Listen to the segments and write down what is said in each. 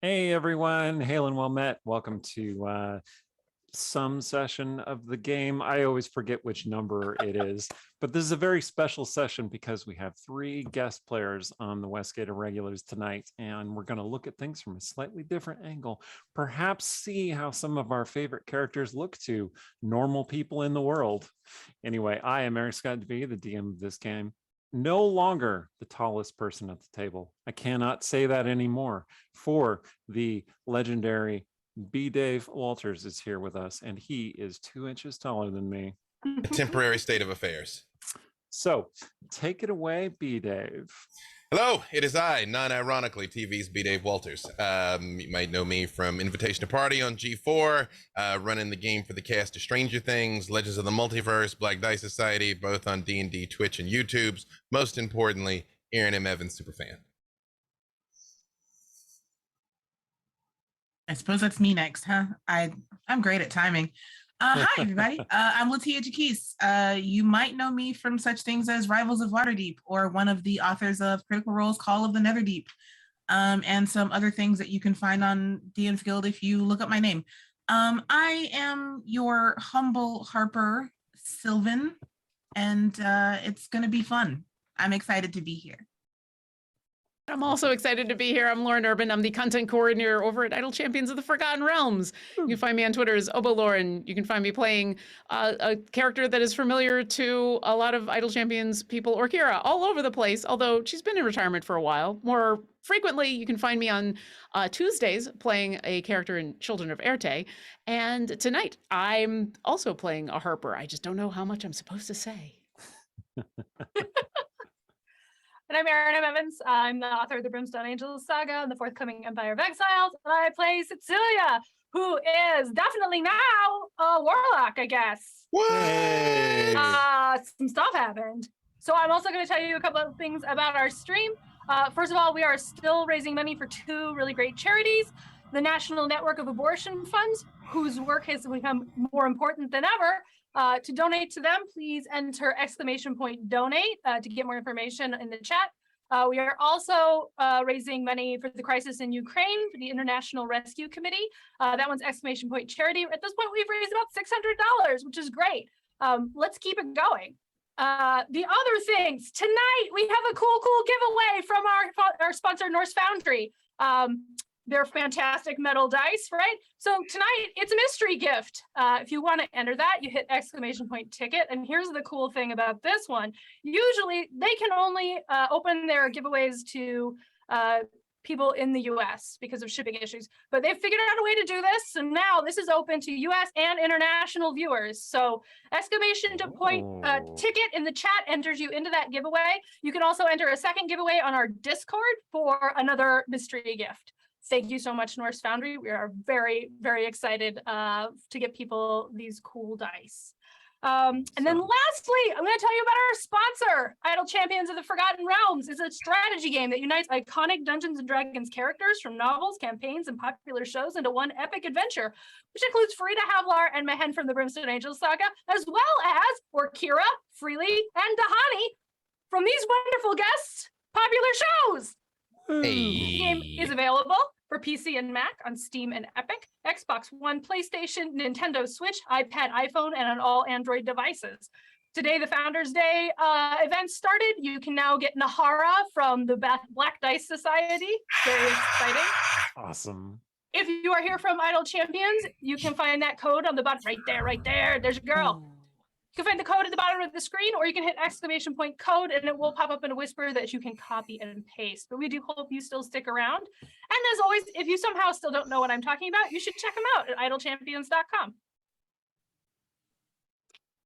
Hey everyone, hail and well met. Welcome to some session of the game. I always forget which number it is, but this is a very special session because we have 3 guest players on the Westgate Irregulars tonight, and we're going to look at things from a slightly different angle, perhaps see how some of our favorite characters look to normal people in the world. Anyway, I am Eric Scott DeVee, the DM of this game. No longer the tallest person at the table. I cannot say that anymore, for the legendary B. Dave Walters is here with us, and he is 2 inches taller than me. A temporary state of affairs. So take it away, B. Dave. Hello, it is I, non-ironically, TV's B. Dave Walters. You might know me from Invitation to Party on G4, running the game for the cast of Stranger Things, Legends of the Multiverse, Black Dice Society, both on D&D, Twitch, and YouTube's. Most importantly, Aaron M. Evans superfan. I suppose that's me next, huh? I'm great at timing. Hi, everybody. I'm Latia Jaquise. You might know me from such things as Rivals of Waterdeep or one of the authors of Critical Role's Call of the Netherdeep, and some other things that you can find on DM's Guild if you look up my name. I am your humble Harper Sylvan, and it's going to be fun. I'm excited to be here. I'm also excited to be here. I'm Lauren Urban. I'm the content coordinator over at Idle Champions of the Forgotten Realms. You can find me on Twitter as Obo Lauren. You can find me playing a character that is familiar to a lot of Idle Champions people, or Kira, all over the place, although she's been in retirement for a while. More frequently, you can find me on Tuesdays playing a character in Children of Erte. And tonight, I'm also playing a Harper. I just don't know how much I'm supposed to say. And I'm Erin M. Evans. I'm the author of the Brimstone Angels saga and the forthcoming Empire of Exiles. And I play Cecilia, who is definitely now a warlock, I guess. What? Some stuff happened. So I'm also going to tell you a couple of things about our stream. First of all, we are still raising money for 2 really great charities. The National Network of Abortion Funds, whose work has become more important than ever. To donate to them, please enter !donate to get more information in the chat. We are also raising money for the crisis in Ukraine for the International Rescue Committee. That one's !charity. At this point, we've raised about $600, which is great. Let's keep it going. The other things, tonight we have a cool giveaway from our sponsor, Norse Foundry. They're fantastic metal dice, right? So tonight it's a mystery gift. If you want to enter that, you hit !ticket. And here's the cool thing about this one. Usually they can only open their giveaways to people in the US because of shipping issues, but they've figured out a way to do this. So now this is open to US and international viewers. So !ticket in the chat enters you into that giveaway. You can also enter a second giveaway on our Discord for another mystery gift. Thank you so much, Norse Foundry. We are very, very excited to get people these cool dice. And then lastly, I'm going to tell you about our sponsor, Idle Champions of the Forgotten Realms. It's a strategy game that unites iconic Dungeons & Dragons characters from novels, campaigns, and popular shows into one epic adventure, which includes Farida Havlar and Mehen from the Brimstone Angels saga, as well as Orkira, Freely, and Dahani from these wonderful guests' popular shows. Hey. The game is available for PC and Mac on Steam and Epic, Xbox One, PlayStation, Nintendo Switch, iPad, iPhone, and on all Android devices. Today, the Founders Day event started. You can now get Nahara from the Black Dice Society. Very exciting. Awesome. If you are here from Idle Champions, you can find that code on the bottom. Right there. There's a girl. You can find the code at the bottom of the screen, or you can hit !code and it will pop up in a whisper that you can copy and paste. But we do hope you still stick around. And as always, if you somehow still don't know what I'm talking about, you should check them out at idlechampions.com.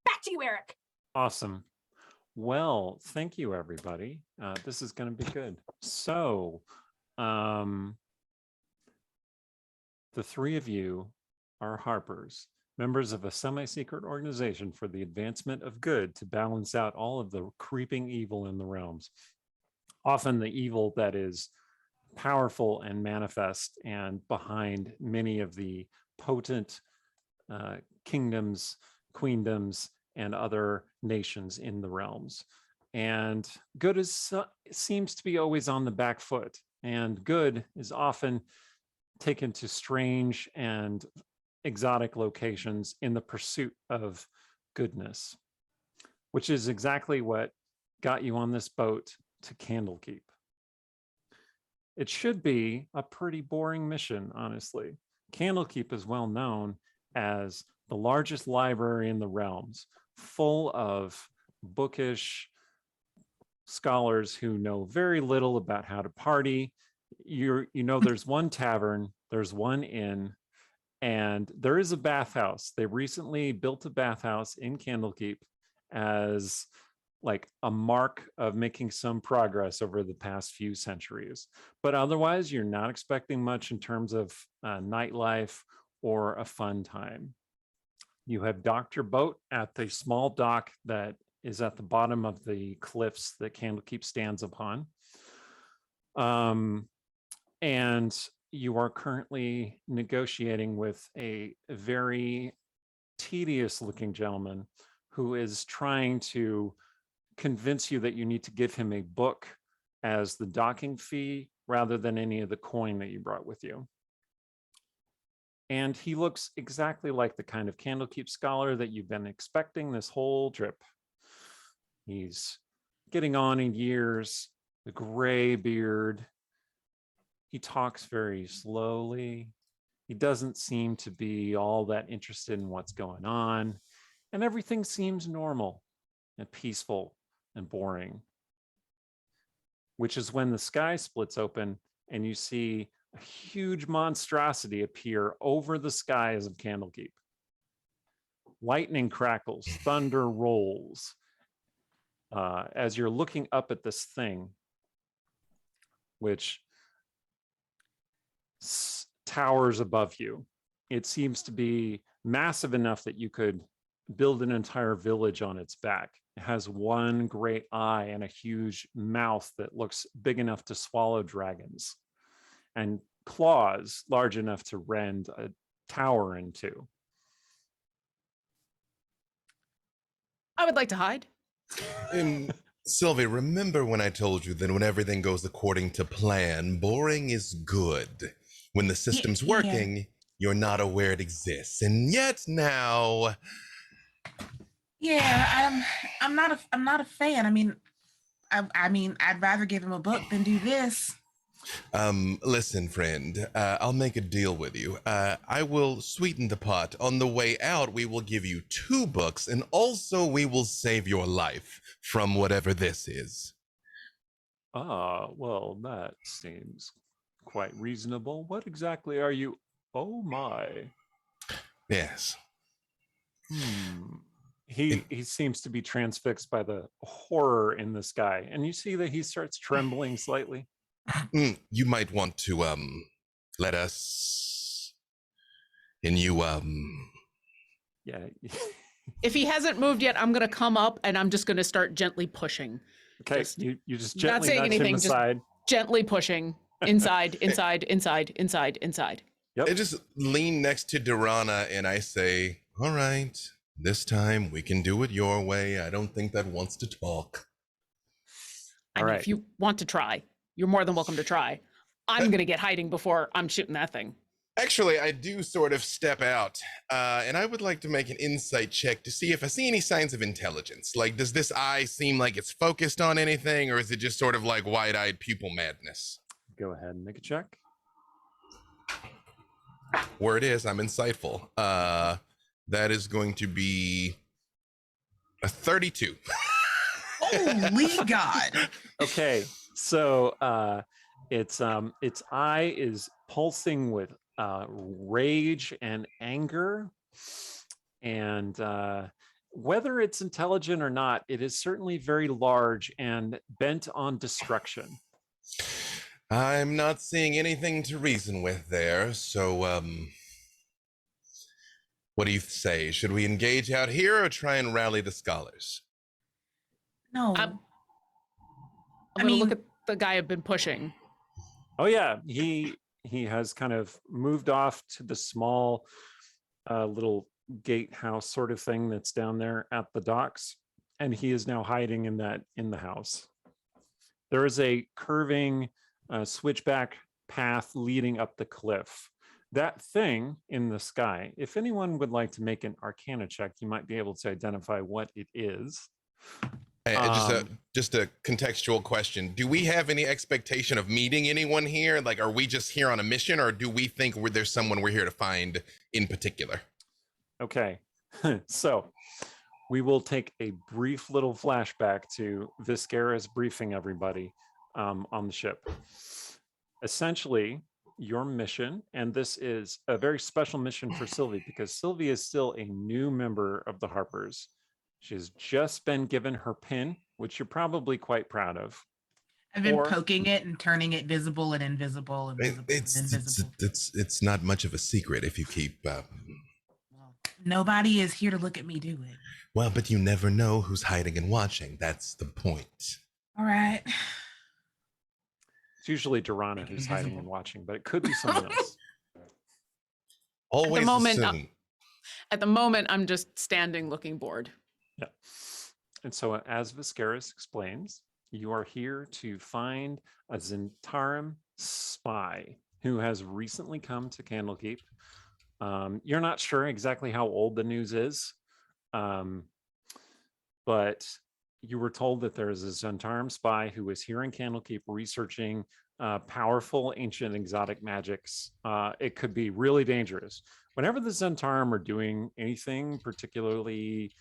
Back to you, Eric. Awesome. Well, thank you, everybody. This is going to be good. So, the 3 of you are Harpers, members of a semi-secret organization for the advancement of good to balance out all of the creeping evil in the realms. Often the evil that is powerful and manifest and behind many of the potent kingdoms, queendoms, and other nations in the realms. And good seems to be always on the back foot, and good is often taken to strange and exotic locations in the pursuit of goodness, which is exactly what got you on this boat to Candlekeep. It should be a pretty boring mission, honestly. Candlekeep is well known as the largest library in the realms, full of bookish scholars who know very little about how to party. You know, there's one tavern, there's one inn, and there is a bathhouse. They recently built a bathhouse in Candlekeep as like a mark of making some progress over the past few centuries. But otherwise, you're not expecting much in terms of nightlife or a fun time. You have docked your boat at the small dock that is at the bottom of the cliffs that Candlekeep stands upon. And you are currently negotiating with a very tedious looking gentleman who is trying to convince you that you need to give him a book as the docking fee rather than any of the coin that you brought with you. And he looks exactly like the kind of Candlekeep scholar that you've been expecting this whole trip. He's getting on in years, the gray beard. He talks very slowly. He doesn't seem to be all that interested in what's going on. And everything seems normal and peaceful and boring, which is when the sky splits open and you see a huge monstrosity appear over the skies of Candlekeep. Lightning crackles, thunder rolls. As you're looking up at this thing, which towers above you, it seems to be massive enough that you could build an entire village on its back. It has one great eye and a huge mouth that looks big enough to swallow dragons, and claws large enough to rend a tower in two. I would like to hide. Sylvie, remember when I told you that when everything goes according to plan, boring is good. When the system's working, you're not aware it exists. And yet now... Yeah, I'm not a fan. I mean, I'd rather give him a book than do this. Listen, friend, I'll make a deal with you. I will sweeten the pot. On the way out, we will give you 2 books, and also we will save your life from whatever this is. Well, that seems quite reasonable. What exactly are you? Oh my. Yes. He seems to be transfixed by the horror in the sky, and you see that he starts trembling slightly. You might want to let us, and you Yeah. If he hasn't moved yet, I'm gonna come up and I'm just gonna start gently pushing. Okay, Just you just not gently saying nudge anything, him just- aside. Gently pushing inside, inside, inside, inside, inside. Yep. I just lean next to Durana and I say, all right, this time we can do it your way. I don't think that wants to talk. I All mean, right. if you want to try, you're more than welcome to try. I'm gonna get hiding before I'm shooting that thing. Actually, I do sort of step out, and I would like to make an insight check to see if I see any signs of intelligence. Like, does this eye seem like it's focused on anything, or is it just sort of like wide-eyed pupil madness? Go ahead and make a check. Word is, I'm insightful. That is going to be a 32. Holy God. Okay, so its eye is pulsing with rage and anger, and whether it's intelligent or not, it is certainly very large and bent on destruction. I'm not seeing anything to reason with there, so what do you say? Should we engage out here or try and rally the scholars? No. I'm I gonna look mean- at the guy I've been pushing. Oh yeah, he has kind of moved off to the small little gatehouse sort of thing that's down there at the docks, and he is now hiding in the house. There is a curving switchback path leading up the cliff, that thing in the sky, if anyone would like to make an Arcana check, you might be able to identify what it is. Just a contextual question. Do we have any expectation of meeting anyone here? Like, are we just here on a mission, or do we think there's someone we're here to find in particular? Okay, so we will take a brief little flashback to Vescaras briefing everybody on the ship. Essentially, your mission, and this is a very special mission for Sylvie because Sylvie is still a new member of the Harpers. She's just been given her pin, which you're probably quite proud of. I've been poking it and turning it visible and invisible and visible and invisible. It's not much of a secret if you keep. Well, nobody is here to look at me do it. Well, but you never know who's hiding and watching. That's the point. All right. It's usually Durana who's hiding and watching, but it could be someone else. Always at the moment, I'm just standing looking bored. Yeah. And so as Vescaras explains, you are here to find a Zhentarim spy who has recently come to Candlekeep. You're not sure exactly how old the news is, but you were told that there is a Zhentarim spy who is here in Candlekeep researching powerful ancient exotic magics. It could be really dangerous. Whenever the Zhentarim are doing anything particularly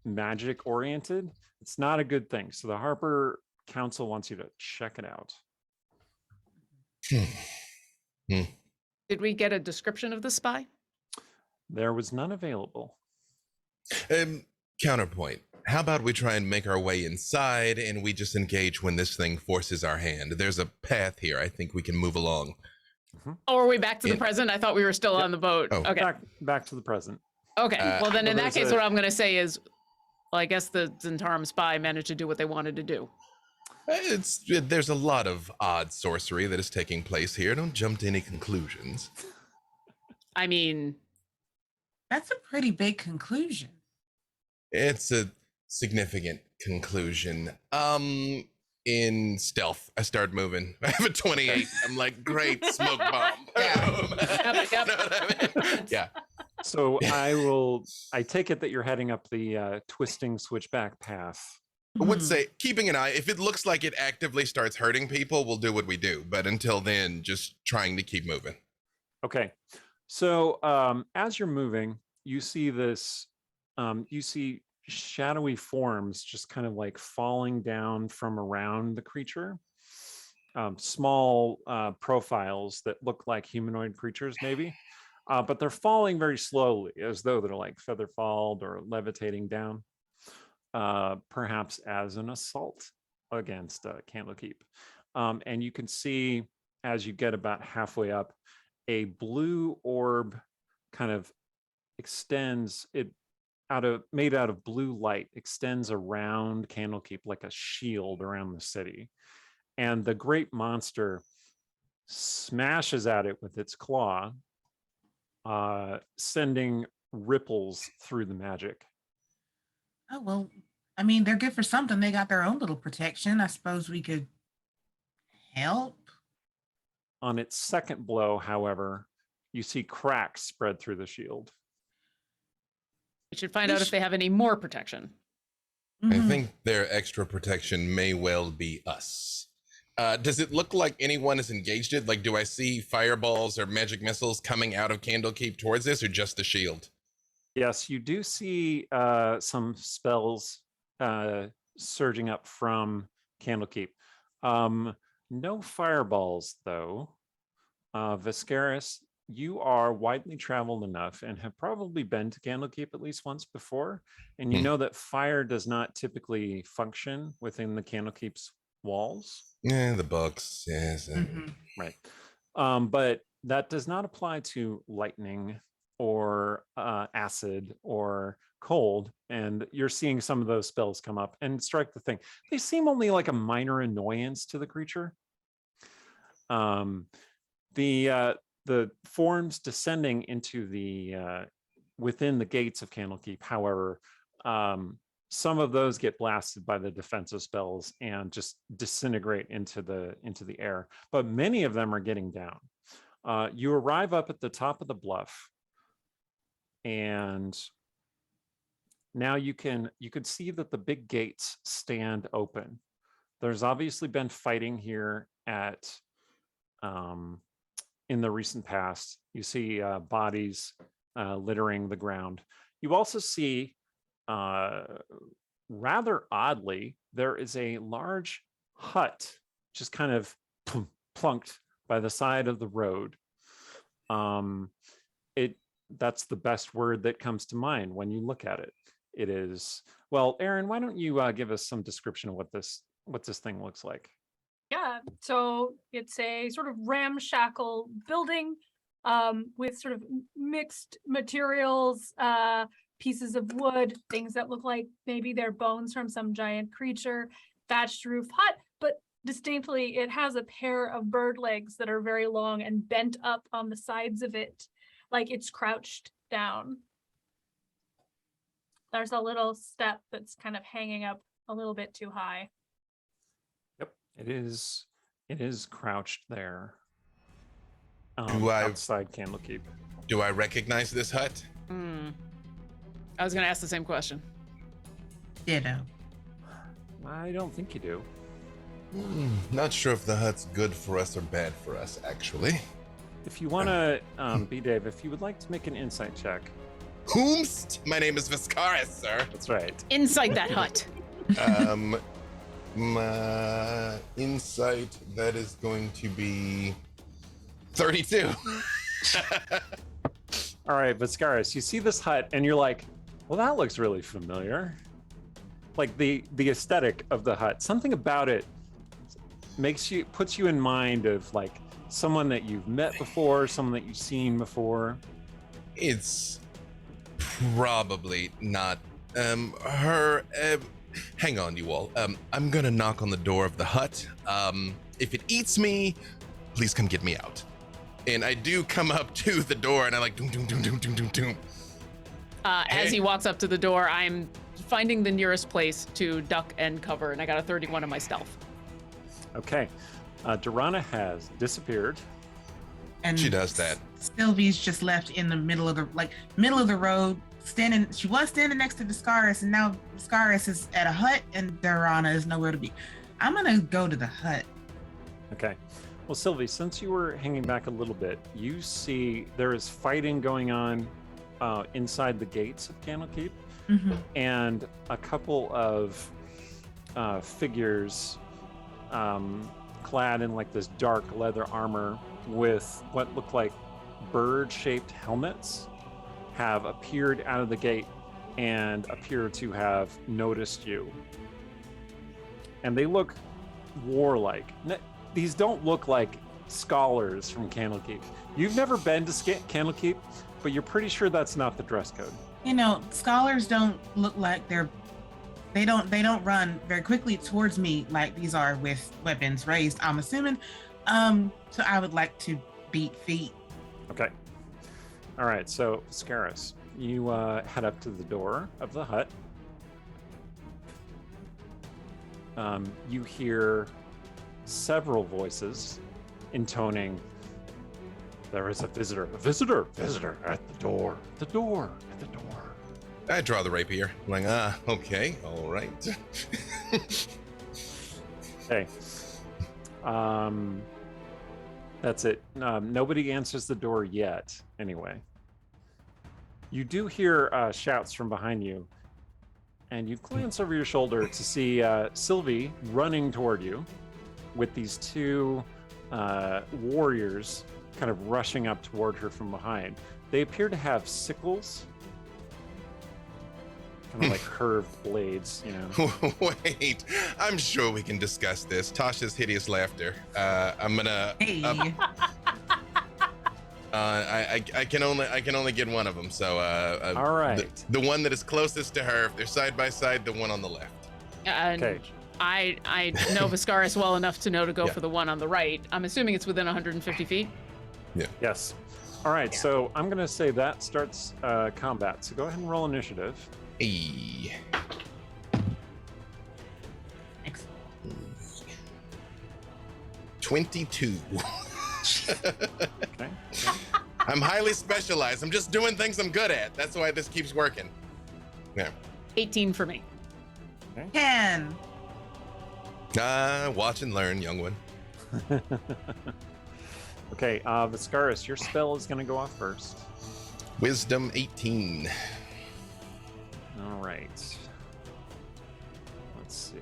magic oriented, it's not a good thing. So the Harper Council wants you to check it out. Did we get a description of the spy? There was none available. Counterpoint. How about we try and make our way inside and we just engage when this thing forces our hand? There's a path here. I think we can move along. Oh, are we back to the present? I thought we were still on the boat. Oh. Okay. Back to the present. Okay. Well, then in that case, there's what I'm going to say is, well, I guess the Zhentarim spy managed to do what they wanted to do. There's a lot of odd sorcery that is taking place here. Don't jump to any conclusions. I mean, that's a pretty big conclusion. It's a significant conclusion. In stealth, I start moving. I have a 28. I'm like, great, smoke bomb. Yeah. So I take it that you're heading up the twisting switchback path. I would say keeping an eye. If it looks like it actively starts hurting people, we'll do what we do. But until then, just trying to keep moving. Okay. So as you're moving, you see this, you see shadowy forms just kind of like falling down from around the creature. Small profiles that look like humanoid creatures maybe, but they're falling very slowly as though they're like feather falled or levitating down, perhaps as an assault against Candlekeep. And you can see as you get about halfway up, a blue orb kind of extends it made out of blue light, extends around Candlekeep like a shield around the city. And the great monster smashes at it with its claw, sending ripples through the magic. Oh, well, I mean, they're good for something. They got their own little protection. I suppose we could help. On its second blow, however, you see cracks spread through the shield. We should find out if they have any more protection. I think their extra protection may well be us. Does it look like anyone is engaged it? Like, do I see fireballs or magic missiles coming out of Candlekeep towards this, or just the shield? Yes, you do see some spells surging up from Candlekeep. No fireballs, though. Vescaras, you are widely traveled enough and have probably been to Candlekeep at least once before, and you know that fire does not typically function within the Candlekeep's walls. Yeah, the books, yes. Right. But that does not apply to lightning or acid or cold, and you're seeing some of those spells come up and strike the thing. They seem only like a minor annoyance to the creature. The forms descending into the within the gates of Candlekeep, however, some of those get blasted by the defensive spells and just disintegrate into the air, but many of them are getting down. You arrive up at the top of the bluff, and now you could see that the big gates stand open. There's obviously been fighting here at in the recent past. You see bodies littering the ground. You also see, rather oddly, there is a large hut just kind of plunked by the side of the road. That's the best word that comes to mind when you look at it. It is, well, Aaron, why don't you give us some description of what this thing looks like? Yeah, so it's a sort of ramshackle building with sort of mixed materials, pieces of wood, things that look like maybe they're bones from some giant creature, thatched roof hut, but distinctly it has a pair of bird legs that are very long and bent up on the sides of it, like it's crouched down. There's a little step that's kind of hanging up a little bit too high. Yep, it is crouched there. I- Outside Candlekeep. Do I recognize this hut? I was going to ask the same question. Ditto. I don't think you do. Not sure if the hut's good for us or bad for us, actually. If you want to, B-Dave, if you would like to make an insight check. Whomst? My name is Vescaras, sir. That's right. Inside that hut. My insight, that is going to be 32. All right, Vescaris, you see this hut and you're like, well, that looks really familiar. Like the aesthetic of the hut, something about it puts you in mind of like someone that you've met before, someone that you've seen before. It's probably not her. Hang on, you all. I'm gonna knock on the door of the hut. If it eats me, please come get me out. And I do come up to the door and I like doom doom doom doom doom doom doom. As he walks up to the door, I'm finding the nearest place to duck and cover, and I got a 31 on my stealth. Okay. Durana has disappeared. And She does that. Sylvie's just left in the middle of the road, standing. She was standing next to Vescaris, and now Vescaris is at a hut, and Durana is nowhere to be. I'm gonna go to the hut. Okay. Well, Sylvie, since you were hanging back a little bit, you see there is fighting going on inside the gates of Candlekeep, and a couple of figures clad in like this dark leather armor with what look like bird-shaped helmets have appeared out of the gate and appear to have noticed you. And they look warlike. These don't look like scholars from Candlekeep. You've never been to Candlekeep, but you're pretty sure that's not the dress code. You know, scholars don't look like they don't run very quickly towards me like these are with weapons raised, I'm assuming. So I would like to beat feet. Okay. All right, so Vescaris, you head up to the door of the hut. You hear several voices intoning, there is a visitor at the door, at the door. I draw the rapier. I'm like, okay, all right. Okay. That's it. Nobody answers the door yet, anyway. You do hear shouts from behind you, and you glance over your shoulder to see Sylvie running toward you with these two warriors kind of rushing up toward her from behind. They appear to have sickles, kind of like curved blades, you know. Wait, I'm sure we can discuss this. Tasha's hideous laughter. I'm gonna. Hey. I can only get one of them. So All right. the one that is closest to her, if they're side by side, the one on the left. And Okay. I know Vescaris well enough to know to go Yeah. for the one on the right. I'm assuming it's within 150 feet. Yes. All right, so I'm going to say that starts combat. So go ahead and roll initiative. Hey. Excellent. 22. Okay. I'm highly specialized. I'm just doing things I'm good at. That's why this keeps working. Yeah. 18 for me. 10. Watch and learn, young one. Okay, Vescaras, your spell is going to go off first. Wisdom 18. All right. Let's see.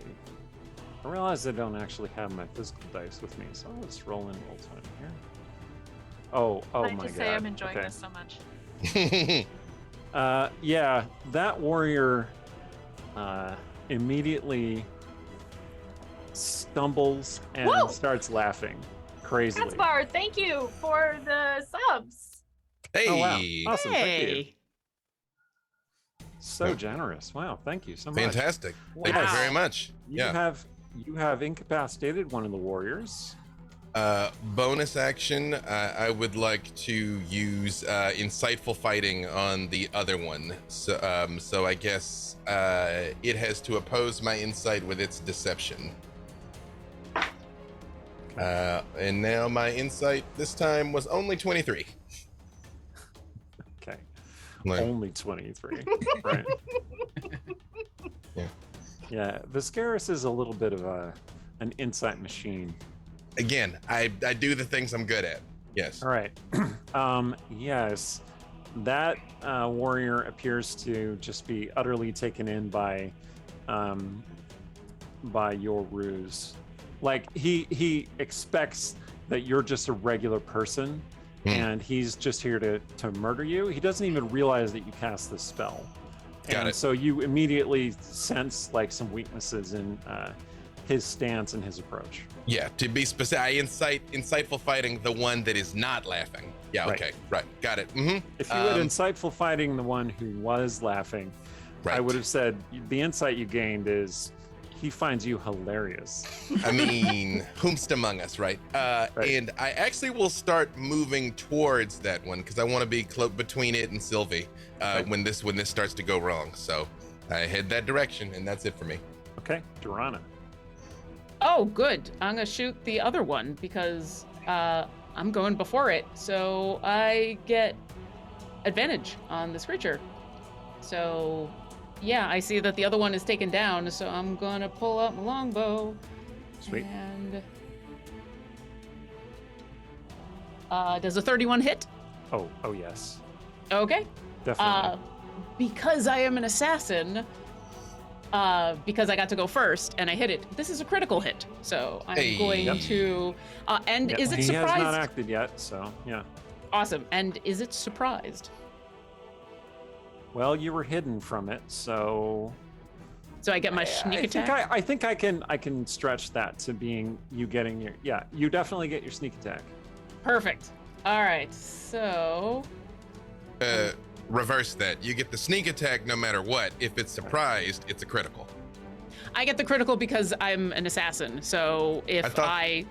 I realize I don't actually have my physical dice with me, so I'll just roll in roll 20 here. Oh I my just god. say I'm enjoying Okay. this so much. Yeah, that warrior immediately stumbles and Whoa! starts laughing crazily. Gaspar, thank you for the subs. Hey. Oh, wow. Awesome. Thank you. Hey. So generous. Wow. Thank you so much. Fantastic. Thank you Wow. very much. You have incapacitated one of the warriors. Bonus action, I would like to use insightful fighting on the other one. So I guess it has to oppose my insight with its deception. And now my insight this time was only 23. Okay. Like, Only 23. Right. Yeah. Yeah. Vescaras is a little bit of an insight machine. again, I do the things I'm good at. Yes. All right. Yes, that warrior appears to just be utterly taken in by your ruse. Like he expects that you're just a regular person, and he's just here to murder you. He doesn't even realize that you cast this spell. Got it. So you immediately sense like some weaknesses in his stance and his approach. Yeah, to be specific, I insightful fighting the one that is not laughing. Yeah, Right. okay, right, got it. Mm-hmm. If you had insightful fighting the one who was laughing, Right. I would have said the insight you gained is he finds you hilarious. I mean, whomst among us, right? And I actually will start moving towards that one because I want to be between it and Sylvie when this starts to go wrong. So I head that direction, and that's it for me. Okay, Durana. Oh, good. I'm gonna shoot the other one because I'm going before it, so I get advantage on this creature. So, yeah, I see that the other one is taken down, so I'm gonna pull out my longbow. Sweet. And does a 31 hit? Oh yes, Okay. definitely. Because I am an assassin, because I got to go first and I hit it, this is a critical hit. So I'm Hey. going Yep. to, and Yep, is it he surprised? has not acted yet, so yeah. Awesome. And is it surprised? Well, you were hidden from it, so So I get my sneak attack? I think I can stretch that to being you getting your you definitely get your sneak attack. Perfect. All right. So, Reverse that. You get the sneak attack no matter what. If it's surprised, it's a critical. I get the critical because I'm an assassin. So if thought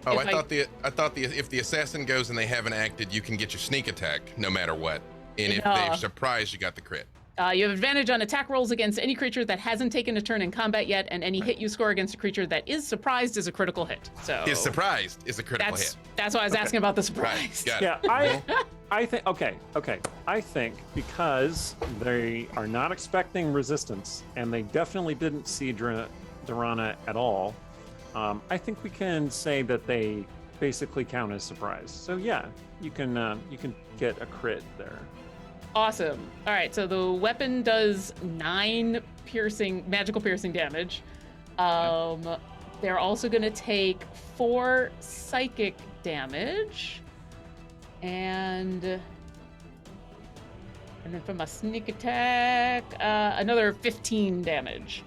if the assassin goes and they haven't acted, you can get your sneak attack no matter what. And if they're surprised, you got the crit. You have advantage on attack rolls against any creature that hasn't taken a turn in combat yet, and any hit you score against a creature that is surprised is a critical hit. So Is surprised is a critical hit. That's why I was asking about the Right. surprise. Got it. Yeah, I think okay. I think because they are not expecting resistance and they definitely didn't see Durana at all, I think we can say that they basically count as surprise. So yeah, you can get a crit there. Awesome. All right, so the weapon does 9 magical piercing damage. They're also going to take 4 psychic damage. And then from a sneak attack, another 15 damage.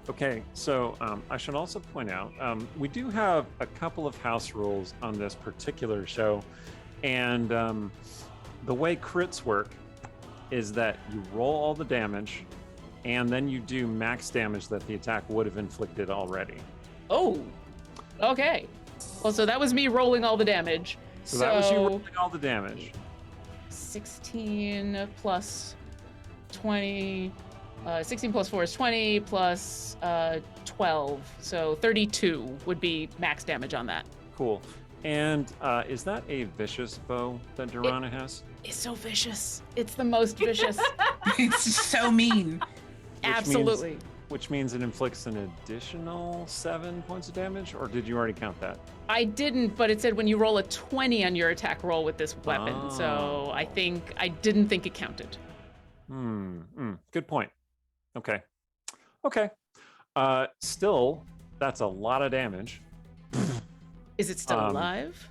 Okay, so I should also point out we do have a couple of house rules on this particular show, and the way crits work is that you roll all the damage, and then you do max damage that the attack would have inflicted already. Oh, okay. Well, so that was me rolling all the damage. So that was you rolling all the damage. 16 plus 20. 16 plus 4 is 20 plus 12. So 32 would be max damage on that. Cool. And is that a vicious bow that Durana has? It's so vicious. It's the most vicious. It's so mean. Absolutely. Which means it inflicts an additional 7 points of damage, or did you already count that? I didn't, but it said when you roll a 20 on your attack roll with this weapon. So I didn't think it counted. Good point. Okay. Still, that's a lot of damage. Is it still alive?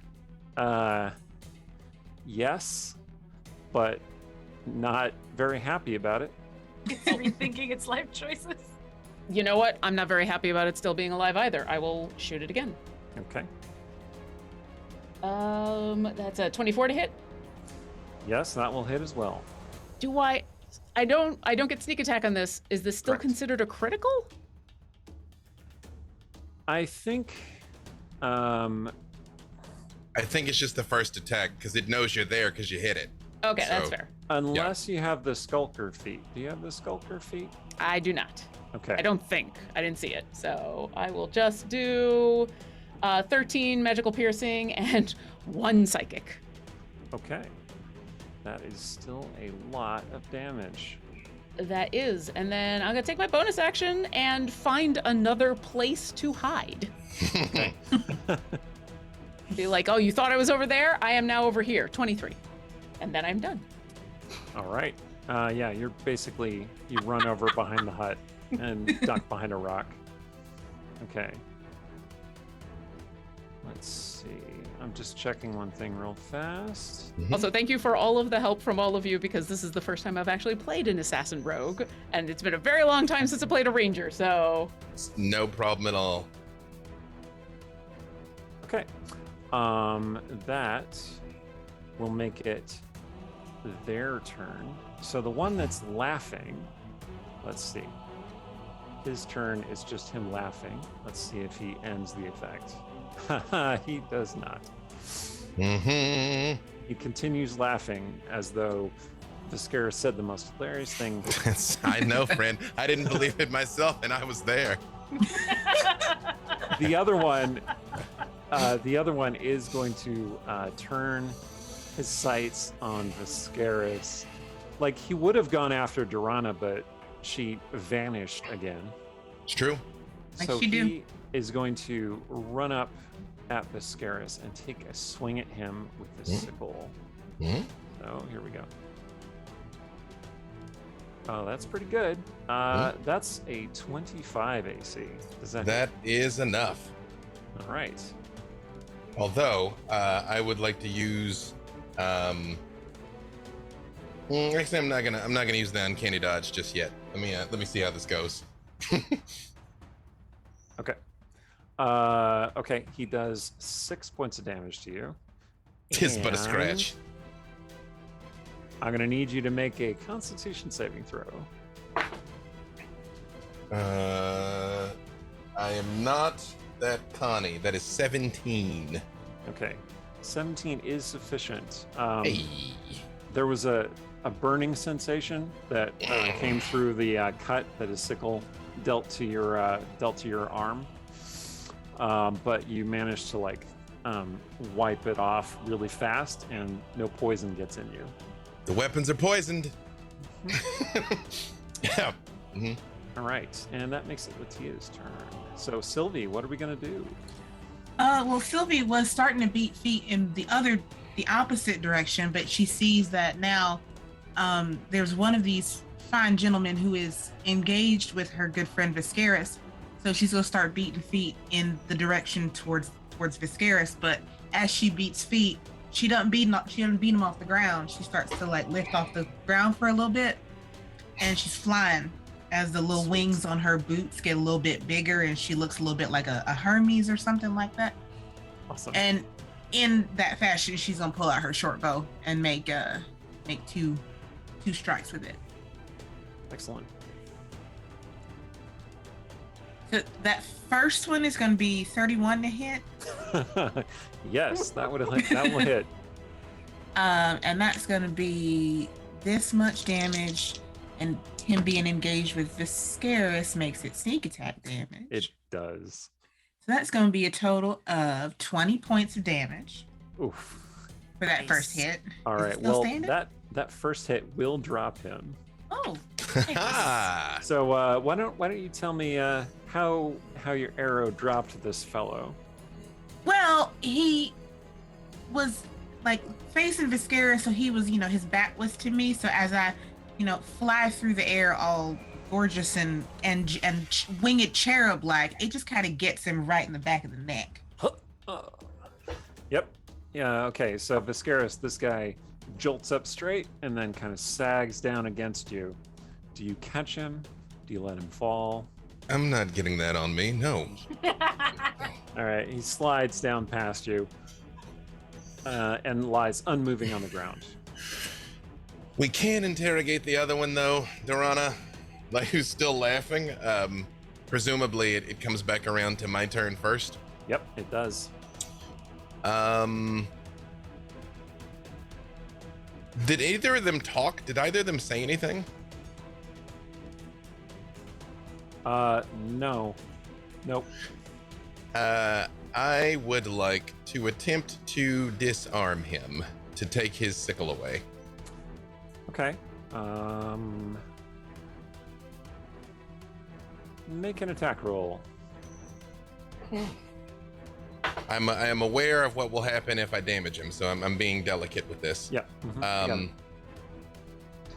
Yes, but not very happy about it. It's rethinking its life choices. You know what? I'm not very happy about it still being alive either. I will shoot it again. Okay. That's a 24 to hit. Yes, that will hit as well. Do I don't get sneak attack on this. Is this still Correct. considered a critical? I think I think it's just the first attack because it knows you're there because you hit it. Okay, that's So- fair. unless you have the Skulker feat. Do you have the Skulker feat? I do not. Okay. I don't think. I didn't see it. So I will just do 13 magical piercing and 1 psychic. Okay. That is still a lot of damage. That is. And then I'm going to take my bonus action and find another place to hide. Be like, oh, you thought I was over there? I am now over here. 23. And then I'm done. All right. Yeah, you run over behind the hut and duck behind a rock. Okay. Let's see. I'm just checking one thing real fast. Also, thank you for all of the help from all of you because this is the first time I've actually played an assassin rogue. And it's been a very long time since I played a ranger. So No problem at all. Okay. That will make it their turn. So the one that's laughing, let's see. His turn is just him laughing. Let's see if he ends the effect. He does not. Mm-hmm. He continues laughing as though Vescaras said the most hilarious thing. I know, friend. I didn't believe it myself, and I was there. The other one is going to turn his sights on Vescaras. Like he would have gone after Durana, but she vanished again. It's true. Like So she do. he is going to run up at Vescaras and take a swing at him with the sickle. Mhm. So here we go. Oh, that's pretty good. That's a 25 AC. Does that? That is enough. All right. Although I would like to use. Actually, I'm not gonna use the uncanny dodge just yet. Let me see how this goes. Okay. Okay. He does 6 points of damage to you. Tis but a And scratch. I'm gonna need you to make a Constitution saving throw. I am not that Connie. That is 17. Okay. 17 is sufficient. Hey. There was a burning sensation that came through the cut that his sickle dealt to your arm, but you managed to wipe it off really fast, and no poison gets in you. The weapons are poisoned. Yeah. Mhm. All right, and that makes it Latia's turn. So Sylvie, what are we gonna do? Well, Sylvie was starting to beat feet in the opposite direction, but she sees that now there's one of these fine gentlemen who is engaged with her good friend Vescaras. So she's gonna start beating feet in the direction towards Vescaras. But as she beats feet, she doesn't beat him off the ground. She starts to lift off the ground for a little bit, and she's flying as the little wings on her boots get a little bit bigger, and she looks a little bit like a Hermes or something like that. Awesome. And in that fashion, she's gonna pull out her short bow and make two strikes with it. Excellent. So that first one is gonna be 31 to hit, Yes, that will hit. and that's gonna be this much damage. And him being engaged with Vescaras makes it sneak attack damage. It does. So that's going to be a total of 20 points of damage Oof. for that first Nice. hit. All Is it right. still Well, standing? that first hit will drop him. Oh, Ah, So why don't you tell me how your arrow dropped this fellow? well, he was like facing Vescaras, so he was, his back was to me. So as I, fly through the air all gorgeous and winged cherub like, it just kind of gets him right in the back of the neck. Yep. Yeah. Okay. So Vescaras, this guy jolts up straight and then kind of sags down against you. Do you catch him? Do you let him fall? I'm not getting that on me. No. All right. He slides down past you and lies unmoving on the ground. We can interrogate the other one though, Dorana, like who's still laughing. Presumably it comes back around to my turn first. Yep, it does. Did either of them talk? Did either of them say anything? No. Nope. I would like to attempt to disarm him to take his sickle away. Okay. Make an attack roll. I am aware of what will happen if I damage him, so I'm being delicate with this. Yep. got it.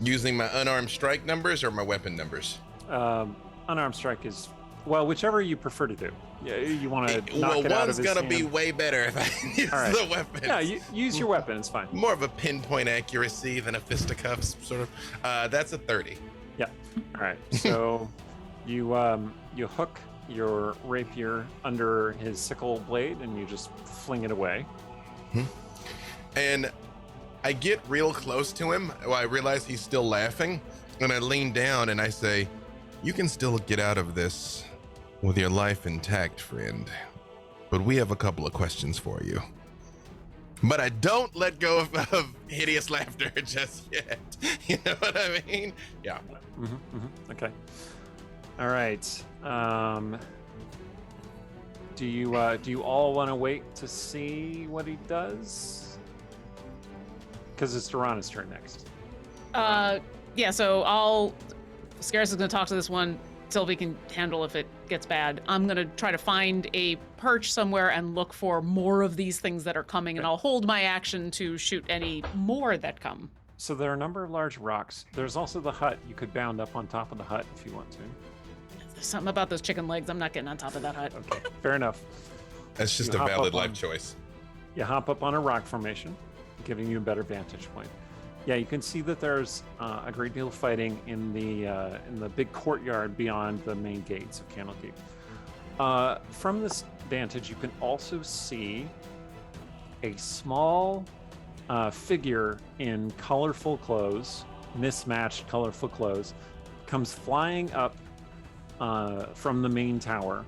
Using my unarmed strike numbers or my weapon numbers? Unarmed strike is, well, whichever you prefer to do. Yeah, you want to knock Well, it out of one's his gonna hand. be way better if I use All right. the weapon. Yeah, use your weapon. It's fine. More of a pinpoint accuracy than a fisticuffs sort of. That's a 30. Yeah. All right. So you hook your rapier under his sickle blade and you just fling it away. And I get real close to him. Well, I realize he's still laughing, and I lean down and I say, "You can still get out of this with your life intact, friend. But we have a couple of questions for you." But I don't let go of hideous laughter just yet. You know what I mean? Yeah. Okay. All right. Do you all want to wait to see what he does? Because it's Dorana's turn next. Yeah, so Scaris is going to talk to this one. Sylvie can handle if it gets bad. I'm going to try to find a perch somewhere and look for more of these things that are coming, and I'll hold my action to shoot any more that come. So there are a number of large rocks. There's also the hut. You could bound up on top of the hut if you want to. There's something about those chicken legs. I'm not getting on top of that hut. Okay, fair enough. That's just You a hop valid up life on- choice. You hop up on a rock formation, giving you a better vantage point. Yeah, you can see that there's a great deal of fighting in the big courtyard beyond the main gates of Candlekeep. From this vantage, you can also see a small figure in colorful clothes, mismatched colorful clothes, comes flying up from the main tower,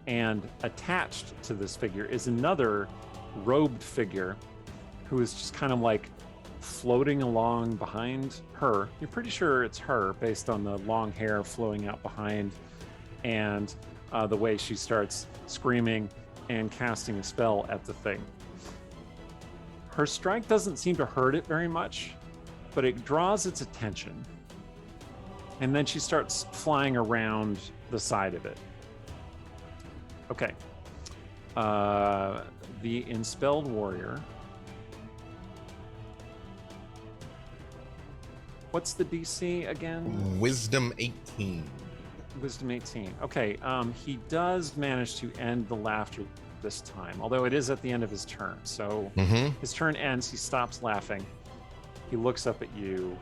and attached to this figure is another robed figure who is just kind of like floating along behind her. You're pretty sure it's her based on the long hair flowing out behind and the way she starts screaming and casting a spell at the thing. Her strike doesn't seem to hurt it very much, but it draws its attention. And then she starts flying around the side of it. Okay. The Enspelled Warrior. What's the DC again? Wisdom 18. Wisdom 18. Okay, he does manage to end the laughter this time, although it is at the end of his turn. So his turn ends, he stops laughing. He looks up at you,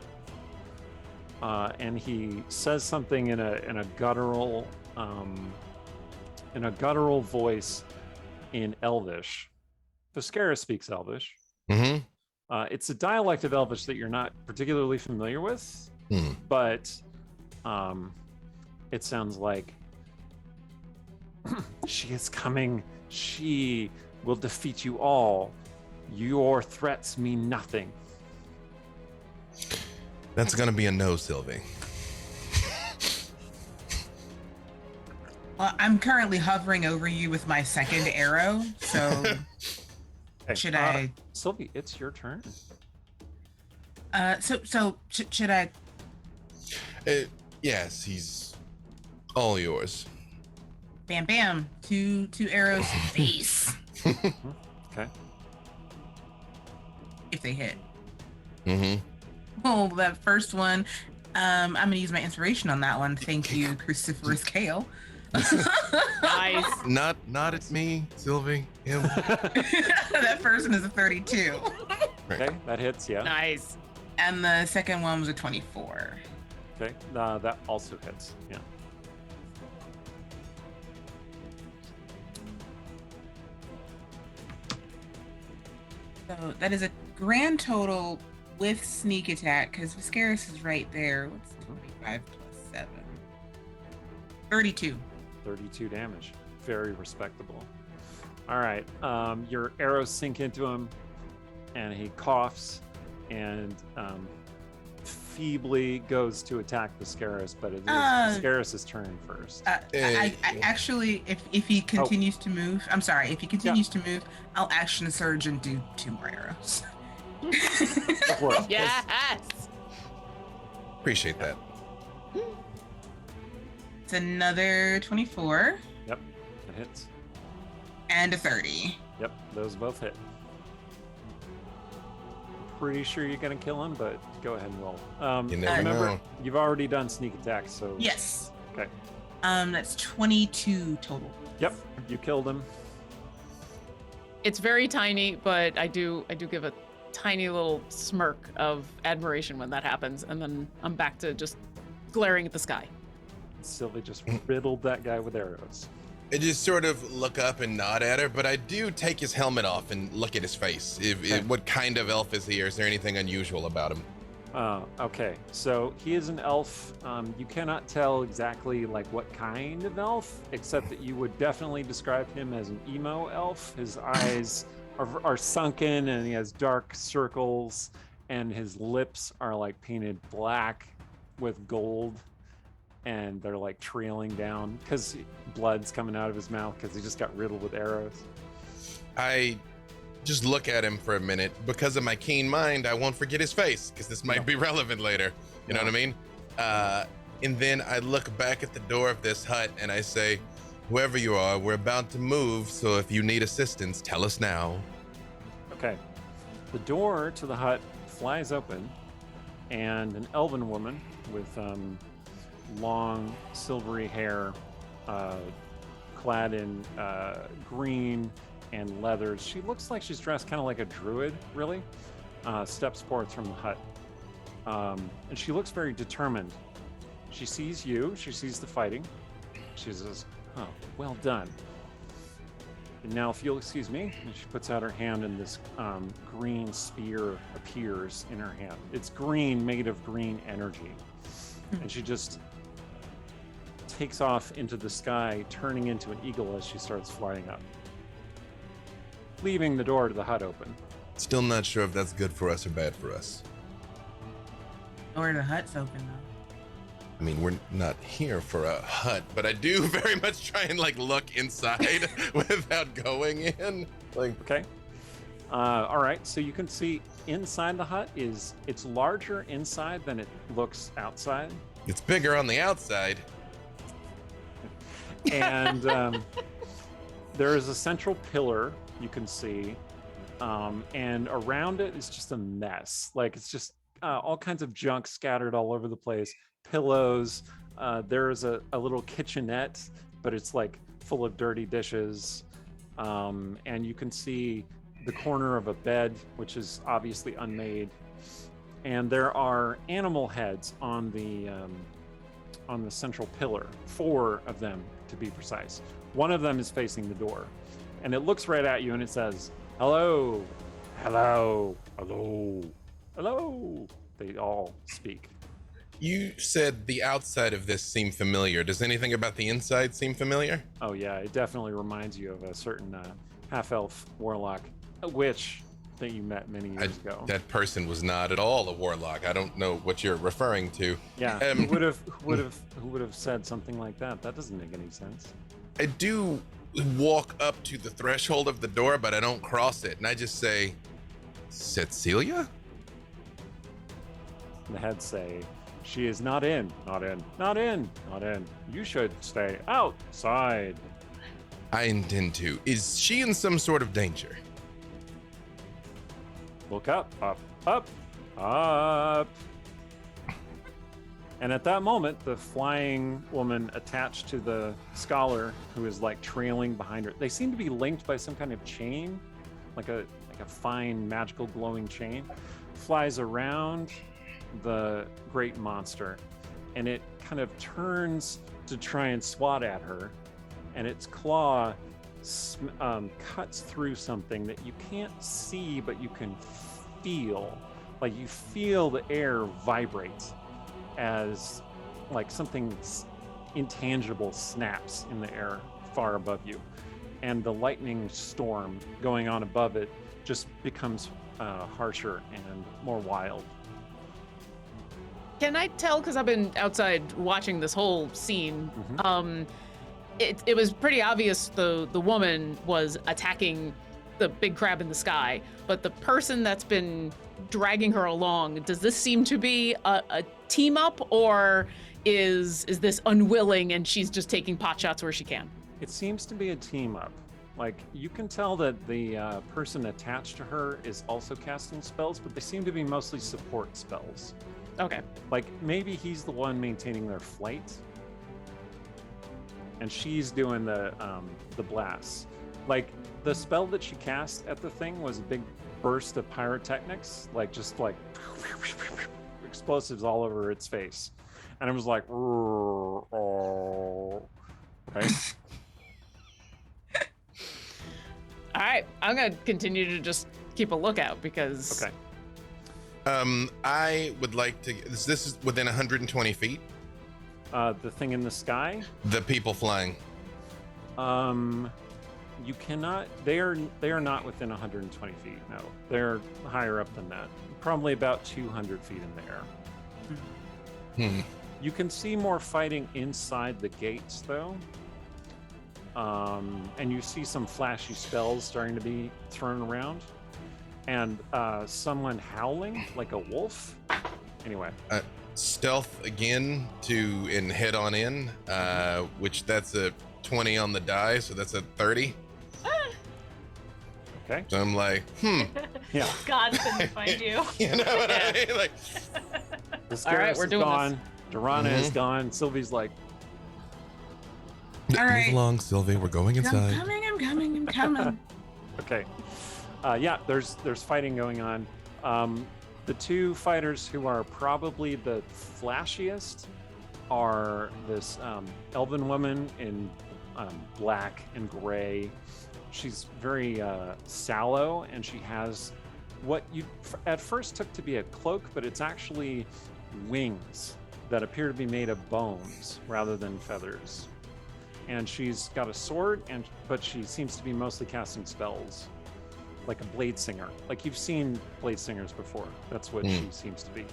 and he says something in a guttural voice in Elvish. Vescaras speaks Elvish. It's a dialect of Elvish that you're not particularly familiar with, but it sounds like, "She is coming. She will defeat you all. Your threats mean nothing." That's gonna be a no, Sylvie. Well, I'm currently hovering over you with my second arrow, so Okay, should I? Sylvie, it's your turn. Should I? Yes, he's all yours. Bam, bam! Two arrows to the face. Okay. If they hit. Mm-hmm. Oh, that first one. I'm gonna use my inspiration on that one. Thank you, Cruciferous Kale. Nice. Not at me, Sylvie. Him. That first one is a 32. Okay, that hits, yeah. Nice. And the second one was a 24. Okay, that also hits, yeah. So that is a grand total with sneak attack, because Vescaras is right there. What's 25 plus 7? 32. 32 damage. Very respectable. All right, your arrows sink into him, and he coughs and feebly goes to attack Vescaras, but it is Vescaras' turn first. I actually, if he continues to move, I'm sorry, if he continues to move, I'll action surge and do 2 more arrows. Go for it. Yes. Appreciate that. It's another 24 Yep, it hits. and a 30. Yep, those both hit. Pretty sure you're gonna kill him, but go ahead and roll. You never remember, know. you've already done sneak attack, so Yes. Okay. That's 22 total. Yep, you killed him. It's very tiny, but I do give a tiny little smirk of admiration when that happens, and then I'm back to just glaring at the sky. Sylvie just riddled that guy with arrows. I just sort of look up and nod at her, but I do take his helmet off and look at his face. What kind of elf is he, or is there anything unusual about him? Okay, so he is an elf. You cannot tell exactly like what kind of elf, except that you would definitely describe him as an emo elf. His eyes are sunken, and he has dark circles, and his lips are like painted black with gold, and they're like trailing down because blood's coming out of his mouth because he just got riddled with arrows. I just look at him for a minute. Because of my keen mind, I won't forget his face, because this might be relevant later. You know what I mean? And then I look back at the door of this hut and I say, whoever you are, we're about to move, so if you need assistance, tell us now. Okay. The door to the hut flies open, and an elven woman with long silvery hair, clad in green and leathers. She looks like she's dressed kind of like a druid, really. Steps forth from the hut. And she looks very determined. She sees you, she sees the fighting. She says, oh, well done. And now if you'll excuse me, and she puts out her hand, and this green spear appears in her hand. It's green, made of green energy. And she just takes off into the sky, turning into an eagle as she starts flying up, leaving the door to the hut open. Still not sure if that's good for us or bad for us. Door to the hut's open though. I mean, we're not here for a hut, but I do very much try and like look inside without going in. Like, Okay. All right. So you can see inside the hut it's larger inside than it looks outside. it's bigger on the outside. And there is a central pillar you can see, and around it is just a mess. Like it's just all kinds of junk scattered all over the place. Pillows. There is a little kitchenette, but it's like full of dirty dishes. And you can see the corner of a bed, which is obviously unmade. And there are animal heads on the central pillar, 4 of them to be precise. One of them is facing the door, and it looks right at you and it says, hello, hello, hello, hello. They all speak. You said the outside of this seemed familiar. Does anything about the inside seem familiar? Oh yeah, it definitely reminds you of a certain half-elf warlock, a witch, that you met many years ago. That person was not at all a warlock. I don't know what you're referring to. Yeah, who would have said something like that? That doesn't make any sense. I do walk up to the threshold of the door, but I don't cross it, and I just say, Cecilia? The heads say, she is not in, not in, not in, not in. You should stay outside. I intend to. Is she in some sort of danger? Look up, up, up, up. And at that moment, the flying woman attached to the scholar, who is like trailing behind her, they seem to be linked by some kind of chain, like a fine magical glowing chain, flies around the great monster, and it kind of turns to try and swat at her, and its claw cuts through something that you can't see, but you can feel. Like you feel the air vibrate as like something intangible snaps in the air far above you, and the lightning storm going on above it just becomes harsher and more wild. Can I tell, because I've been outside watching this whole scene, it was pretty obvious the woman was attacking the big crab in the sky, but the person that's been dragging her along, does this seem to be a team up, or is this unwilling and she's just taking pot shots where she can? It seems to be a team up. Like, you can tell that the person attached to her is also casting spells, but they seem to be mostly support spells. Okay. Like, maybe he's the one maintaining their flight, and she's doing the blasts. Like, the spell that she cast at the thing was a big burst of pyrotechnics, like just like explosives all over its face, and I was like, oh, right. All right, I'm gonna continue to just keep a lookout because. Okay. I would like to. This is within 120 feet. The thing in the sky. The people flying. You cannot. They are not within 120 feet. No, they're higher up than that. Probably about 200 feet in the air. You can see more fighting inside the gates, though. And you see some flashy spells starting to be thrown around, and someone howling like a wolf. Anyway. Stealth again and head on in, which that's a 20 on the die, so that's a 30. Okay. So I'm like, Yeah. God's gonna find you. You know what I mean? Like, The All right, we're is doing gone. Durana is gone. Sylvie's like, All right. move along, Sylvie. We're going inside. I'm coming. okay. Yeah, there's fighting going on. The two fighters who are probably the flashiest are this elven woman in black and gray. She's very sallow, and she has what you at first took to be a cloak, but it's actually wings that appear to be made of bones rather than feathers. And she's got a sword, but she seems to be mostly casting spells, like a blade singer. Like you've seen blade singers before. That's what she seems to be.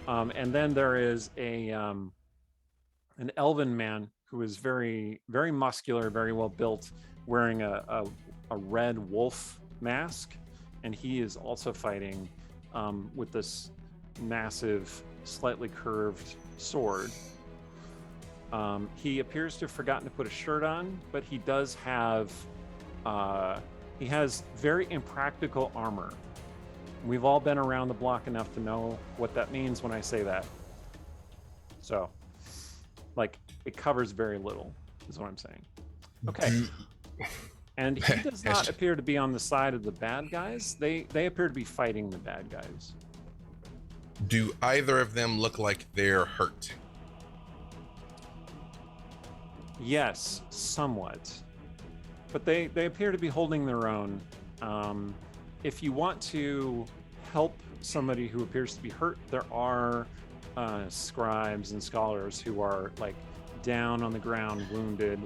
And then there is an elven man who is very, very muscular, very well built, wearing a red wolf mask, and he is also fighting with this massive, slightly curved sword. He appears to have forgotten to put a shirt on, but he does have he has very impractical armor. We've all been around the block enough to know what that means when I say that. So, like, it covers very little, is what I'm saying. Okay. And he does not appear to be on the side of the bad guys. They appear to be fighting the bad guys. Do either of them look like they're hurt? Yes, somewhat. But they appear to be holding their own. If you want to help somebody who appears to be hurt, there are scribes and scholars who are like down on the ground, wounded.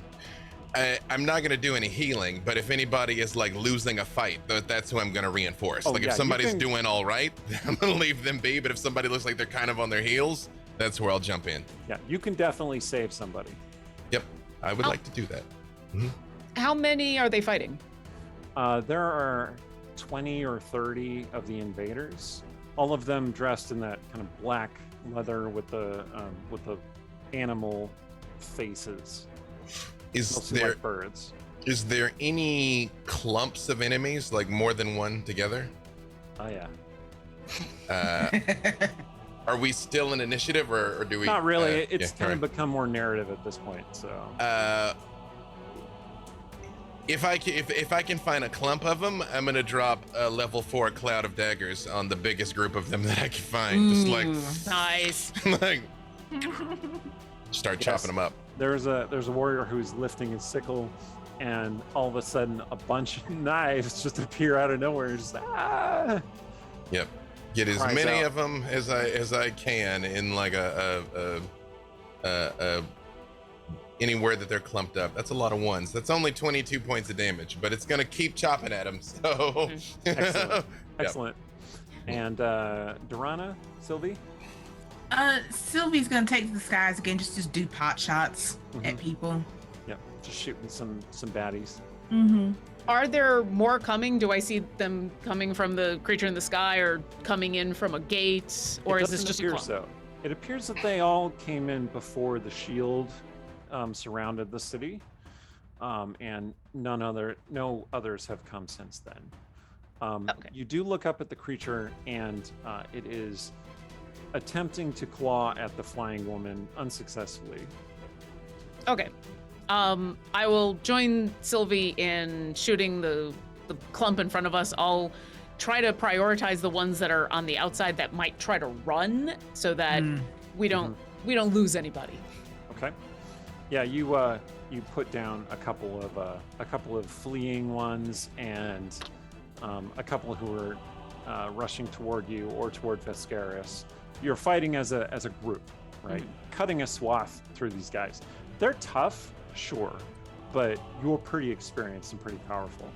I'm not gonna do any healing, but if anybody is like losing a fight, that's who I'm gonna reinforce. Oh, like yeah, if you somebody's can- doing all right, I'm gonna leave them be. But if somebody looks like they're kind of on their heels, that's where I'll jump in. Yeah, you can definitely save somebody. Yep, I would Oh. like to do that. How many are they fighting? There are 20 or 30 of the invaders, all of them dressed in that kind of black leather with the animal faces, Is mostly there like birds. any clumps of enemies, like more than one together? Oh yeah. Are we still in initiative, or do we? Not really. It's yeah, kind all of become more narrative at this point. So right. If I can find a clump of them, I'm gonna drop a level 4 cloud of daggers on the biggest group of them that I can find. Just like, Nice. like start chopping them up. there's a warrior who's lifting his sickle, and all of a sudden a bunch of knives just appear out of nowhere. Just ah! Yep. Get as Cries many out. of them as I can in like a anywhere that they're clumped up. That's a lot of ones. That's only 22 points of damage, but it's gonna keep chopping at them. So Excellent. Yep. Excellent. And Durana, Sylvie. Sylvie's gonna take to the skies again, just do pot shots at Mhm. people. Yep, just shooting some baddies. Mm-hmm. Are there more coming? Do I see them coming from the creature in the sky, or coming in from a gate, or It is this doesn't just a appear clump? so? It appears that they all came in before the shield surrounded the city, and no others have come since then. Okay. You do look up at the creature, and it is attempting to claw at the flying woman unsuccessfully. Okay. I will join Sylvie in shooting the clump in front of us. I'll try to prioritize the ones that are on the outside that might try to run, so that we don't lose anybody. Okay. Yeah, you put down a couple of fleeing ones, and a couple who are rushing toward you or toward Vescaras. You're fighting as a group, right? Cutting a swath through these guys. They're tough, sure, but you're pretty experienced and pretty powerful.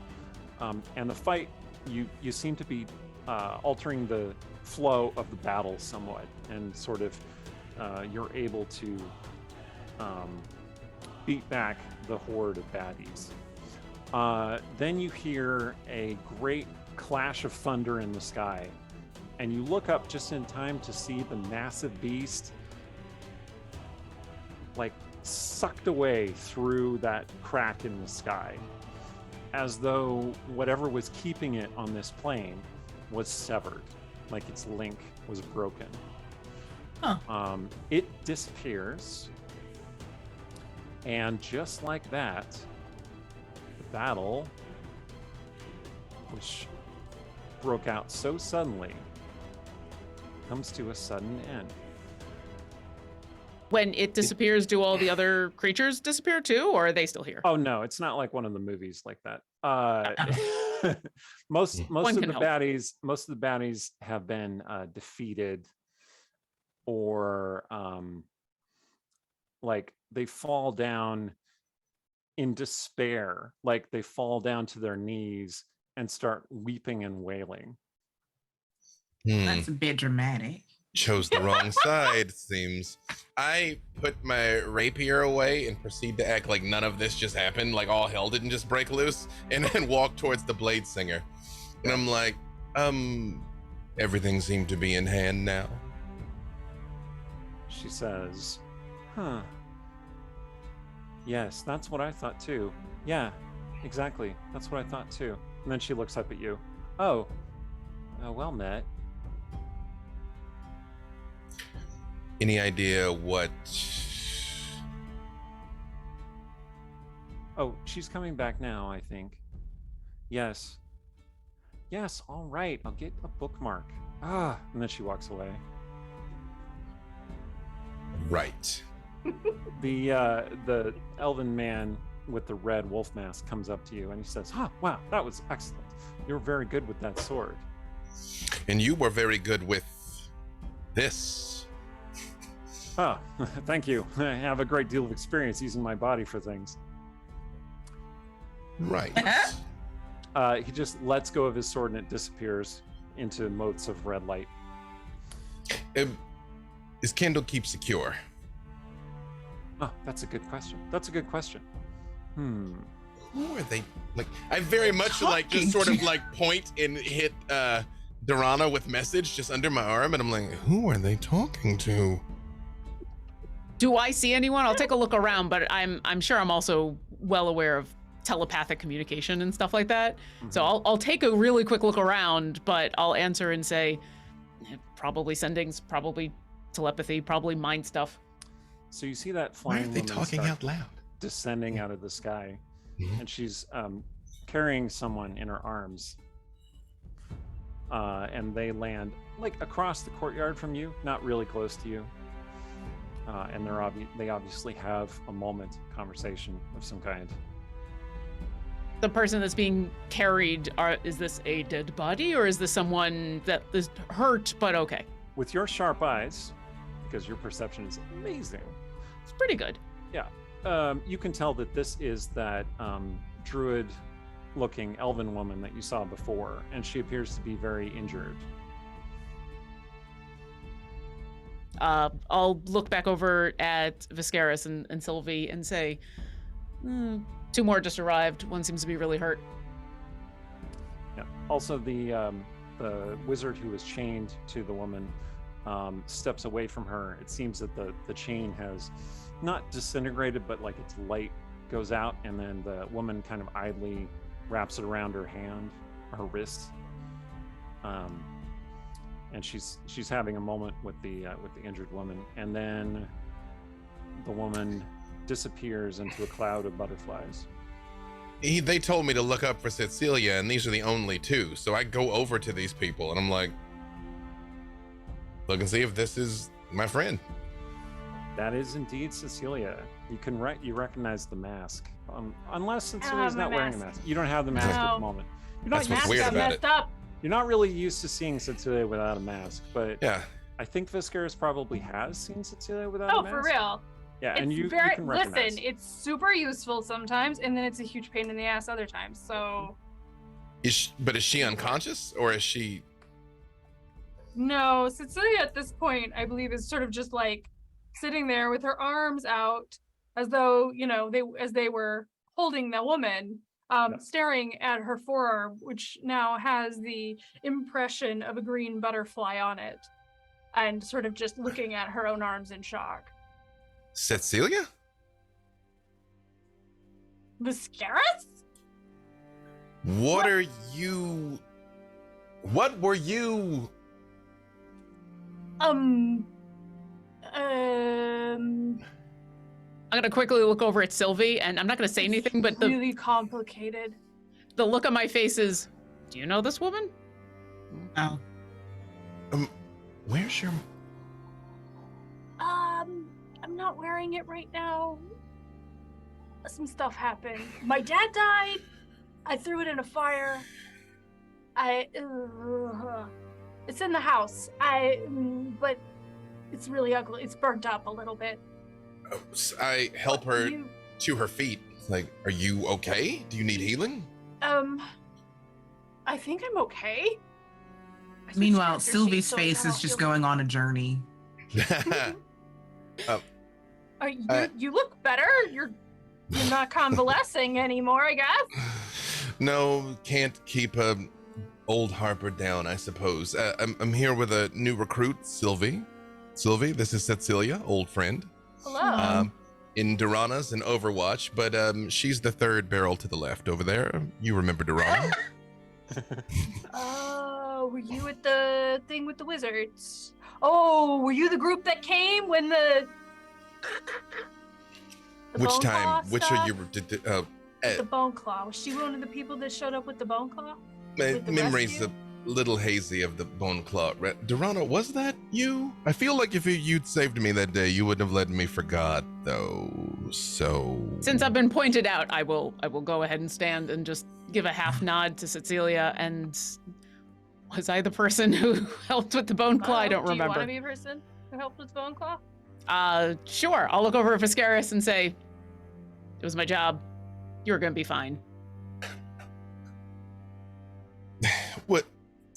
And the fight, you seem to be altering the flow of the battle somewhat, and sort of you're able to beat back the horde of baddies. Then you hear a great clash of thunder in the sky, and you look up just in time to see the massive beast like sucked away through that crack in the sky, as though whatever was keeping it on this plane was severed, like its link was broken. It disappears, and just like that, the battle, which broke out so suddenly, comes to a sudden end. When it disappears, do all the other creatures disappear too, or are they still here? Oh no, it's not like one of the movies like that. Most One of can the help. baddies have been defeated, or like they fall down in despair, like they fall down to their knees and start weeping and wailing. That's a bit dramatic. Chose the wrong side, it seems. I put my rapier away and proceed to act like none of this just happened, like all hell didn't just break loose, and then walk towards the blade singer. And I'm like, everything seemed to be in hand now. She says, huh. Yes, that's what I thought too. Yeah, exactly. That's what I thought too. And then she looks up at you. Oh, well met. Any idea what? Oh, she's coming back now, I think. Yes. Yes, all right. I'll get a bookmark. Ah, and then she walks away. Right. The elven man with the red wolf mask comes up to you and he says, wow, that was excellent. You're very good with that sword. And you were very good with this. Oh, thank you. I have a great deal of experience using my body for things. Right. He just lets go of his sword and it disappears into motes of red light. Is Candlekeep secure? Oh, that's a good question. That's a good question. Who are they? Like, I very much like just sort of like point and hit Durana with message just under my arm, and I'm like, who are they talking to? Do I see anyone? I'll take a look around, but I'm sure I'm also well aware of telepathic communication and stuff like that. So I'll take a really quick look around, but I'll answer and say, probably sendings, probably telepathy, probably mind stuff. So you see that Why flying are they woman talking start out loud? descending out of the sky, and she's carrying someone in her arms. And they land like across the courtyard from you, not really close to you. And they obviously have a moment conversation of some kind. The person that's being carried, is this a dead body or is this someone that is hurt but okay? With your sharp eyes, because your perception is amazing, It's pretty good. you can tell that this is that druid-looking elven woman that you saw before, and she appears to be very injured. I'll look back over at Vescaras and Sylvie and say, 2 more just arrived. One seems to be really hurt. Yeah. Also, the wizard who was chained to the woman steps away from her. It seems that the chain has not disintegrated, but like its light goes out, and then the woman kind of idly wraps it around her hand, her wrist. And she's having a moment with the injured woman, and then the woman disappears into a cloud of butterflies. They told me to look up for Cecilia, and these are the only 2. So I go over to these people, and I'm like, look and see if this is my friend. That is indeed Cecilia. You recognize the mask, unless Cecilia's not wearing a mask. You don't have the mask at the moment. You're not That's what's used weird to about messed it. up. You're not really used to seeing Cecilia without a mask, but Yeah. I think Vescaras probably has seen Cecilia without a Oh, mask. for real. Yeah, and It's you very can recognize. listen. It's super useful sometimes, and then it's a huge pain in the ass other times. So Is she unconscious, or is she? no, Cecilia at this point, I believe, is sort of just like sitting there with her arms out, as though they were holding the woman, staring at her forearm, which now has the impression of a green butterfly on it, and sort of just looking at her own arms in shock. Cecilia? Vescaras? What were you? I'm gonna quickly look over at Sylvie, and I'm not gonna say anything, but really complicated. The look on my face is, do you know this woman? Oh. Where's your? I'm not wearing it right now. Some stuff happened. My dad died. I threw it in a fire. It's in the house. But it's really ugly. It's burnt up a little bit. I help her to her feet. Like, are you okay? Do you need healing? I think I'm okay. Meanwhile, Sylvie's face is just going on a journey. You look better. You're not convalescing anymore, I guess. No, can't keep old Harper down, I suppose. I'm here with a new recruit, Sylvie. Sylvie, this is Cecilia, old friend. Hello. In Durana's in Overwatch, but she's the 3rd barrel to the left over there. You remember Durana? Oh, were you at the thing with the wizards? Oh, were you the group that came when the Which bone time? claw Which stuff? are you? The bone claw. Was she one of the people that showed up with the bone claw? My With the memory's rescue? a little hazy of the bone claw. Durana, was that you? I feel like if you'd saved me that day, you wouldn't have let me forgot, though. So Since I've been pointed out, I will go ahead and stand and just give a half nod to Cecilia. And was I the person who helped with the bone claw? I don't Do you want to remember. be a person who helped with the bone claw? Sure. I'll look over at Vescaras and say, it was my job. You're gonna be fine.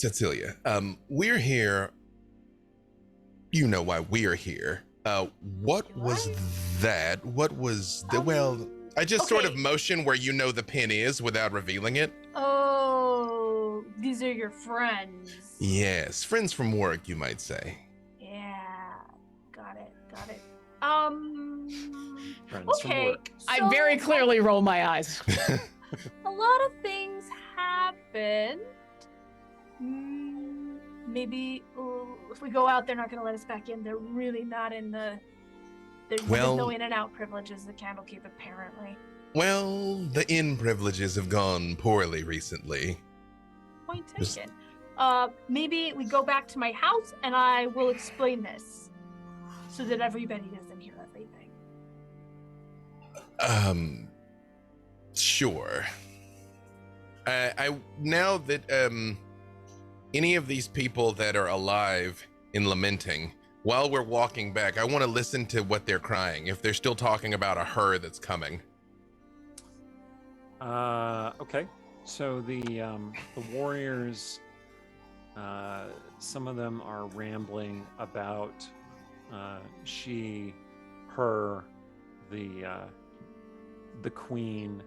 Cecilia, we're here. You know why we're here. What was that? What was the, well, I just sort of okay. motion where you know the pin is without revealing it. Oh, these are your friends. Yes, friends from work, you might say. Yeah, got it. Friends from Okay. work. I so very clearly roll my eyes. a lot of things happened. Maybe if we go out, they're not going to let us back in. They're really not in the. There's no in and out privileges at Candlekeep, apparently. Well, the inn privileges have gone poorly recently. Point Just- taken. Maybe we go back to my house and I will explain this so that everybody doesn't hear everything. Sure. I now that any of these people that are alive and lamenting, while we're walking back, I want to listen to what they're crying. If they're still talking about a her that's coming. Okay. So the warriors, some of them are rambling about she, her, the queen,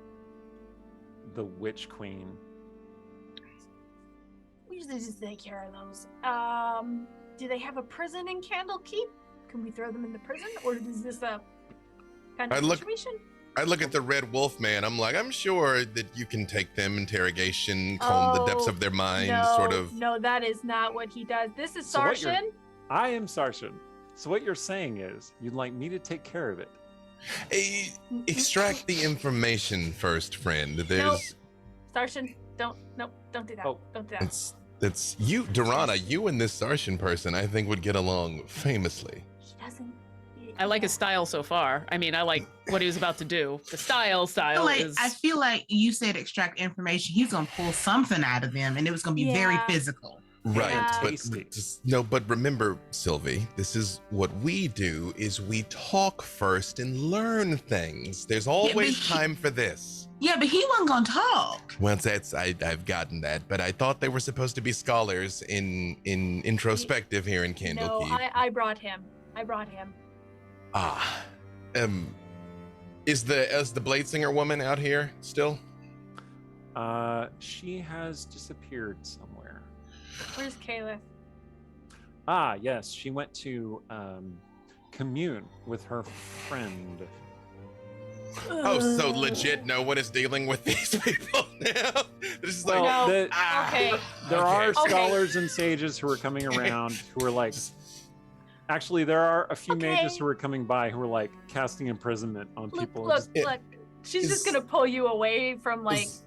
the witch queen. We usually just take care of those. Do they have a prison in Candlekeep? Can we throw them in the prison, or is this a kind of situation? I look at the Red Wolf man. I'm like, I'm sure that you can take them, interrogation, comb the depths of their minds, sort of. No, that is not what he does. This is So what Sarshan. I am Sarshan. So what you're saying is you'd like me to take care of it. Extract the information first, friend. There's Sarshan, don't do that. Oh. Don't do that. that's you, Durana. You and this Sarshan person, I think, would get along famously. He doesn't. I like his style so far. I mean, I like what he was about to do. The style is. I feel like you said extract information. He's gonna pull something out of them, and it was gonna be very Yeah. physical. Right, Yeah. Tasty. but remember, Sylvie, this is what we do: is we talk first and learn things. There's always time for this. Yeah, but he wasn't gonna talk. Well, I've gotten that, but I thought they were supposed to be scholars in introspective here in No, Candlekeep. I brought him. Is the Bladesinger woman out here still? She has disappeared somewhere. Where's Caliph? Ah, yes, she went to commune with her friend. Oh, so legit no one is dealing with these people now? This is like, Well, No. the- Okay. there are Okay. scholars and sages who are coming around who are like, actually, there are a few mages Okay. who are coming by who are like casting imprisonment on Look, people. look. She's is- just gonna pull you away from like is-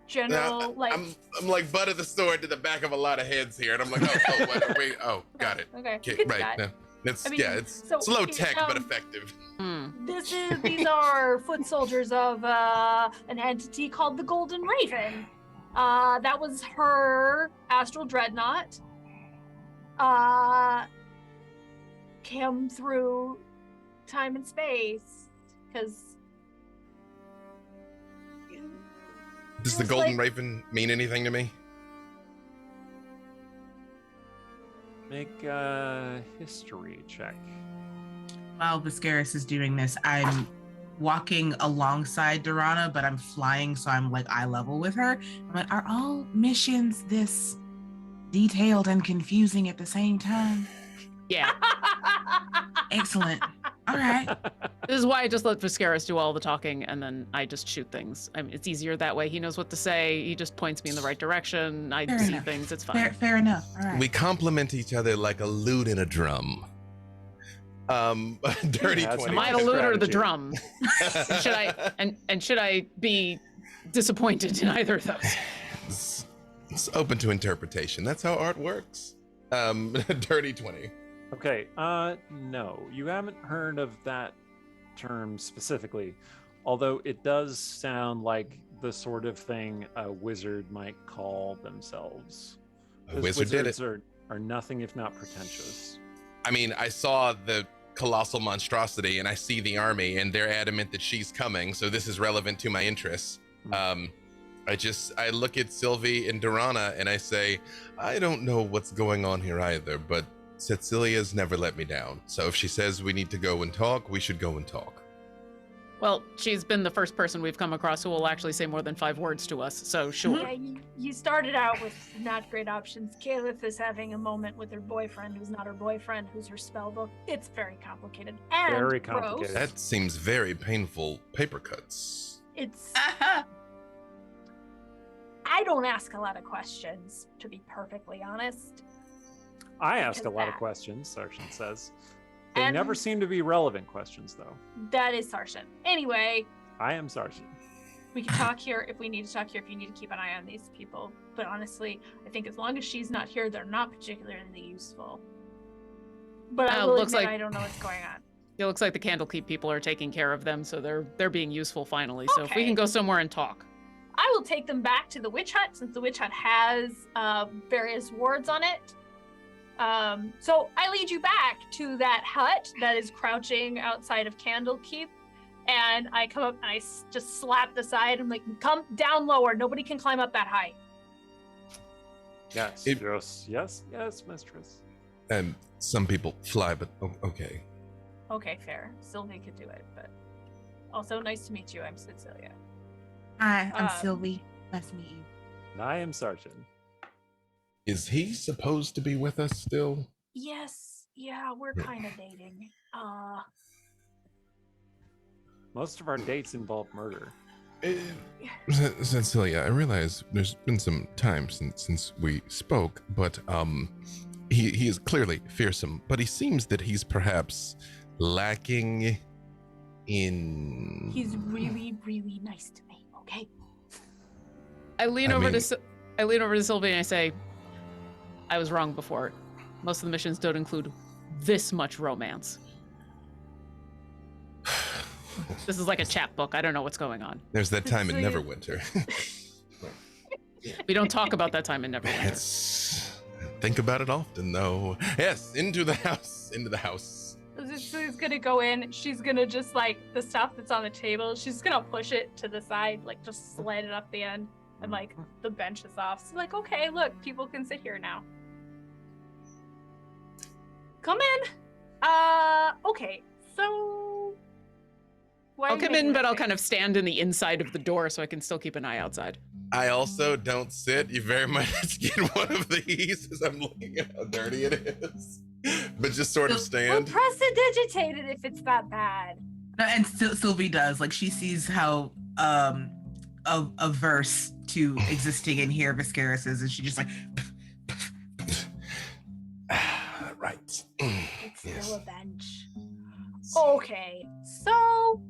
general like. I'm like butt of the sword to the back of a lot of heads here, and I'm like, oh, what, wait, oh, got it. Okay. Okay, you can do right. that. No, it's I mean, it's so, low tech but um, effective. These are foot soldiers of an entity called the Golden Raven. That was her astral dreadnought. Came through time and space because. Does the was Golden like- Raven mean anything to me? Make a history check. While Vescaras is doing this, I'm walking alongside Durana, but I'm flying, so I'm like eye level with her. I'm like, are all missions this detailed and confusing at the same time? Yeah. Excellent. All right. This is why I just let Vescaras do all the talking, and then I just shoot things. I mean, it's easier that way. He knows what to say. He just points me in the right direction. I Fair see enough. things. It's fine. Fair enough. All right. We complement each other like a lute and a drum. Dirty Yeah, 20. Am I the lute or the strategy. drum? And should I and should I be disappointed in either of those? It's open to interpretation. That's how art works. Dirty 20. Okay, no, you haven't heard of that term specifically, although it does sound like the sort of thing a wizard might call themselves. A Those wizard did wizards it. are nothing if not pretentious. I mean, I saw the colossal monstrosity and I see the army and they're adamant that she's coming, so this is relevant to my interests. I look at Sylvie and Durana and I say, I don't know what's going on here either, but Cecilia's never let me down. So if she says we need to go and talk, we should go and talk. Well, she's been the first person we've come across who will actually say more than 5 words to us, so sure. Yeah, you started out with not great options. Caliph is having a moment with her boyfriend, who's not her boyfriend, who's her spellbook. It's very complicated. And Very gross. complicated. That seems very painful. Paper cuts. It's. I don't ask a lot of questions, to be perfectly honest. I ask a because lot of that- questions, Sarshan says. They And- never seem to be relevant questions, though. That is Sarshan. Anyway, I am Sarshan. we can talk here if we need to talk here, if you need to keep an eye on these people. But honestly, I think as long as she's not here, they're not particularly useful. But I will looks admit like- I don't know what's going on. It looks like the Candlekeep people are taking care of them, so they're being useful finally. So if we Okay. can go somewhere and talk. I will take them back to the witch hut, since the witch hut has various wards on it. So I lead you back to that hut that is crouching outside of Candlekeep, and I come up and I just slap the side. I'm like, come down lower. Nobody can climb up that high. Yes, It- yes, mistress. And some people fly, but okay. Okay, fair. Sylvie could do it, but also nice to meet you. I'm Cecilia. Hi, I'm Um, Sylvie. Nice to meet you. And I am Sarshan. Is he supposed to be with us still? Yes, yeah, we're Yeah. kind of dating. Most of our dates involve murder. Cecilia, I realize there's been some time since we spoke, but he is clearly fearsome, but he seems that he's perhaps lacking in. He's really, really nice to me. Okay. I lean I over mean- to I lean over to Sylvie and I say, I was wrong before. Most of the missions don't include this much romance. This is like a chapbook. I don't know what's going on. There's that time in Cecilia- Neverwinter. We don't talk about that time in Neverwinter. It's think about it often, though. Yes, into the house. Into the house. She's gonna go in. She's gonna just like the stuff that's on the table. She's gonna push it to the side, like just slide it up the end, and like the bench is off. So like, okay, look, people can sit here now. Come in. Okay. So. why are I'll you come making in, that but I'll face? kind of stand in the inside of the door so I can still keep an eye outside. I also don't sit. You very much get one of these as I'm looking at how dirty it is. But just sort of We'll stand. prestidigitate it if it's that bad. No, and Sylvie does. Like, she sees how averse to existing in here Vescaras is, and she just like, Right. It's Yes. still a bench. Okay, so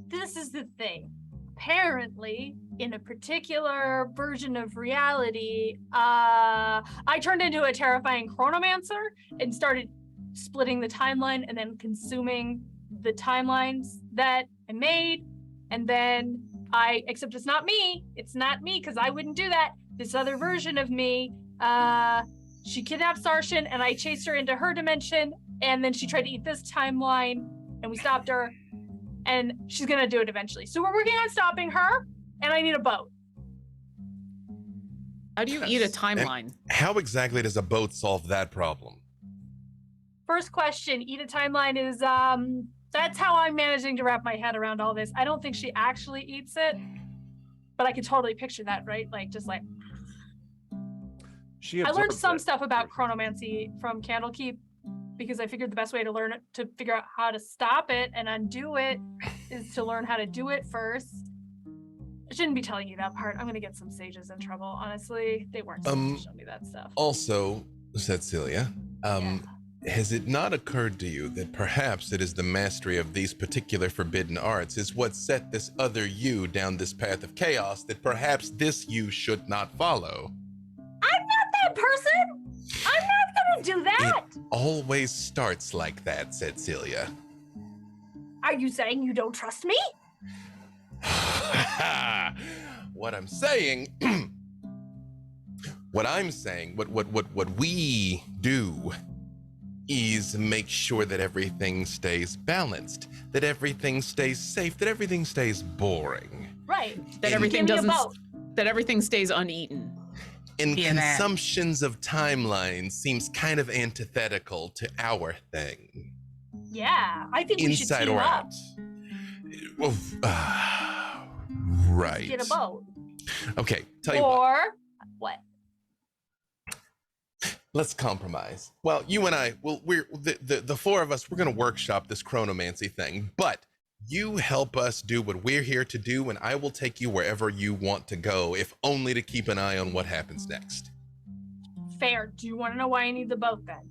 this is the thing. Apparently, in a particular version of reality, I turned into a terrifying chronomancer and started splitting the timeline and then consuming the timelines that I made. And then except it's not me because I wouldn't do that. This other version of me, she kidnapped Sarshan and I chased her into her dimension. And then she tried to eat this timeline and we stopped her. And she's gonna do it eventually. So we're working on stopping her, and I need a boat. How do you eat a Yes. timeline? How exactly does a boat solve that problem? First question, eat a timeline is that's how I'm managing to wrap my head around all this. I don't think she actually eats it, but I could totally picture that, right? Like just like She I learned absorbs some it. stuff about chronomancy from Candlekeep because I figured the best way to learn it, to figure out how to stop it and undo it, is to learn how to do it first. I shouldn't be telling you that part. I'm gonna get some sages in trouble. Honestly, they weren't supposed to show me that stuff. Also, Cecilia, has it not occurred to you that perhaps it is the mastery of these particular forbidden arts is what set this other you down this path of chaos that perhaps this you should not follow? I'm not that person. I'm not gonna do that. It always starts like that, said Celia. Are you saying you don't trust me? What I'm saying, what we do is make sure that everything stays balanced, that everything stays safe, that everything stays boring. Right. That And- everything Give me a doesn't boat. that everything stays uneaten. And Yeah, that. consumptions of timelines seems kind of antithetical to our thing. Yeah, I think we should Inside team or up. out. Well, right. Get a boat. Okay, tell you what. Or what? Let's compromise. Well, you and I, well, we're the four of us. We're gonna workshop this chronomancy thing, but you help us do what we're here to do, and I will take you wherever you want to go, if only to keep an eye on what happens next. Fair. Do you want to know why I need the boat then?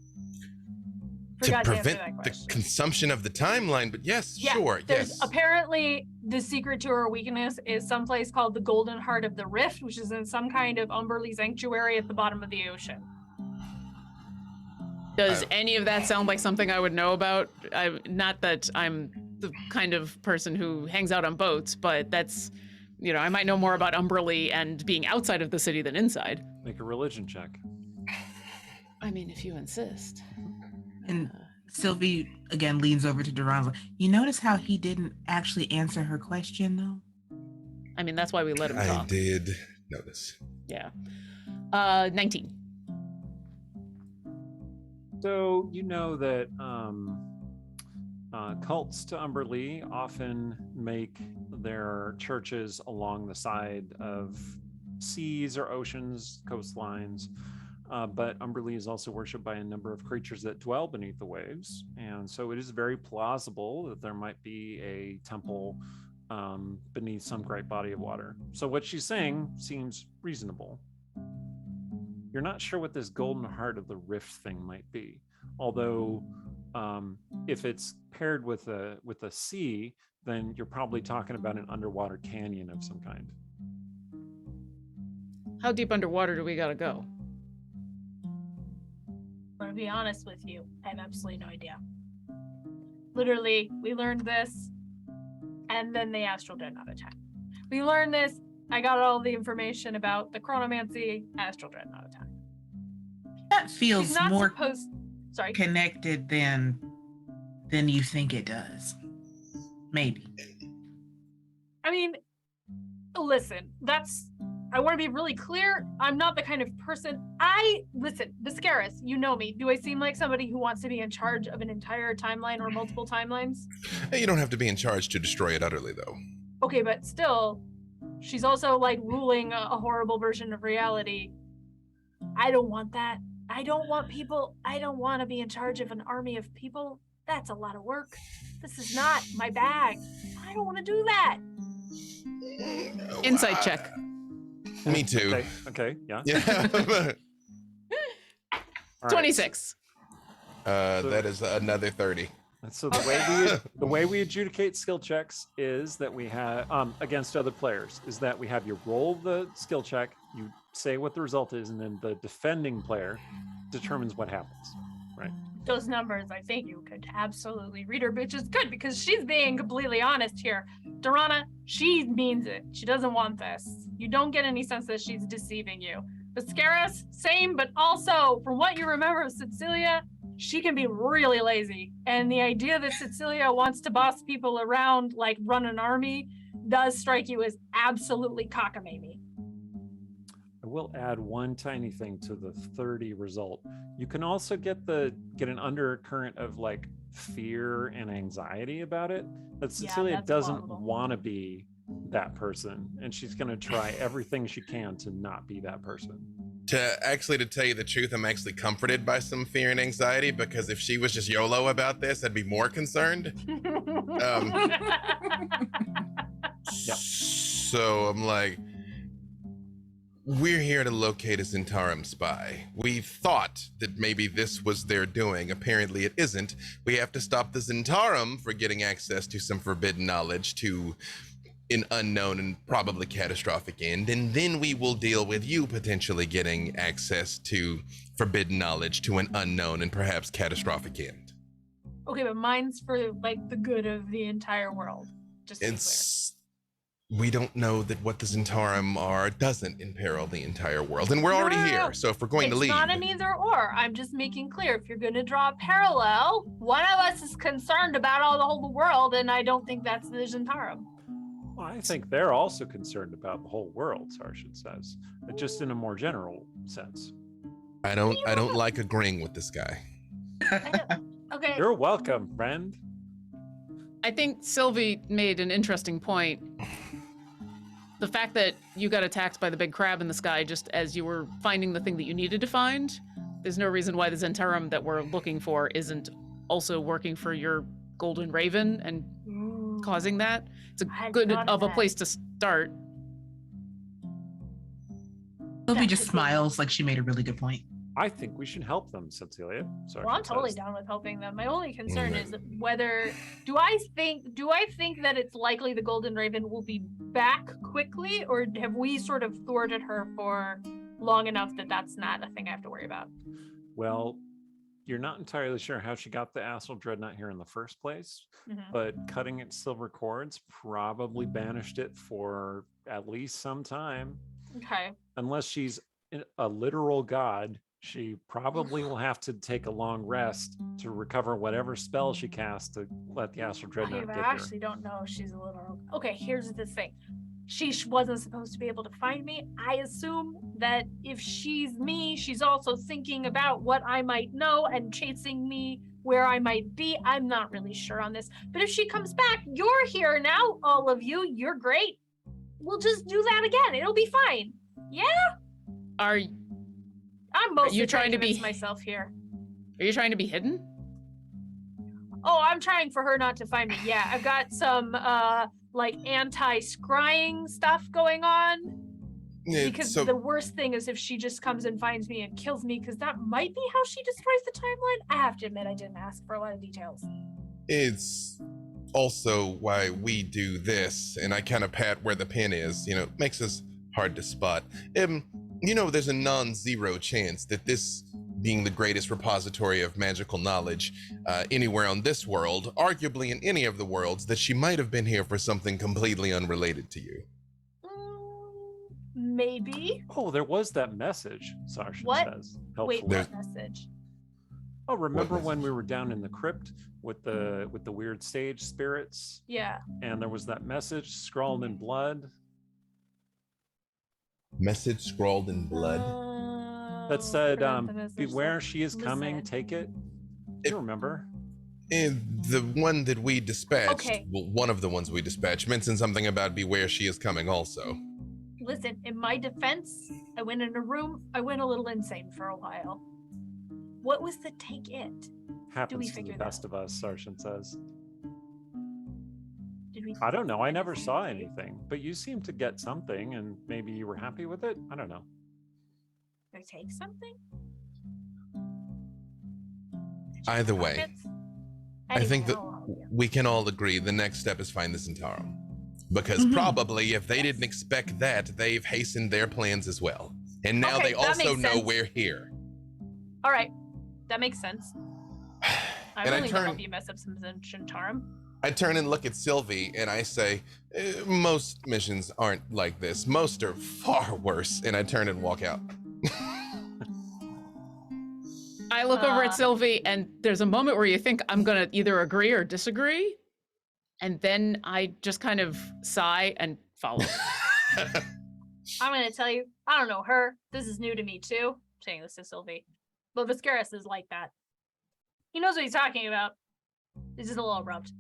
To Forgot to answer that prevent the question. consumption of the timeline, but yes, Yeah, sure, There's yes. apparently the secret to her weakness is someplace called the Golden Heart of the Rift, which is in some kind of Umberly sanctuary at the bottom of the ocean. Does any of that sound like something I would know about? Not that I'm the kind of person who hangs out on boats, but that's, I might know more about Umberly and being outside of the city than inside. Make a religion check. I mean, if you insist. And Sylvie again leans over to Duranza. You notice how he didn't actually answer her question though? I mean, that's why we let him I talk. did notice. Yeah. 19. So you know that cults to Umberly often make their churches along the side of seas or oceans, coastlines, but Umberly is also worshipped by a number of creatures that dwell beneath the waves, and so it is very plausible that there might be a temple beneath some great body of water. So what she's saying seems reasonable. You're not sure what this golden heart of the rift thing might be, although if it's paired with a sea, then you're probably talking about an underwater canyon of some kind. How deep underwater do we gotta go? I'm gonna be honest with you, I have absolutely no idea. Literally, we learned this, and then the astral dreadnought attack. We learned this, I got all the information about the chronomancy astral dreadnought attack. That She's feels not more supposed. Sorry. connected than you think it does. Maybe. I mean, listen, I want to be really clear. I'm not the kind of person. Listen, Vescaras, you know me. Do I seem like somebody who wants to be in charge of an entire timeline or multiple timelines? Hey, you don't have to be in charge to destroy it utterly, though. Okay, but still, she's also like ruling a horrible version of reality. I don't want that. I don't want to be in charge of an army of people. That's a lot of work. This is not my bag. I don't want to do that. Insight check. Me too. Okay, yeah. Yeah. All right. 26. That is another 30. So the way we adjudicate skill checks is that we have against other players is that we have you roll the skill check, you say what the result is, and then the defending player determines what happens. Right. Those numbers, I think you could absolutely read her, which is good because she's being completely honest here. Durana, she means it. She doesn't want this. You don't get any sense that she's deceiving you. Vescaras, same, but also from what you remember of Cecilia, she can be really lazy. And the idea that Cecilia wants to boss people around, like run an army, does strike you as absolutely cockamamie. I will add one tiny thing to the 30 result. You can also get an undercurrent of like fear and anxiety about it. That Cecilia that's doesn't plausible. want to be that person, and she's going to try everything she can to not be that person. To tell you the truth, I'm actually comforted by some fear and anxiety, because if she was just YOLO about this, I'd be more concerned. Yep. So I'm like, we're here to locate a Zhentarim spy. We thought that maybe this was their doing. Apparently it isn't. We have to stop the Zhentarim for getting access to some forbidden knowledge to an unknown and probably catastrophic end, and then we will deal with you potentially getting access to forbidden knowledge to an unknown and perhaps catastrophic end. Okay, but mine's for like the good of the entire world. Just to be We don't know that what the Zhentarim are doesn't imperil the entire world, and we're already No. here. So if we're going to leave, It's not an either or. I'm just making clear. If you're going to draw a parallel, one of us is concerned about the whole world, and I don't think that's the Zhentarim. Well, I think they're also concerned about the whole world, Sarshan says, but just in a more general sense. I don't like agreeing with this guy. Okay. You're welcome, friend. I think Sylvie made an interesting point. The fact that you got attacked by the big crab in the sky just as you were finding the thing that you needed to find, there's no reason why the Zhentarim that we're looking for isn't also working for your golden raven and causing that. It's a good of a place to start. Sylvie just smiles like she made a really good point. I think we should help them, Cecilia. Sarshan Well, I'm totally says. down with helping them. My only concern is whether do I think that it's likely the Golden Raven will be back quickly, or have we sort of thwarted her for long enough that that's not a thing I have to worry about? Well, you're not entirely sure how she got the astral dreadnought here in the first place, Mhm. but cutting its silver cords probably banished it for at least some time. Okay. Unless she's a literal god, she probably will have to take a long rest to recover whatever spell she cast to let the astral dreadnought I get actually don't know if she's a literal. Okay, here's the thing. She wasn't supposed to be able to find me. I assume that if she's me, she's also thinking about what I might know and chasing me where I might be. I'm not really sure on this. But if she comes back, you're here now, all of you. You're great. We'll just do that again. It'll be fine. Yeah? I'm mostly you trying to be- convince myself here. Are you trying to be hidden? Oh, I'm trying for her not to find me. Yeah, I've got some like anti-scrying stuff going on. Yeah, Because so the worst thing is if she just comes and finds me and kills me, because that might be how she destroys the timeline. I have to admit, I didn't ask for a lot of details. it's also why we do this, and I kind of pat where the pin is. You know, makes us hard to spot. You know, there's a non-zero chance that this being the greatest repository of magical knowledge anywhere on this world, arguably in any of the worlds, that she might have been here for something completely unrelated to you. Maybe. Oh, there was that message, Sarshan What? says. Wait, Helpfully. what message? Oh, remember What when we message? were down in the crypt with the weird stage spirits? Yeah. And there was that message scrawled in blood Message scrawled in blood. that said, forgot the message. beware, she is coming, Listen. take it. It- You remember? And the one that we dispatched, Okay. well, one of the ones we dispatched, mentioned something about beware she is coming also. Listen, in my defense, I went in a room, I went a little insane for a while. What was the take it? Happens to figure the that best of us, Sarshan says. Did we? I don't know. I never saw anything, but you seemed to get something and maybe you were happy with it. I don't know. Did I take something? Either way, Pockets? I think Anyway, that I'll help you. we can all agree the next step is find the Zhentarim. Because Mhm. probably if they didn't expect that, they've hastened their plans as well. And now Okay, they that also makes know sense. we're here. All right, that makes sense. I'm And I willing to turn- help you mess up some Zhentarim. I turn and look at Sylvie and I say, most missions aren't like this. Most are far worse. And I turn and walk out. I look over Uh. at Sylvie, and there's a moment where you think I'm gonna either agree or disagree, and then I just kind of sigh and follow. I'm gonna tell you, I don't know her. This is new to me too. I'm saying this to Sylvie, but Vescaras is like that. He knows what he's talking about. He's just a little abrupt.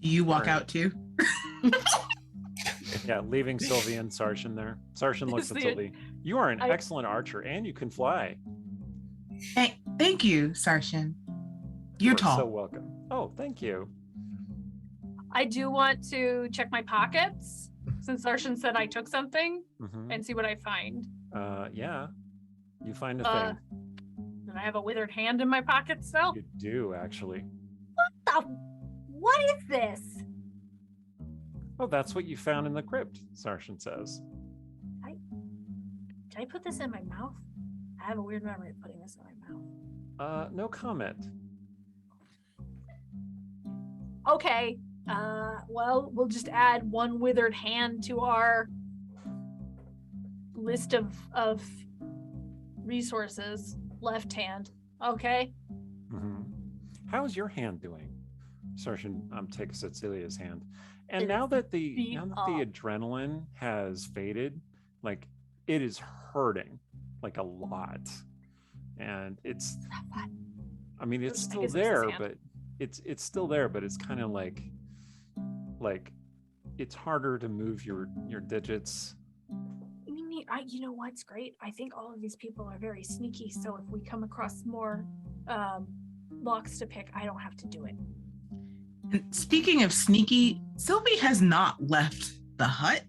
Do you walk Alright. out too? Yeah, leaving Sylvie and Sarshan there. Sarshan looks at See, Sylvie. You are an I- excellent archer and you can fly. Hey, thank you, Sarshan. You're You are tall. so welcome. Oh, thank you. I do want to check my pockets since Sarshan said I took something Mhm. and see what I find. Yeah, you find a Uh, thing. And I have a withered hand in my pocket still. You do actually. What is this? Oh, that's what you found in the crypt, Sarshan says. Did I put this in my mouth? I have a weird memory of putting this in my mouth. No comment. Okay. Well, we'll just add one withered hand to our list of resources. Left hand. Okay. How's your hand doing? Sarshan take Cecilia's hand. And It now is that the beat up. adrenaline has faded, like it is hurting like a lot. And it's Not fun. I mean it's I still guess it was his there, hand. but it's still there, but it's kind of like it's harder to move your digits. You know what's great? I think all of these people are very sneaky. So if we come across more locks to pick, I don't have to do it. And speaking of sneaky, Sylvie has not left the hut.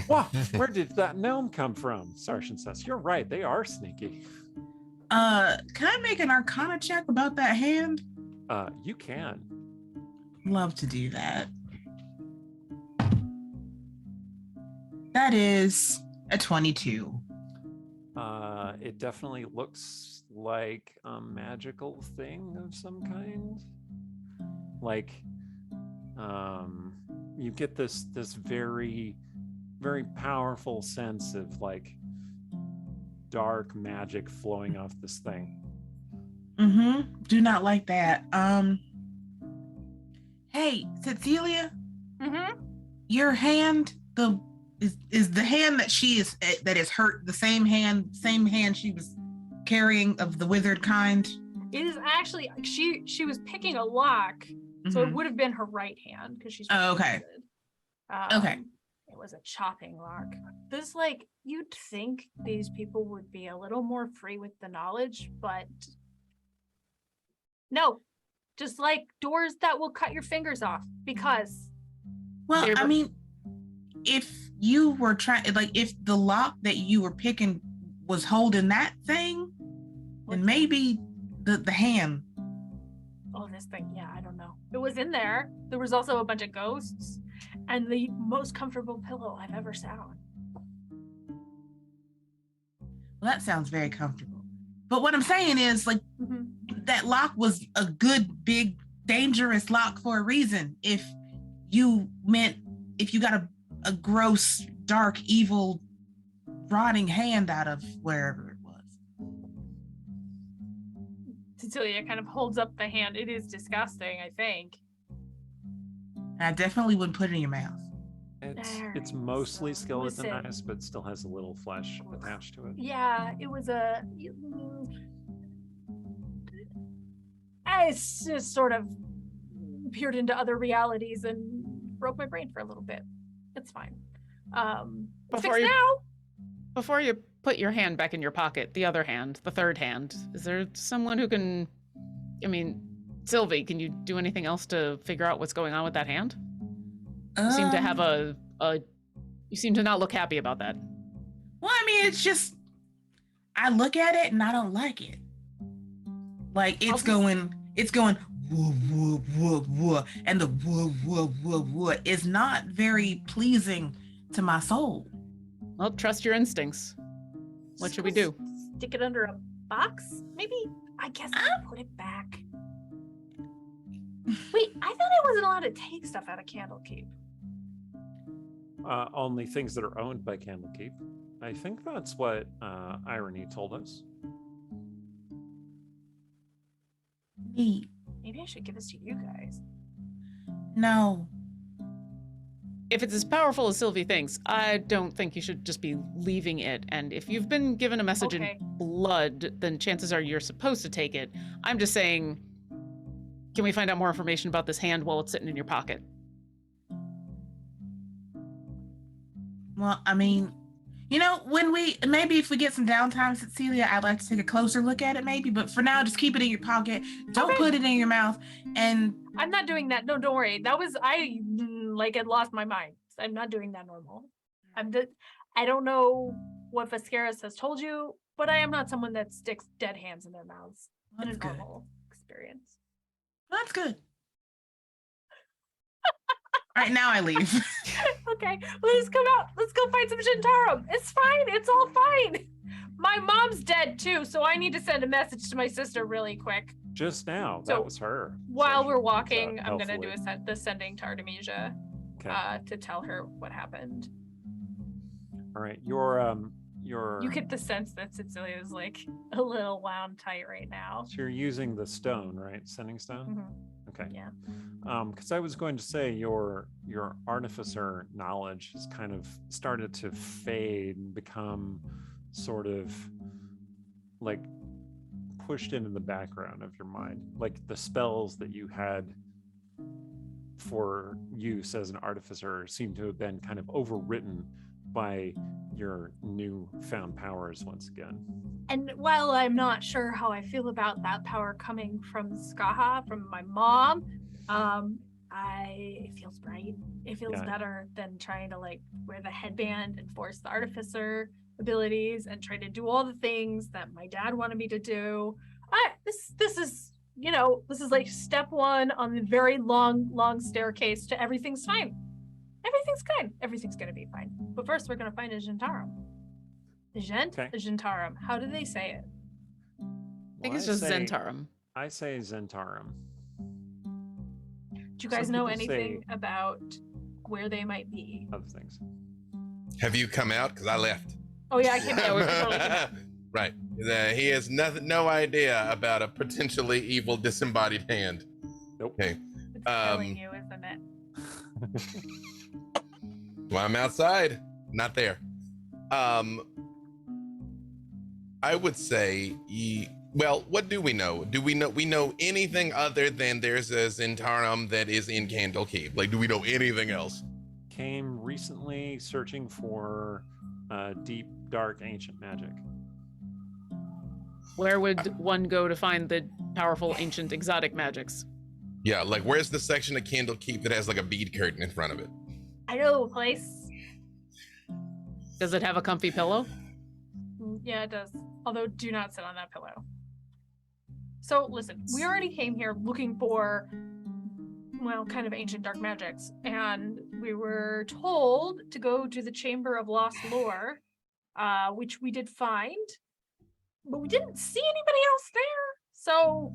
Wow, where did that gnome come from? Sarshan says, you're right, they are sneaky. Can I make an Arcana check about that hand? You can. Love to do that. That is a 22. It definitely looks like a magical thing of some kind. Like, you get this very, very powerful sense of like dark magic flowing off this thing. Do not like that. Hey, Cecilia, your hand, is the hand that is hurt the same hand she was carrying of the withered kind? It is actually she was picking a lock, so it would have been her right hand because she's. Oh, okay. Okay. It was a chopping lock. This you'd think these people would be a little more free with the knowledge, but no, just like doors that will cut your fingers off because. Well, I mean, if you were trying, if the lock that you were picking was holding that thing, then maybe the hand. Oh, this thing, yeah, I don't know. It was in there. There was also a bunch of ghosts and the most comfortable pillow I've ever sat on. Well, that sounds very comfortable. But what I'm saying is, that lock was a good, big, dangerous lock for a reason. If you got a gross, dark, evil, rotting hand out of wherever it was. Cecilia kind of holds up the hand. It is disgusting, I think. I definitely wouldn't put it in your mouth. It's mostly So, skeletonized, but still has a little flesh attached to it. Yeah, it was it's just sort of peered into other realities and broke my brain for a little bit. It's fine. Before you put your hand back in your pocket, the other hand, the third hand, is there someone who can, Sylvie, can you do anything else to figure out what's going on with that hand? You seem to have you seem to not look happy about that. Well, it's just, I look at it and I don't like it. Like it's going woo, woo, woo, woo, and the woo, woo, woo, woo is not very pleasing to my soul. Well, trust your instincts. What should we do? Stick it under a box? Maybe? I guess I'll put it back. Wait, I thought I wasn't allowed to take stuff out of Candlekeep. Only things that are owned by Candlekeep. I think that's what Irony told us. Neat. Maybe I should give this to you guys. No. If it's as powerful as Sylvie thinks, I don't think you should just be leaving it. And if you've been given a message in blood, then chances are you're supposed to take it. I'm just saying, can we find out more information about this hand while it's sitting in your pocket? Well, if we get some downtime, Cecilia, I'd like to take a closer look at it maybe, but for now, just keep it in your pocket. Don't put it in your mouth. And I'm not doing that. No, don't worry. I had lost my mind. I'm not doing that normal. I don't know what Vescaras has told you, but I am not someone that sticks dead hands in their mouths in a normal experience. That's good. All right, now I leave. Okay, let's come out. Let's go find some Zhentarim. It's fine. It's all fine. My mom's dead too, so I need to send a message to my sister really quick. Just now, So, that was her. While So we're she comes walking, out I'm gonna do healthily. the sending to Artemisia Okay. to tell her what happened. All right, You get the sense that Cecilia is like a little wound tight right now. So you're using the stone, right? Sending stone? Mhm. Okay. Yeah. Because I was going to say your artificer knowledge has kind of started to fade and become sort of like pushed into the background of your mind. Like the spells that you had for use as an artificer seem to have been kind of overwritten by your newfound powers once again. And while I'm not sure how I feel about that power coming from Skaha, from my mom, it feels right. It feels better than trying to like wear the headband and force the artificer abilities and try to do all the things that my dad wanted me to do. This is like step one on the very long staircase to everything's fine. Everything's good. Everything's gonna be fine. But first, we're gonna find a Zhentarim. Zhentarim. How do they say it? I think it's just Zhentarim. I say Zhentarim. Do you guys know anything about where they might be? Other things. Have you come out? Because I left. Oh yeah, I came out. We're totally came out. Right. He has no idea about a potentially evil disembodied hand. Nope. Okay. It's killing you, isn't it? Well, I'm outside. Not there. I would say, well, what do we know? Do we know anything other than there's a Zhentarim that is in Candlekeep? Like, do we know anything else? Came recently searching for deep, dark, ancient magic. Where would one go to find the powerful, ancient, exotic magics? Yeah, like where's the section of Candlekeep that has like a bead curtain in front of it? I know a place. Does it have a comfy pillow? Yeah, it does. Although, do not sit on that pillow. So, listen, we already came here looking for, well, kind of ancient dark magics, and we were told to go to the Chamber of Lost Lore, which we did find, but we didn't see anybody else there. So,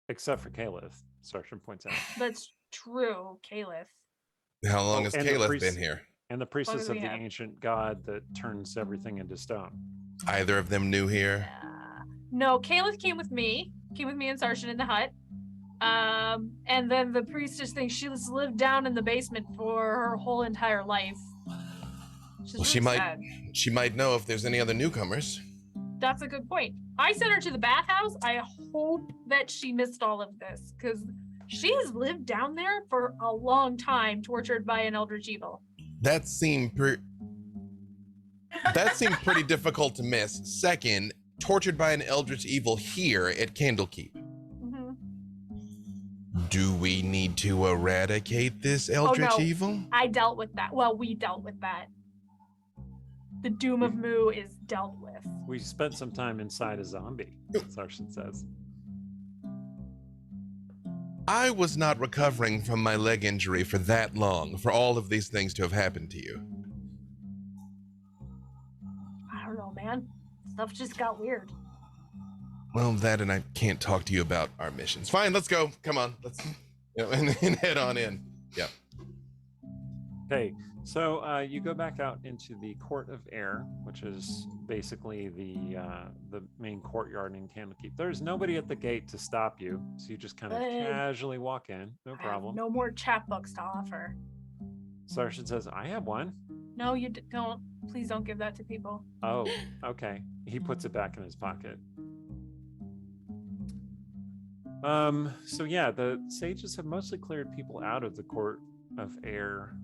except for Caliph, Sargent points out. that's true, Caliph. How long has and the Caliph been here? And the priestess of we the have. ancient god that turns everything into stone. Either of them new here? No, Caliph came with me and Sargent in the hut. And then the priestess thinks she's lived down in the basement for her whole entire life. Well, she might know if there's any other newcomers. That's a good point. I sent her to the bathhouse. I hope that she missed all of this, because she has lived down there for a long time, tortured by an eldritch evil. That seemed pretty difficult to miss. Second, tortured by an eldritch evil here at Candlekeep. Mm-hmm. Do we need to eradicate this eldritch evil? I dealt with that. Well, we dealt with that. The doom of Mu is dealt with. We spent some time inside a zombie, Sargent says. I was not recovering from my leg injury for that long, for all of these things to have happened to you. I don't know, man. Stuff just got weird. Well, that and I can't talk to you about our missions. Fine, let's go. Come on, let's and head on in. Yeah. Okay, so you go back out into the Court of Air, which is basically the main courtyard in Candlekeep. There's nobody at the gate to stop you, so you just kind of casually walk in, no problem. No more chapbooks to offer. Sargent says, I have one. No, you don't. Please don't give that to people. Oh, okay. He puts it back in his pocket. So yeah, the sages have mostly cleared people out of the Court of Air,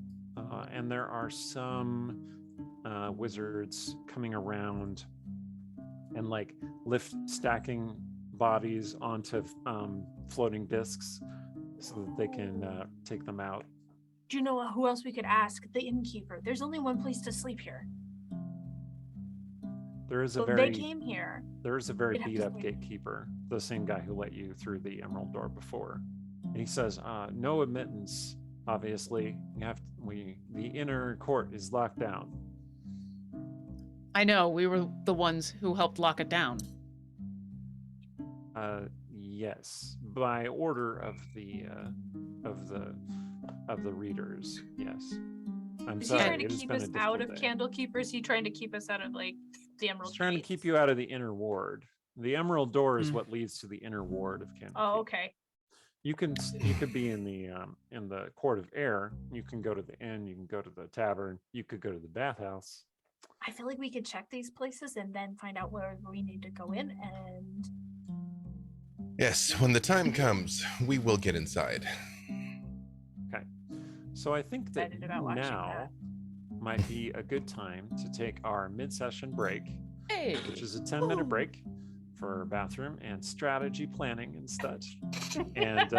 and there are some wizards coming around and like stacking bodies onto floating discs so that they can take them out. Do you know who else we could ask? The innkeeper. There's only one place to sleep here. There is So a they came here. There is a very We'd have to beat up sleep. gatekeeper, the same guy who let you through the emerald door before. And he says, no admittance, obviously. The inner court is locked down. I know, we were the ones who helped lock it down. Yes, by order of the readers, yes. I'm Is he sorry. trying to it has keep been a us out of difficult day. Candlekeep, or is he trying to keep us out of like the Emerald? He's trying to Gates? keep you out of the inner ward. The Emerald Door is Mm. what leads to the inner ward of Candlekeep. Oh, okay. You could be in the Court of Air. You can go to the inn. You can go to the tavern. You could go to the bathhouse. I feel like we could check these places and then find out where we need to go in. And Yes, when the time comes, we will get inside. Okay. So I think that Excited about watching now that. might be a good time to take our mid-session break, Hey. which is a 10-minute break for bathroom and strategy planning and such. And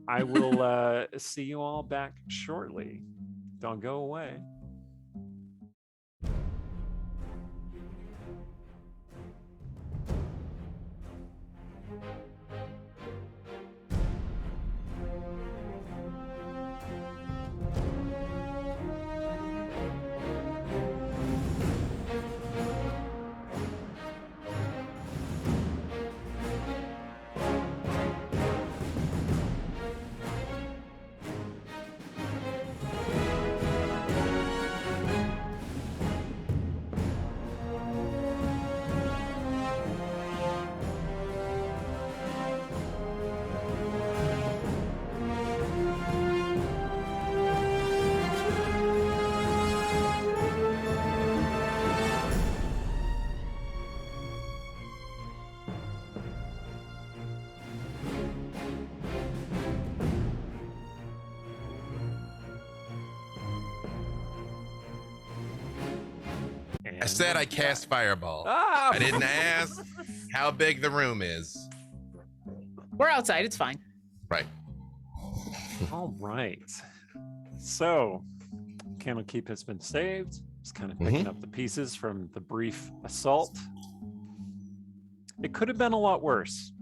I will see you all back shortly. Don't go away. I said I cast Fireball. Ah! I didn't ask how big the room is. We're outside. It's fine. Right. All right. So, Candlekeep has been saved. Just kind of picking up the pieces from the brief assault. It could have been a lot worse.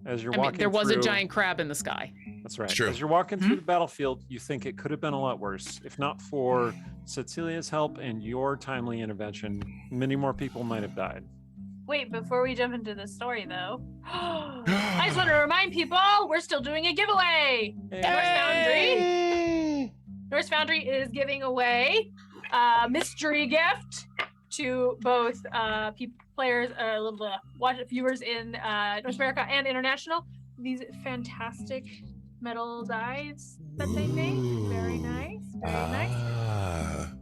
As you're I mean, walking there was a through- giant crab in the sky. That's right. It's true. As you're walking through the battlefield, you think it could have been a lot worse. If not for Cecilia's help and your timely intervention, many more people might have died. wait, before we jump into the story, though, I just want to remind people we're still doing a giveaway. Norse Foundry is giving away a mystery gift to both players, viewers in North America and international. These fantastic metal dies that they make. Very nice. Very nice. Ah.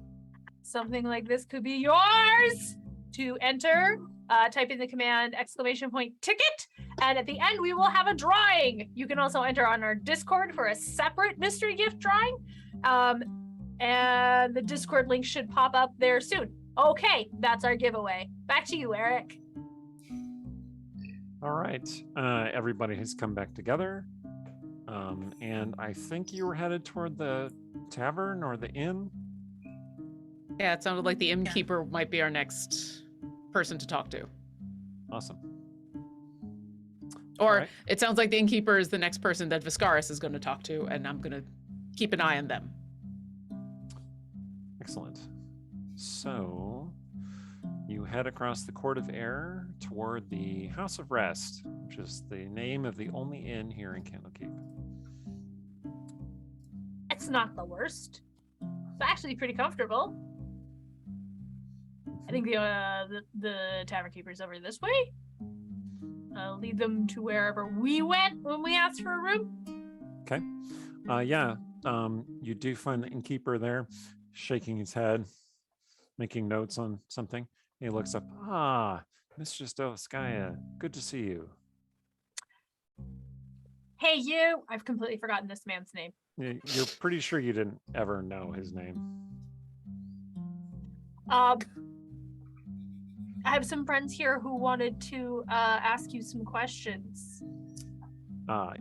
Something like this could be yours. To enter, type in the command !ticket, and at the end we will have a drawing. You can also enter on our Discord for a separate mystery gift drawing, and the Discord link should pop up there soon. Okay, that's our giveaway. Back to you, Eric. All right. Everybody has come back together. And I think you were headed toward the tavern or the inn. Yeah, it sounded like the innkeeper might be our next person to talk to. Awesome. Or right. it sounds like the innkeeper is the next person that Vescaras is going to talk to, and I'm going to keep an eye on them. Excellent. So you head across the Court of Air toward the House of Rest, which is the name of the only inn here in Candlekeep. It's not the worst. It's actually pretty comfortable. I think the tavern keeper's over this way. I'll lead them to wherever we went when we asked for a room. Okay. You do find the innkeeper there, shaking his head, making notes on something. He looks up. Ah, Mistress Dovskaya, good to see you. Hey, you! I've completely forgotten this man's name. You're pretty sure you didn't ever know his name. I have some friends here who wanted to ask you some questions.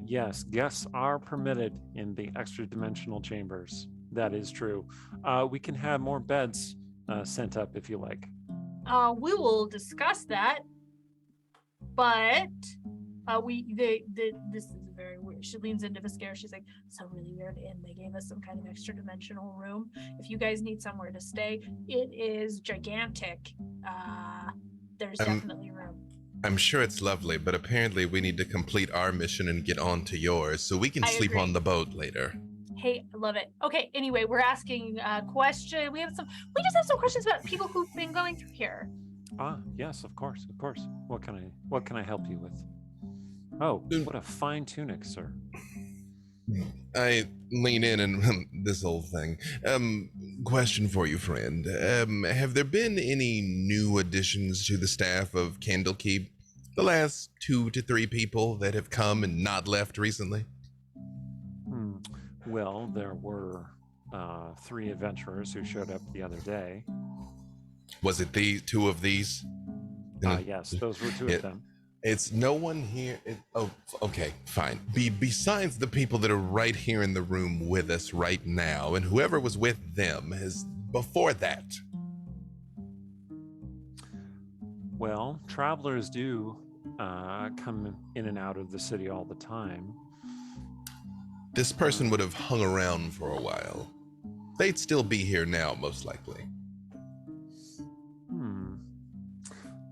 Yes, guests are permitted in the extra-dimensional chambers. That is true. We can have more beds sent up if you like. We will discuss that, but this is very weird. She leans into Vescaras. She's like, "It's a really weird inn. They gave us some kind of extra-dimensional room. If you guys need somewhere to stay, it is gigantic. There's definitely room." I'm sure it's lovely, but apparently we need to complete our mission and get on to yours so we can I sleep agree. on the boat later. Hey, I love it. Okay, anyway, we're asking a question. We just have some questions about people who've been going through here. Ah, yes, of course, of course. What can I help you with? Oh, what a fine tunic, sir. I lean in and this whole thing. Question for you, friend. Have there been any new additions to the staff of Candlekeep? The last 2 to 3 people that have come and not left recently? Well, there were 3 adventurers who showed up the other day. Was it the 2 of these? Yes, those were 2 of them. It's no one here. Okay, fine. Besides the people that are right here in the room with us right now, and whoever was with them is before that. Well, travelers do come in and out of the city all the time. This person would have hung around for a while. They'd still be here now, most likely.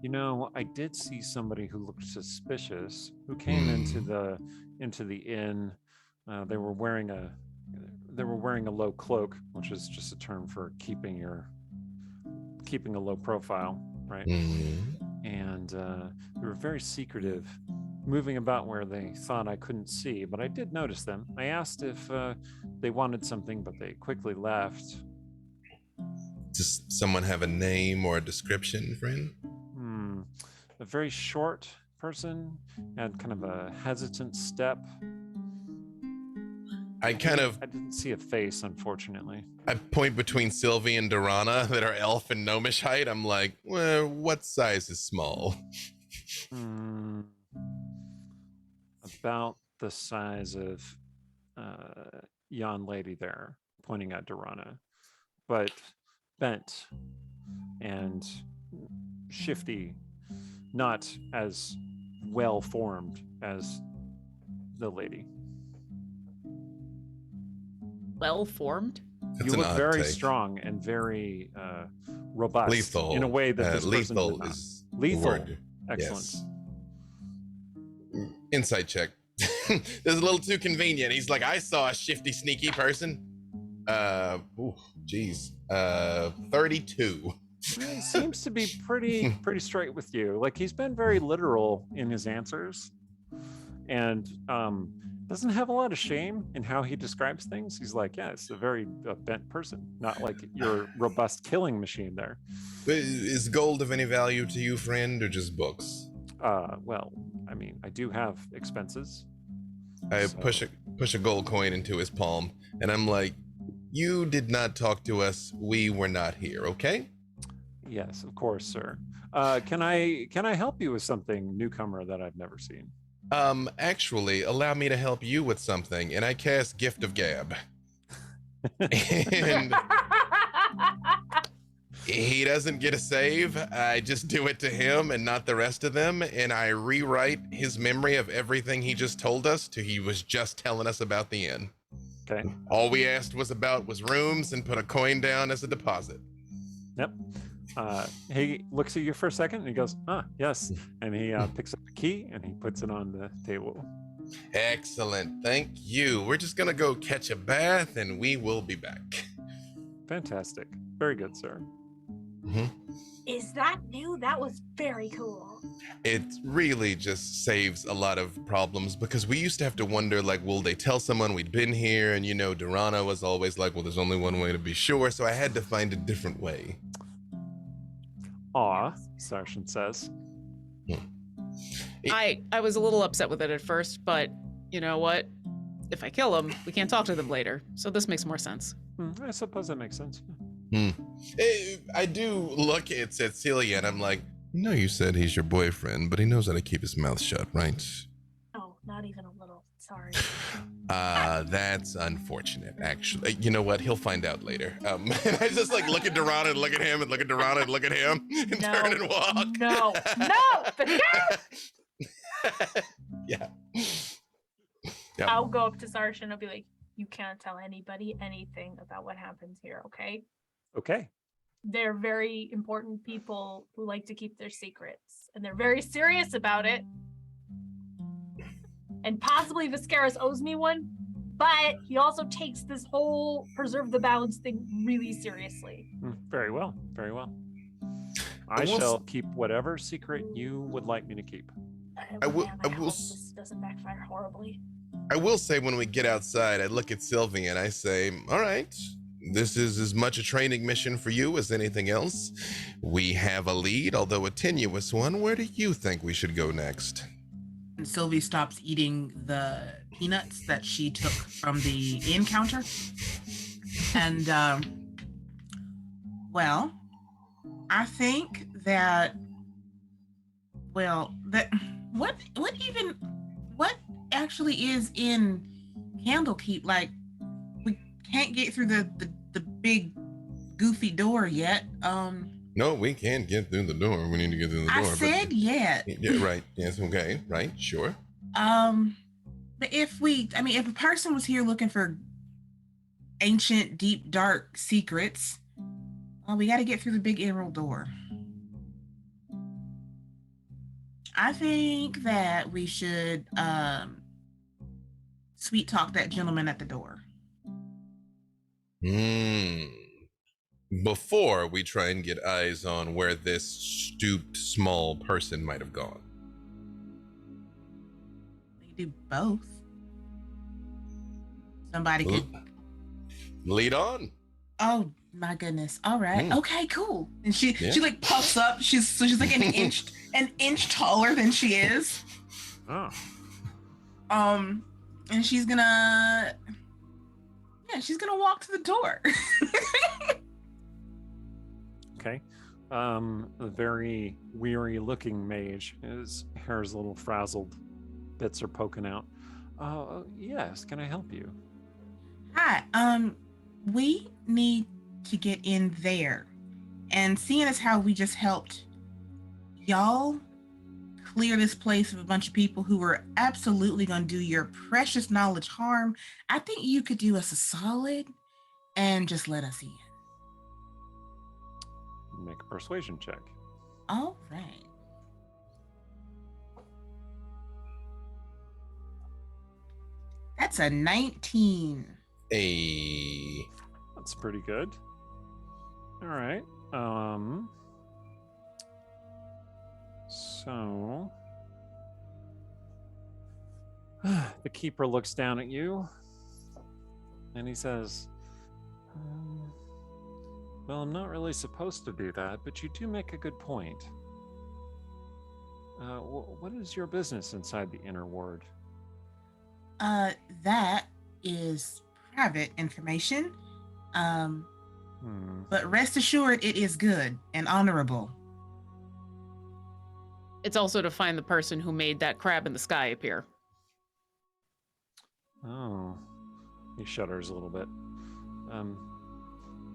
You know, I did see somebody who looked suspicious who came into the inn. They were wearing a low cloak, which is just a term for keeping a low profile, right? And they were very secretive, moving about where they thought I couldn't see, but I did notice them. I asked if they wanted something, but they quickly left. Does someone have a name or a description, friend? A very short person, had kind of a hesitant step. I didn't see a face, unfortunately. I point between Sylvie and Durana that are elf and gnomish height. I'm like, well, what size is small? About the size of yon lady there, pointing at Durana, but bent and shifty, not as well formed as the lady. Well formed? You look very strong and very robust. Lethal. In a way that this person lethal did not. is Lethal. the word. Excellent. Yes. Insight check. This is a little too convenient. He's like, I saw a shifty, sneaky person. 32. He seems to be pretty straight with you. Like, he's been very literal in his answers, and doesn't have a lot of shame in how he describes things. He's like, yeah, it's a very bent person, not like your robust killing machine there. Is gold of any value to you, friend, or just books? Well, I mean, I do have expenses. I push a gold coin into his palm, and I'm like, you did not talk to us. We were not here, okay? Yes, of course, sir. Can I help you with something, newcomer, that I've never seen? Actually, allow me to help you with something, and I cast Gift of Gab. And he doesn't get a save. I just do it to him and not the rest of them, and I rewrite his memory of everything he just told us to he was just telling us about the inn. Okay. All we asked was rooms and put a coin down as a deposit. Yep. He looks at you for a second and he goes, yes. And he picks up the key and he puts it on the table. Excellent. Thank you. We're just going to go catch a bath and we will be back. Fantastic. Very good, sir. Is that new? That was very cool. It really just saves a lot of problems because we used to have to wonder, like, will they tell someone we'd been here? And, you know, Durana was always like, well, there's only one way to be sure. So I had to find a different way. Aw, Sarshan says. I was a little upset with it at first, but you know what? If I kill them, we can't talk to them later. So this makes more sense. I suppose that makes sense. I do look at Celia and I'm like, no, you said he's your boyfriend, but he knows how to keep his mouth shut, right? No, not even a little. Sorry. That's unfortunate, actually. You know what? He'll find out later. And I just like look at Durana and look at him and look at Durana and look at him and turn and walk. No, Yeah. I'll go up to Sarshan and I'll be like, you can't tell anybody anything about what happens here, okay? Okay. They're very important people who like to keep their secrets, and they're very serious about it. And possibly Vescaras owes me one, but he also takes this whole preserve the balance thing really seriously. Very well. Very well. I will shall keep whatever secret you would like me to keep. I will- Man, I hope will this doesn't backfire horribly. I will say when we get outside, I look at Sylvie and I say, all right, this is as much a training mission for you as anything else. We have a lead, although a tenuous one. Where do you think we should go next? And Sylvie stops eating the peanuts that she took from the encounter. And, well, I think that, what actually is in Candlekeep? Like, we can't get through the big goofy door yet. No, we can't get through the door. We need to get through the door. I said yet. Yeah, right. Yes, okay. Right, sure. But if a person was here looking for ancient, deep, dark secrets, well, we got to get through the big emerald door. I think that we should sweet talk that gentleman at the door. Before we try and get eyes on where this stooped small person might have gone. We could do both. Somebody could. Lead on. Oh my goodness! All right. Okay. Cool. And she like puffs up. She's like an inch taller than she is. Oh. And she's gonna walk to the door. Okay. The very weary looking mage, his hair's a little frazzled, bits are poking out. Yes, can I help you? Hi. We need to get in there. And seeing as how we just helped y'all clear this place of a bunch of people who were absolutely going to do your precious knowledge harm, I think you could do us a solid and just let us in. Make a persuasion check. All right. That's a 19. That's pretty good. All right. So the keeper looks down at you and he says, well, I'm not really supposed to do that, but you do make a good point. What is your business inside the inner ward? That is private information. But rest assured, it is good and honorable. It's also to find the person who made that crab in the sky appear. Oh, he shudders a little bit.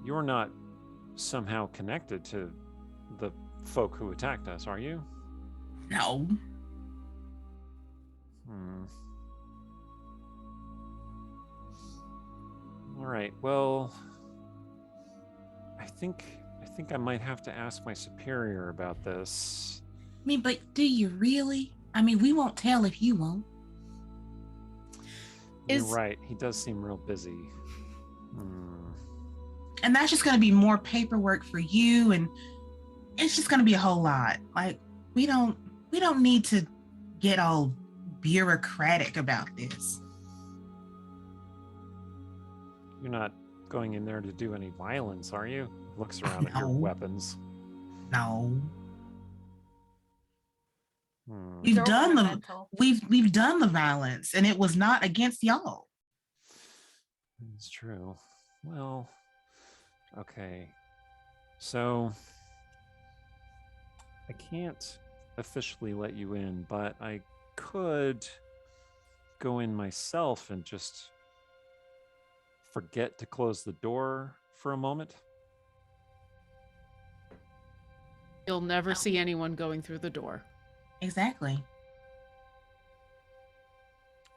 You're not somehow connected to the folk who attacked us, are you? No. All right. Well, I think I might have to ask my superior about this. I mean, but do you really? I mean, we won't tell if you won't. You're right. He does seem real busy. And that's just going to be more paperwork for you, and it's just going to be a whole lot. Like, we don't need to get all bureaucratic about this. You're not going in there to do any violence, are you? Looks around at your No. weapons. No. They're We've done the ornamental. we've done the violence, and it was not against y'all. It's true. Well, okay. So I can't officially let you in, but I could go in myself and just forget to close the door for a moment. You'll never see anyone going through the door. Exactly.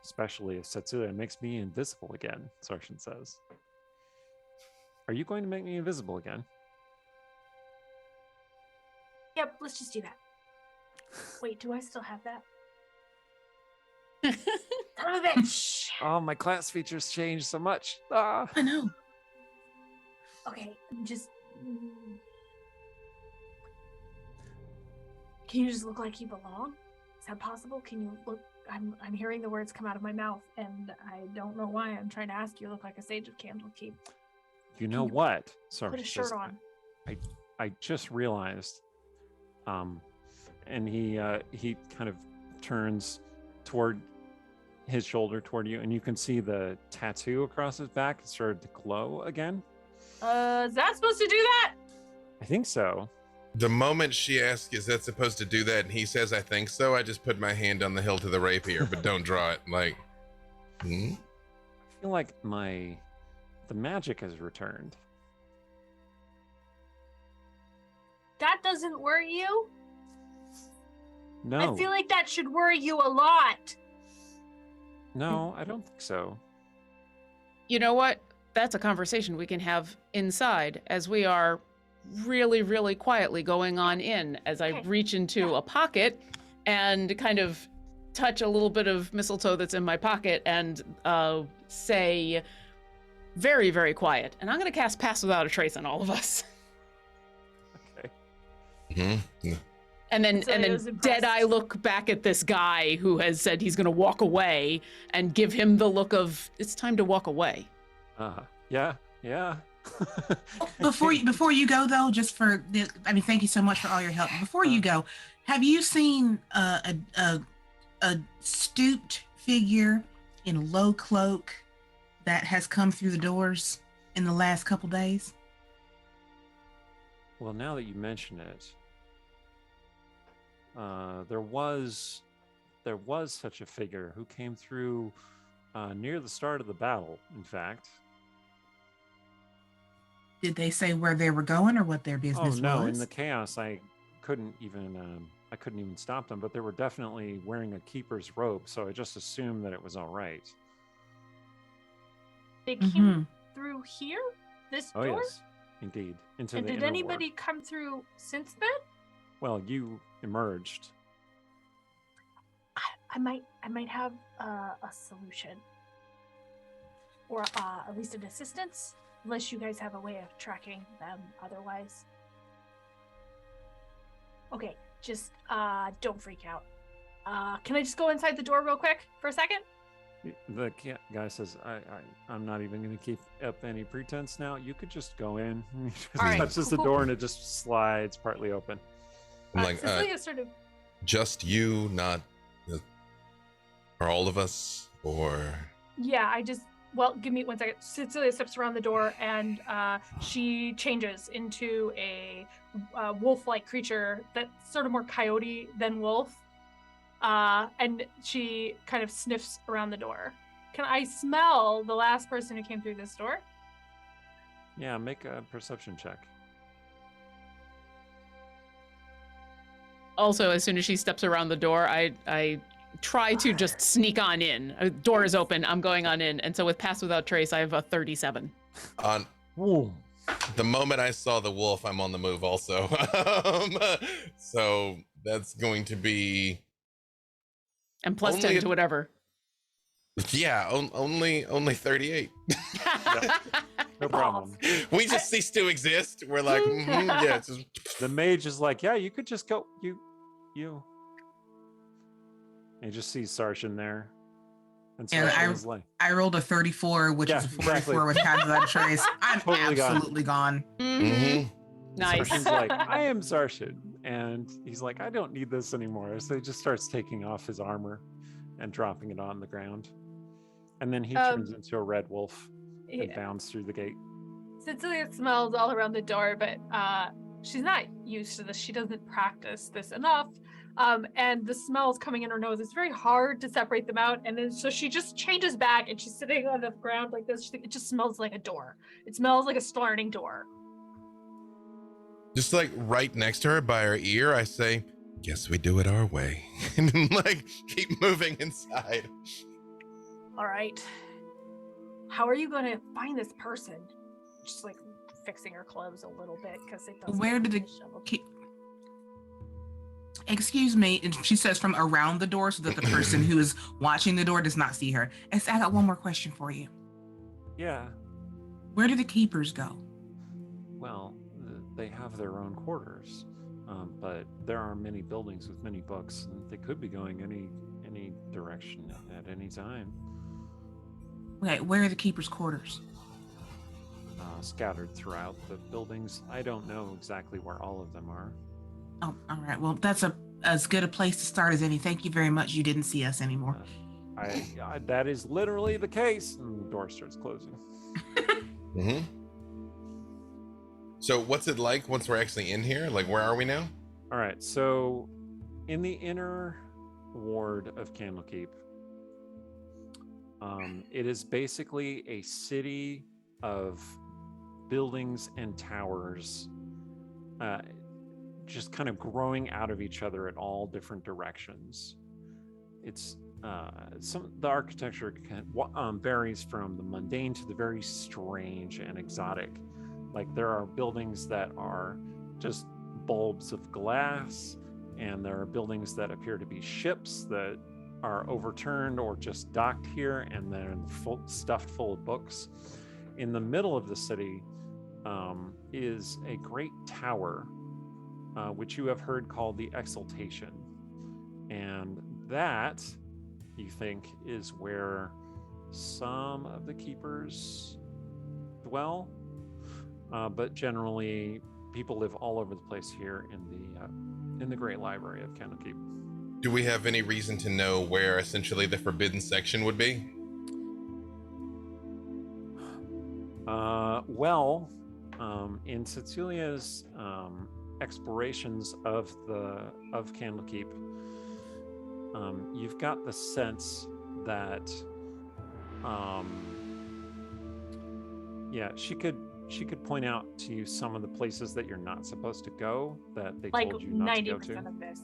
Especially if Setsuya makes me invisible again, Sarshan says. Are you going to make me invisible again? Yep, let's just do that. Wait, do I still have that? Son of a bitch! Oh, my class features changed so much. Ah. I know. Okay, just. Can you just look like you belong? Is that possible? Can you look? I'm hearing the words come out of my mouth, and I don't know why. I'm trying to ask you. Look like a sage of Candlekeep. You know you what? Sorry. Put a shirt on. I just realized, and he kind of turns toward his shoulder toward you, and you can see the tattoo across his back started to glow again. Is that supposed to do that? I think so. The moment she asks, is that supposed to do that? And he says, I think so. I just put my hand on the hilt of the rapier, but don't draw it. Like, I feel like the magic has returned. That doesn't worry you? No. I feel like that should worry you a lot. No, I don't think so. You know what? That's a conversation we can have inside as we are really, really quietly going on in as I reach into a pocket and kind of touch a little bit of mistletoe that's in my pocket and say very, very quiet. And I'm going to cast Pass Without a Trace on all of us. Okay. And then was impressed. Deadeye look back at this guy who has said he's going to walk away and give him the look of, it's time to walk away. Yeah. Before you go though, just for the, thank you so much for all your help. Before you go, have you seen a stooped figure in a low cloak that has come through the doors in the last couple days? Well, now that you mention it, there was such a figure who came through near the start of the battle, in fact. Did they say where they were going or what their business Oh no, was? in the chaos I couldn't even stop them, but they were definitely wearing a keeper's robe, so I just assumed that it was all right. They came through here? This Oh door? yes, indeed. Into And the did inner anybody ward. come through since then? Well, you emerged. I might have a solution. Or at least an assistance. Unless you guys have a way of tracking them otherwise. Okay, just don't freak out. Can I just go inside the door real quick for a second? The guy says, I'm not even going to keep up any pretense now. You could just go in. He just All right, touches the cool. door and it just slides partly open. I'm like, Cecilia sort of. just you, not are all of us, or Yeah, well, give me 1 second. Cecilia steps around the door and she changes into a wolf-like creature that's sort of more coyote than wolf. And she kind of sniffs around the door. Can I smell the last person who came through this door? Yeah, make a perception check. Also, as soon as she steps around the door, I try to just sneak on in. A door is open, I'm going on in. And so with Pass Without Trace, I have a 37. on Whoa. the moment I saw the wolf, I'm on the move also. So that's going to be And plus Only 10 a- to whatever. only 38. No problem. We just cease to exist. We're like, yeah, it's just, The mage is like, yeah, you could just go. You. And you just see Sarshan there. And Yeah, Sarshan is like, I rolled a 34, which Yeah, is a 44 exactly. with Pass Without a Trace. I'm Totally gone. absolutely gone. mhm. Nice. Sarshan's like, I am Sarshan. And he's like, I don't need this anymore. So he just starts taking off his armor and dropping it on the ground. And then he turns into a red wolf and Yeah. bounds through the gate. Cecilia smells all around the door, but she's not used to this. She doesn't practice this enough. And the smells coming in her nose. It's very hard to separate them out. And then so she just changes back and she's sitting on the ground like this. It just smells like a door. It smells like a sliding door. Just like right next to her by her ear, I say, guess we do it our way. And then, like, keep moving inside. All right. How are you going to find this person? Just like fixing her clothes a little bit because it doesn't. Where did look it disheveled. Excuse me. And she says from around the door so that the person who is watching the door does not see her. I got one more question for you. Yeah. Where do the keepers go? Well, they have their own quarters, but there are many buildings with many books, and they could be going any direction at any time. Okay, where are the keepers' quarters? Scattered throughout the buildings. I don't know exactly where all of them are. Oh, all right. Well, that's as good a place to start as any. Thank you very much. You didn't see us anymore. That is literally the case. And the door starts closing. Mm-hmm. So what's it like once we're actually in here? Like, where are we now? All right. So in the inner ward of Candlekeep, it is basically a city of buildings and towers, just kind of growing out of each other at all different directions. It's the architecture varies from the mundane to the very strange and exotic. Like, there are buildings that are just bulbs of glass, and there are buildings that appear to be ships that are overturned or just docked here, and they're stuffed full of books. In the middle of the city is a great tower, which you have heard called the Exaltation. And that, you think, is where some of the keepers dwell. But generally, people live all over the place here in the Great Library of Candlekeep. Do we have any reason to know where essentially the forbidden section would be? In Cecilia's explorations of Candlekeep, you've got the sense that, she could point out to you some of the places that you're not supposed to go, that they Like told you not to go to. 90% of this.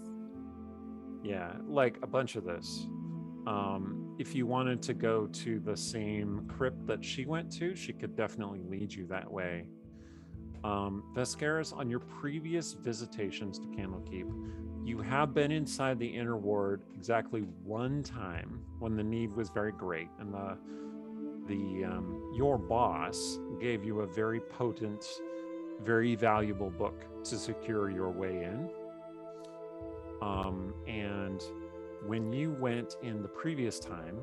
Yeah, like a bunch of this. If you wanted to go to the same crypt that she went to, she could definitely lead you that way. Vescaras, on your previous visitations to Candlekeep, you have been inside the inner ward exactly one time when the need was very great, and your boss gave you a very potent, very valuable book to secure your way in. And when you went in the previous time,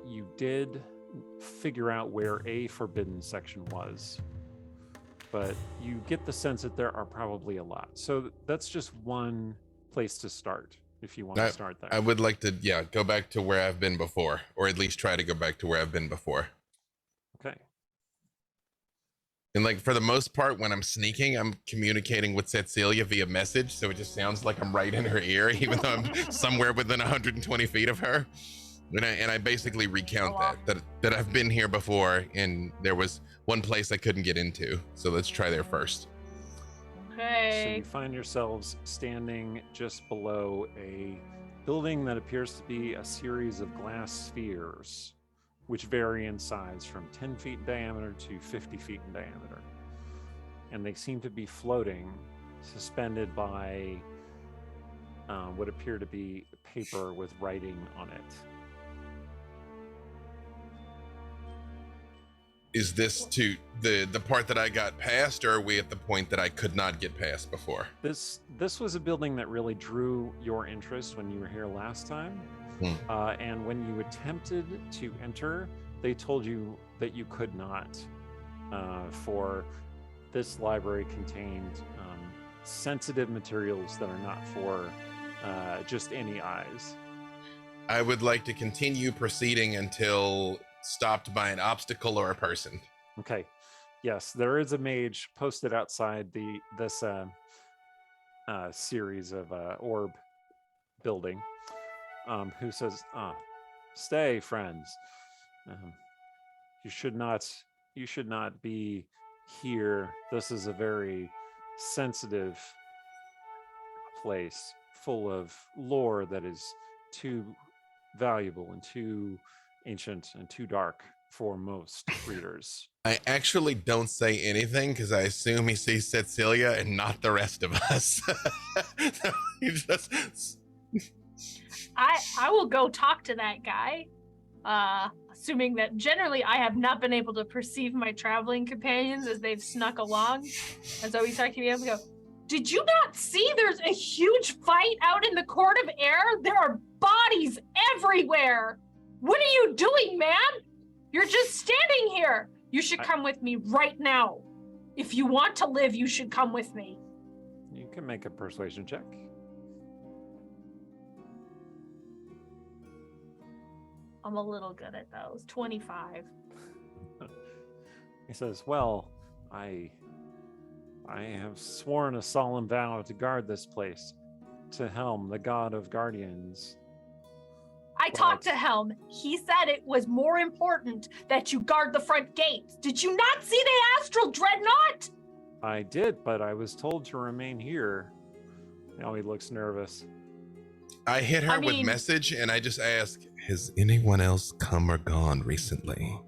you did figure out where a forbidden section was, but you get the sense that there are probably a lot. So that's just one place to start if you want to start there. I would like to, go back to where I've been before, or at least try to go back to where I've been before. Okay. And like, for the most part, when I'm sneaking, I'm communicating with Cecilia via message, so it just sounds like I'm right in her ear, even though I'm somewhere within 120 feet of her. And I basically recount that I've been here before, and there was one place I couldn't get into. So let's try there first. Okay. So you find yourselves standing just below a building that appears to be a series of glass spheres, which vary in size from 10 feet in diameter to 50 feet in diameter. And they seem to be floating, suspended by what appear to be paper with writing on it. Is this to the part that I got past, or are we at the point that I could not get past before? This was a building that really drew your interest when you were here last time. And when you attempted to enter, they told you that you could not, for this library contained sensitive materials that are not for just any eyes. I would like to continue proceeding until stopped by an obstacle or a person. Okay. Yes, there is a mage posted outside this series of orb building, who says, "Stay, friends. You should not be here. This is a very sensitive place, full of lore that is too valuable and too ancient and too dark for most readers. I actually don't say anything because I assume he sees Cecilia and not the rest of us. So he just... I will go talk to that guy, assuming that generally I have not been able to perceive my traveling companions as they've snuck along. And so he's talking to me and go, did you not see there's a huge fight out in the court of air? There are bodies everywhere. What are you doing, man? You're just standing here. You should come with me right now. If you want to live, you should come with me. You can make a persuasion check. I'm a little good at those. 25. He says, well, I have sworn a solemn vow to guard this place, to Helm, the god of guardians. I talked to Helm. He said it was more important that you guard the front gates. Did you not see the astral dreadnought? I did, but I was told to remain here. Now he looks nervous. I hit her with message and I just ask, has anyone else come or gone recently?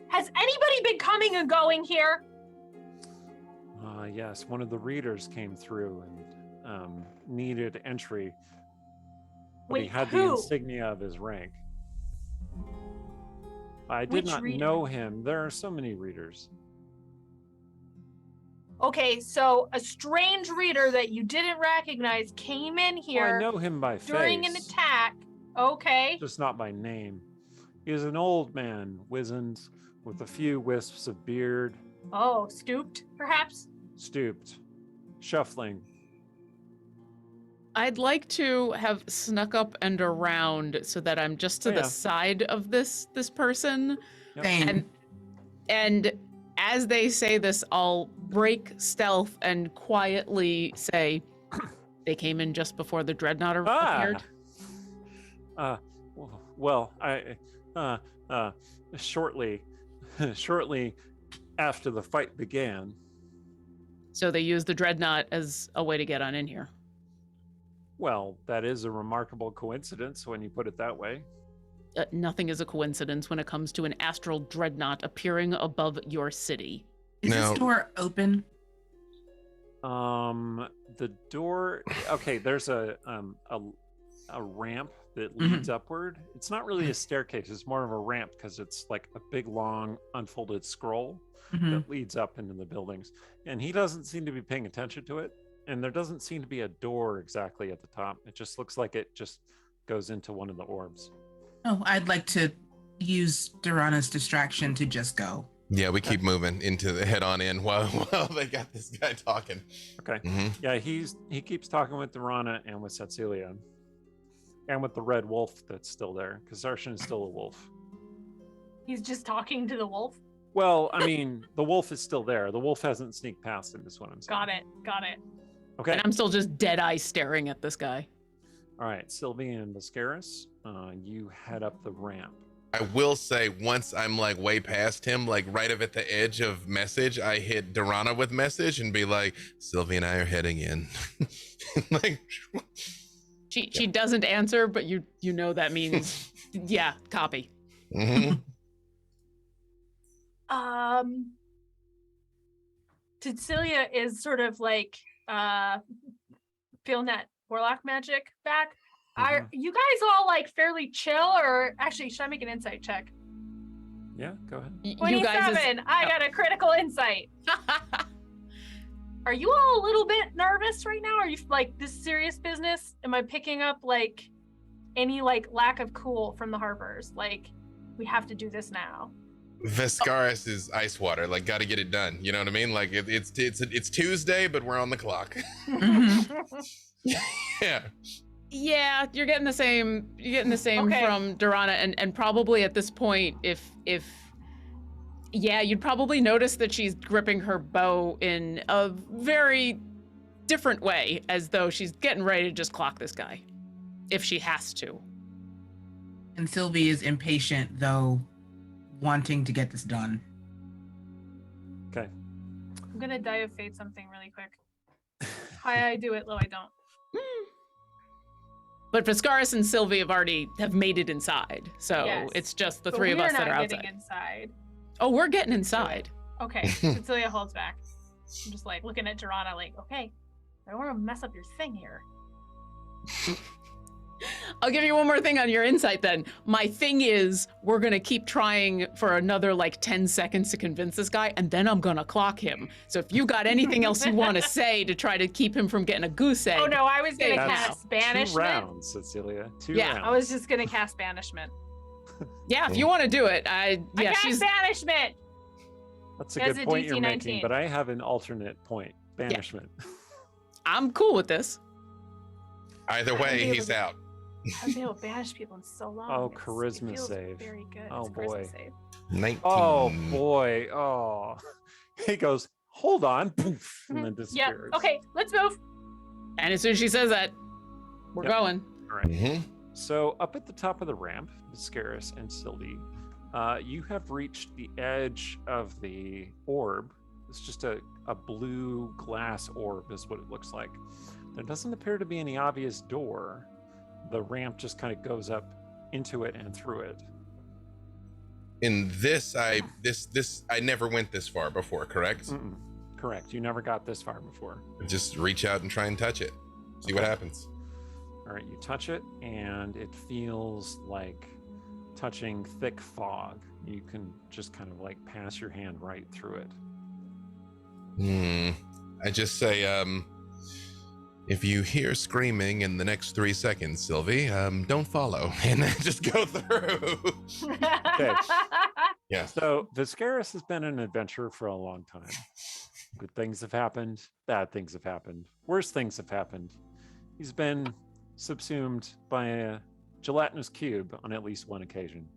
Has anybody been coming and going here? Yes, one of the readers came through and needed entry. But he Wait, had who? the insignia of his rank. I did Which not reader? know him. There are so many readers. Okay, so a strange reader that you didn't recognize came in Well, here I know him by during an face, attack. Okay. just not by name. He is an old man, wizened, with a few wisps of beard, Oh, stooped, perhaps? stooped, shuffling. I'd like to have snuck up and around so that I'm just to Oh, yeah. the side of this person. Yep. Same. And as they say this, I'll break stealth and quietly say, they came in just before the dreadnought appeared. Well, shortly after the fight began. So they used the dreadnought as a way to get on in here. Well, that is a remarkable coincidence when you put it that way. Nothing is a coincidence when it comes to an astral dreadnought appearing above your city. Is Now- this door open? The door. Okay, there's a ramp that leads upward. It's not really a staircase. It's more of a ramp because it's like a big, long, unfolded scroll Mhm. that leads up into the buildings. And he doesn't seem to be paying attention to it. And there doesn't seem to be a door exactly at the top. It just looks like it just goes into one of the orbs. Oh, I'd like to use Durana's distraction to just go. Yeah, we keep moving into the head on in while they got this guy talking. Okay. Mhm. Yeah, he keeps talking with Durana and with Cecilia. And with the red wolf that's still there, because Zarshan is still a wolf. He's just talking to the wolf. Well, I mean, the wolf is still there. The wolf hasn't sneaked past him, is what I'm saying. Got it. Okay. And I'm still just dead-eye staring at this guy. All right, Sylvie and Vescaras, you head up the ramp. I will say, once I'm like way past him, like right up at the edge of message, I hit Durana with message and be like, Sylvie and I are heading in. Like, She doesn't answer, but you know that means, yeah, copy. mhm. Cecilia is sort of like feeling that warlock magic back. Are you guys all like fairly chill, or actually should I make an insight check? Yeah, go ahead. You 27. I got a critical insight. Are you all a little bit nervous right now? Are you like, this serious business? Am I picking up like any like lack of cool from the Harpers? Like, we have to do this now. Vescaras is ice water. Like, got to get it done. You know what I mean? Like, it's Tuesday, but we're on the clock. Mhm. Yeah. Yeah, you're getting the same. You're getting the same Okay. from Durana, and probably at this point, if yeah, you'd probably notice that she's gripping her bow in a very different way, as though she's getting ready to just clock this guy, if she has to. And Sylvie is impatient, though wanting to get this done. Okay. I'm gonna die of fate something really quick. Hi, I do it, though I don't. But Vescaras and Sylvie have made it inside. So Yes. it's just the But three of we're us that not are getting outside. inside. Oh, we're getting inside. Okay, Cecilia holds back. I'm just like looking at Durana like, okay, I don't want to mess up your thing here. I'll give you one more thing on your insight then. My thing is, we're going to keep trying for another like 10 seconds to convince this guy, and then I'm going to clock him. So if you got anything else you want to say to try to keep him from getting a goose egg. Oh no, I was gonna That's cast banishment. 2 rounds, Cecilia. 2 Yeah, rounds. I was just gonna cast banishment. Yeah, if you want to do it. I cast banishment. That's a As good a point DC you're 19. making, but I have an alternate point. Banishment. I'm cool with this. Either way, he's out. I haven't been able to banish people in so long. Oh, It charisma feels save. Very good. Oh, It's a charisma boy. save. 19. Oh boy. Oh. He goes, hold on. Poof, and then Yeah. disappears. Okay, let's move. And as soon as she says that, we're Yep. going. All right. Mhm. So up at the top of the ramp, Vescaras and Sylvie, you have reached the edge of the orb. It's just a blue glass orb is what it looks like. There doesn't appear to be any obvious door. The ramp just kind of goes up into it and through it. In this, I never went this far before, correct? Mm-mm. Correct. You never got this far before. Just reach out and try and touch it. See what happens. All right, you touch it, and it feels like touching thick fog. You can just kind of like pass your hand right through it. I just say, if you hear screaming in the next 3 seconds, Sylvie, don't follow, and then just go through. Okay. Yeah. So Vescaras has been an adventurer for a long time. Good things have happened, bad things have happened, worse things have happened. He's been subsumed by a gelatinous cube on at least one occasion.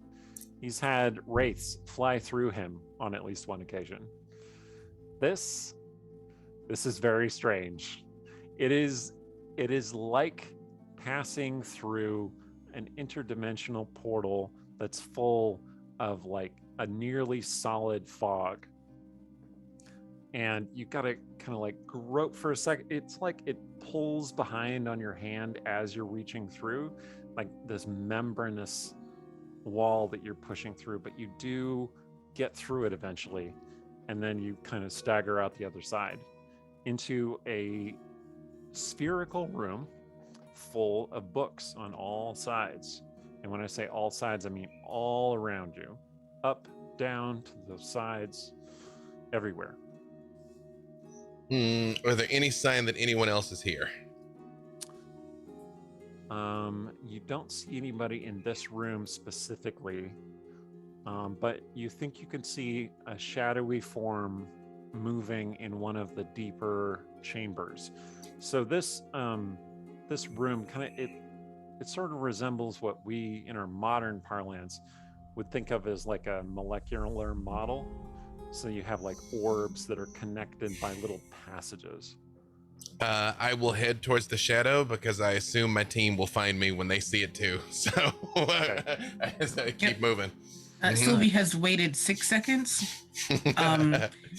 He's had wraiths fly through him on at least one occasion. This is very strange. It is like passing through an interdimensional portal that's full of like a nearly solid fog. And you gotta kind of like grope for a second. It's like it pulls behind on your hand as you're reaching through, like this membranous wall that you're pushing through, but you do get through it eventually. And then you kind of stagger out the other side into a spherical room full of books on all sides. And when I say all sides, I mean all around you, up, down, to the sides, everywhere. Are there any sign that anyone else is here? You don't see anybody in this room specifically, but you think you can see a shadowy form moving in one of the deeper chambers. So this room kind of it sort of resembles what we in our modern parlance would think of as like a molecular model. So you have like orbs that are connected by little passages. I will head towards the shadow because I assume my team will find me when they see it too. So as I keep moving. Sylvie has waited 6 seconds.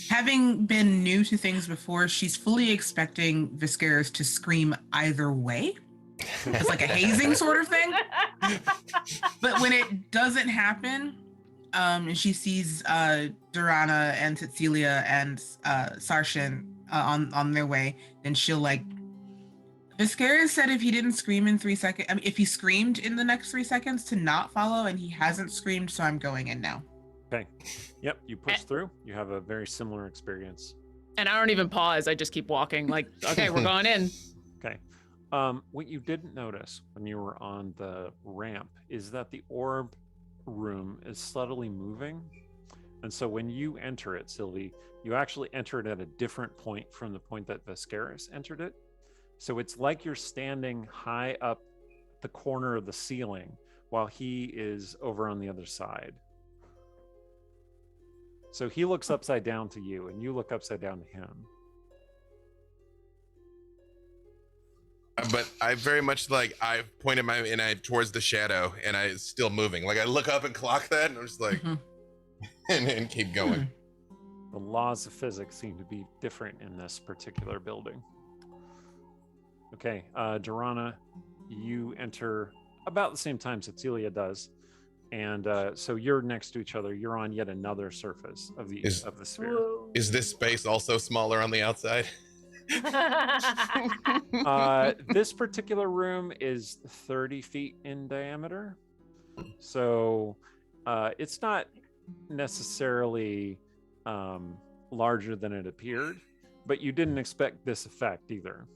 Having been new to things before, she's fully expecting Vescaras to scream either way. It's like a hazing sort of thing. But when it doesn't happen, and she sees Durana and Cecilia and Sarshan on their way, then she'll like. Vescaras said if he didn't scream in 3 seconds, I mean, if he screamed in the next 3 seconds to not follow, and he hasn't screamed, so I'm going in now. Okay. Yep. You push through. You have a very similar experience. And I don't even pause. I just keep walking like, okay, we're going in. Okay. What you didn't notice when you were on the ramp is that the orb room is subtly moving. And so when you enter it, Sylvie, you actually enter it at a different point from the point that Vescaras entered it. So it's like you're standing high up the corner of the ceiling while he is over on the other side. So he looks upside down to you and you look upside down to him. But I very much like I pointed my towards the shadow and I still moving. Like I look up and clock that and I'm just like and keep going. The laws of physics seem to be different in this particular building. Okay, Durana, you enter about the same time Cecilia does. And so you're next to each other. You're on yet another surface of the sphere. Whoa. Is this space also smaller on the outside? This particular room is 30 feet in diameter. So it's not necessarily larger than it appeared, but you didn't expect this effect either.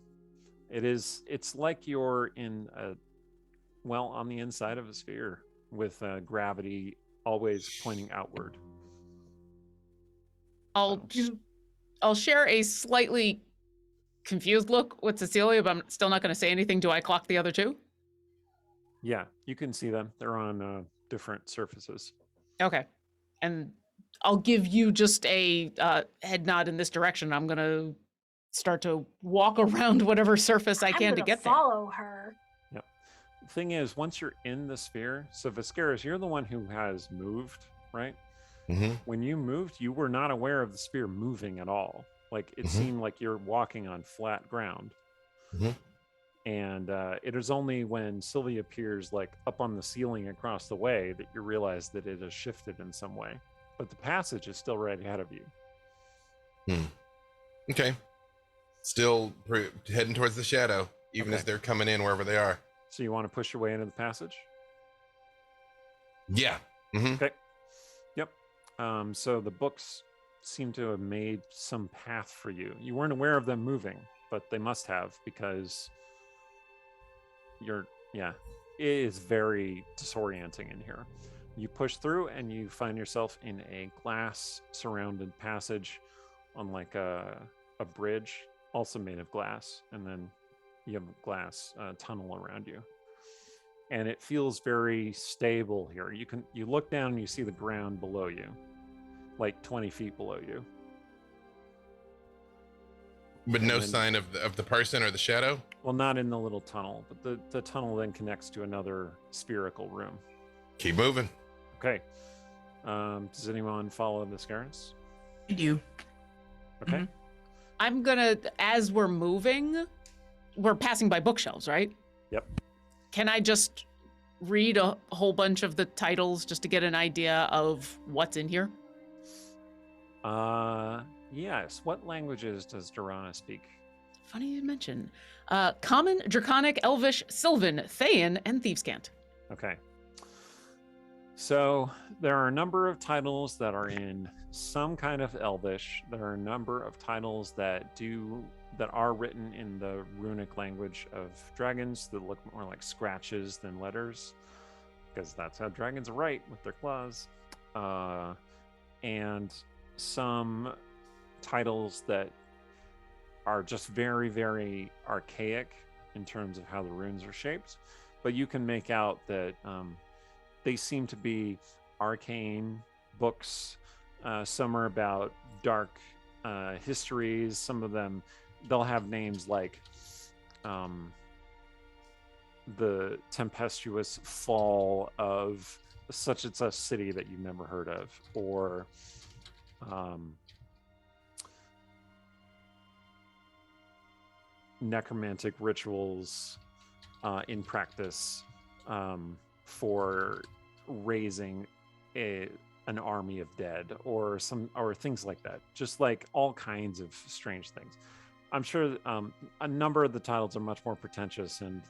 It's like you're on the inside of a sphere with gravity always pointing outward. I'll share a slightly confused look with Cecilia, but I'm still not going to say anything. Do I clock the other two? Yeah, you can see them. They're on different surfaces. Okay. And I'll give you just a head nod in this direction. I'm going to start to walk around whatever surface I can to get there. Follow her. Yep. The thing is, once you're in the sphere, so Vescaras, you're the one who has moved, right? Mm-hmm. When you moved, you were not aware of the sphere moving at all. Like it seemed like you're walking on flat ground. Mm-hmm. And it is only when Sylvia appears like up on the ceiling across the way that you realize that it has shifted in some way. But the passage is still right ahead of you. Okay. Still heading towards the shadow, even as they're coming in wherever they are. So you want to push your way into the passage? Yeah. Mm-hmm. Okay. Yep. So the books seem to have made some path for you. You weren't aware of them moving, but they must have, because it is very disorienting in here. You push through and you find yourself in a glass surrounded passage on like a bridge, also made of glass, and then you have a glass tunnel around you. And it feels very stable here. You look down and you see the ground below you, like 20 feet below you. But no sign of the person or the shadow? Well, not in the little tunnel, but the tunnel then connects to another spherical room. Keep moving. Okay. Does anyone follow Vescaras? I do. Okay. Mhm. I'm gonna, as we're moving, we're passing by bookshelves, right? Yep. Can I just read a whole bunch of the titles just to get an idea of what's in here? Yes. What languages does Durana speak? Funny you mention. Common, Draconic, Elvish, Sylvan, Thayan, and Thievescant. Okay. So there are a number of titles that are in some kind of Elvish. There are a number of titles that are written in the runic language of dragons that look more like scratches than letters, because that's how dragons write, with their claws. And some titles that are just very, very archaic in terms of how the runes are shaped, but you can make out that they seem to be arcane books. Some are about dark histories. Some of them, they'll have names like the tempestuous fall of such and such city that you've never heard of, or necromantic rituals in practice for raising an army of dead, or things like that. Just like all kinds of strange things. I'm sure a number of the titles are much more pretentious and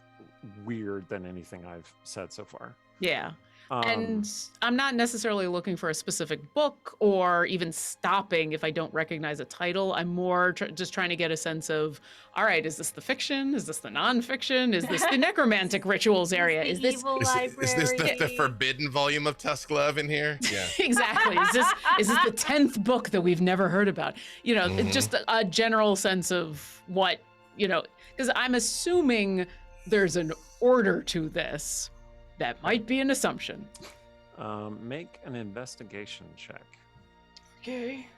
weird than anything I've said so far. Yeah. And I'm not necessarily looking for a specific book or even stopping if I don't recognize a title. I'm more just trying to get a sense of, all right, is this the fiction? Is this the nonfiction? Is this the necromantic rituals area? Is this the forbidden volume of Tusk Love in here? Yeah. Exactly. Is this the 10th book that we've never heard about? You know, just a general sense of what, because I'm assuming there's an order to this. That might be an assumption. Make an investigation check. Okay.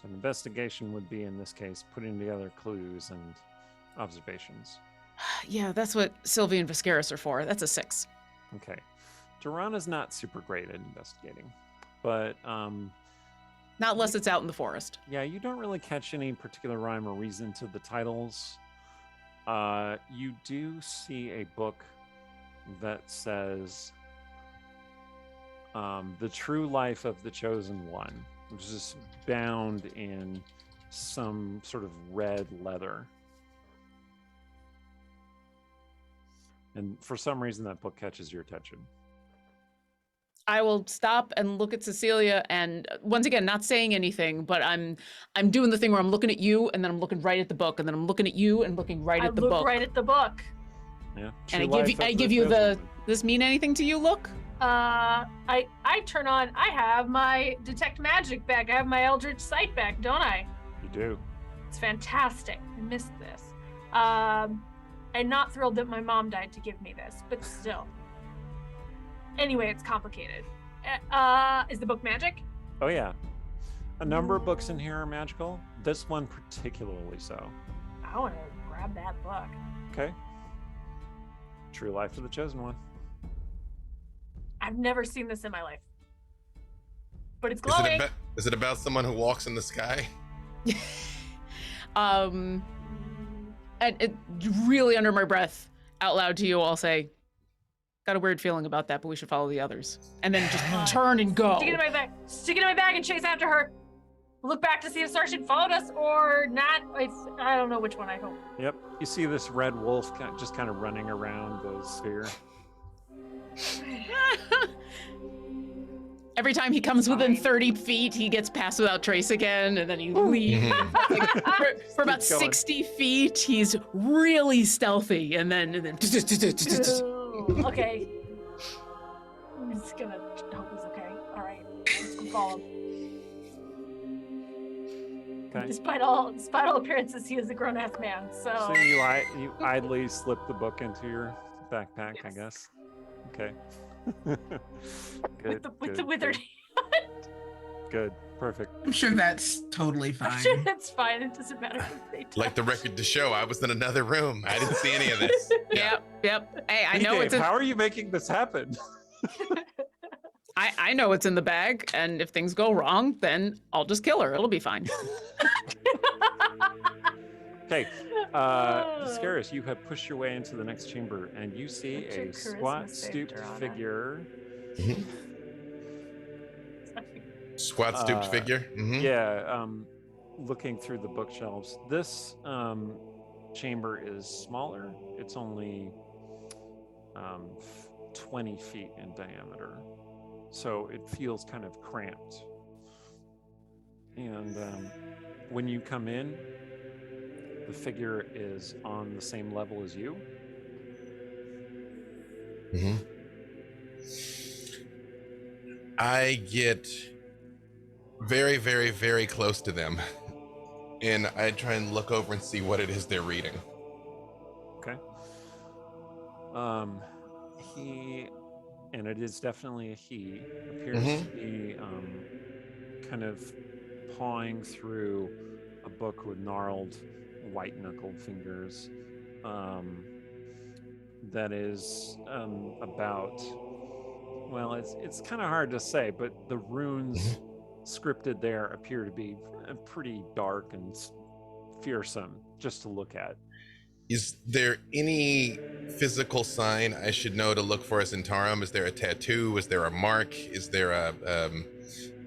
So an investigation would be, in this case, putting together clues and observations. Yeah, that's what Sylvie and Vescaras are for. That's a 6. Okay. Durana's not super great at investigating, but not unless it's out in the forest. yeah, you don't really catch any particular rhyme or reason to the titles. You do see a book that says The True Life of the Chosen One, which is bound in some sort of red leather. And for some reason, that book catches your attention. I will stop and look at Cecilia, and once again, not saying anything, but I'm doing the thing where I'm looking at you, and then I'm looking right at the book, and then I'm looking at you and looking right at the book. I look right at the book. Yeah. And I give you the, this mean anything to you look? I turn on, I have my detect magic back. I have my Eldritch Sight back, don't I? You do. It's fantastic. I missed this. I'm not thrilled that my mom died to give me this, but still. Anyway, it's complicated. Is the book magic? Oh, yeah. A number of books in here are magical. This one particularly so. I want to grab that book. Okay. True Life of the Chosen One. I've never seen this in my life. But it's glowing. Is it about someone who walks in the sky? And it really under my breath, out loud to you, I'll say, got a weird feeling about that, but we should follow the others. And then just turn and go. Stick it in my bag. Stick it in my bag and chase after her. Look back to see if Sergeant followed us or not. I don't know which one, I hope. Yep. You see this red wolf just kind of running around the sphere. Every time he comes within 30 feet, he gets passed without trace again, and then he leaves. Like, for about 60 feet, he's really stealthy, and then Ooh, okay. I'm just gonna hope he's okay. All right, let's go follow him. Okay. Despite all appearances, he is a grown-ass man. So So you idly slip the book into your backpack, I Yes. guess. Okay. with good, the withered. Good. Perfect. I'm sure that's totally I'm fine. sure that's fine. It doesn't matter if they Like the record to show, I was in another room. I didn't see any of this. Yep. Hey, I know BK, it's in, how are you making this happen? I know it's in the bag, and if things go wrong, then I'll just kill her. It'll be fine. Okay. Vescaras, you have pushed your way into the next chamber, and you see What's your a charisma squat, save, stooped Dorana? figure. Squat stooped figure. Mhm. Yeah, looking through the bookshelves. This chamber is smaller. It's only 20 feet in diameter, so it feels kind of cramped. And when you come in, the figure is on the same level as you. Mhm. I get very, very, very close to them, and I try and look over and see what it is they're reading. Okay. He, and it is definitely a he, appears to be kind of pawing through a book with gnarled, white-knuckled fingers. That is about, well, it's kind of hard to say, but the runes scripted there appear to be pretty dark and fearsome just to look at. Is there any physical sign I should know to look for as Zhentarim? Is there a tattoo? Is there a mark? Is there a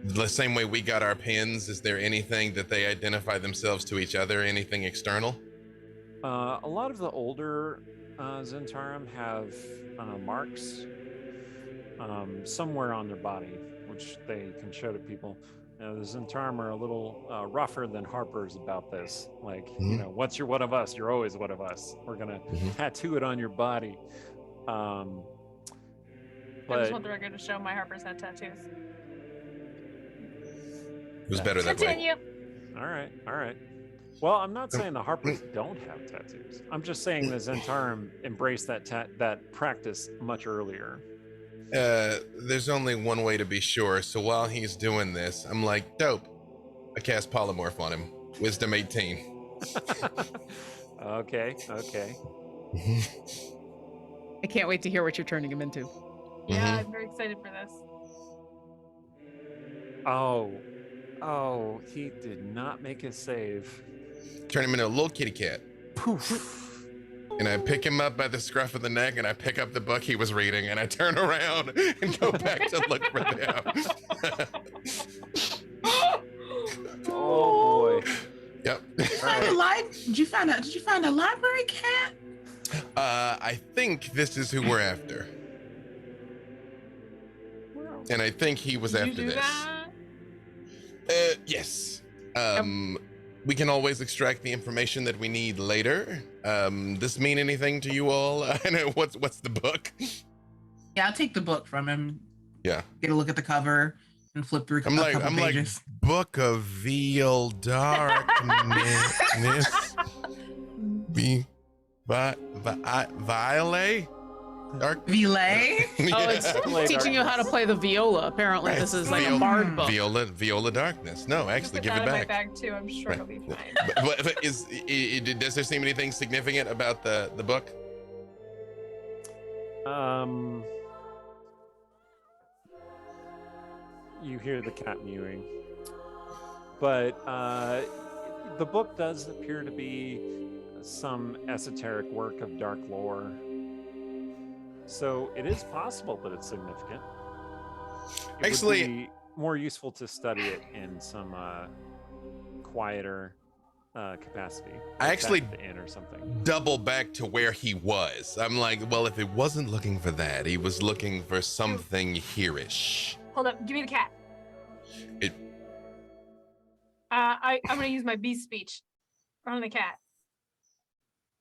the same way we got our pins? Is there anything that they identify themselves to each other? Anything external? A lot of the older Zhentarim have marks somewhere on their body, which they can show to people. The Zhentarim are a little rougher than Harpers about this. Like, you know, once you're one of us, you're always one of us. We're gonna tattoo it on your body. I But just want the record to show my Harpers had tattoos. It was better that way. Continue. all right. Well, I'm not saying the Harpers don't have tattoos. I'm just saying the Zhentarim embraced that practice much earlier. There's only one way to be sure. So while he's doing this, I'm like, dope. I cast polymorph on him. Wisdom 18. Okay. I can't wait to hear what you're turning him into. Yeah, I'm very excited for this. Oh, he did not make his save. Turn him into a little kitty cat. Poof. And I pick him up by the scruff of the neck, and I pick up the book he was reading, and I turn around and go back to look for them. Oh boy. Yep. Did you find a library cat? I think this is who we're after. And I think he was Did you after do this. that? Yes. We can always extract the information that we need later. This mean anything to you all? What's the book? Yeah, I'll take the book from him. Yeah. Get a look at the cover and flip through. I'm like pages. Book of Veil Darkness. Violet? Villet. Oh, it's teaching you how to play the viola. Apparently, this is like a bard book. Viola Darkness. No, actually, Put give that it in my back. bag too. I'm sure Right. it'll be fine. But does there seem anything significant about the book? You hear the cat mewing, but the book does appear to be some esoteric work of dark lore. So it is possible that it's significant. It Actually, would be more useful to study it in some quieter capacity. I like actually back at the inn or something. double back to where he was. I'm like, well, if it wasn't looking for that, he was looking for something here-ish. Hold up. Give me the cat. It- I'm gonna use my beast speech on the cat.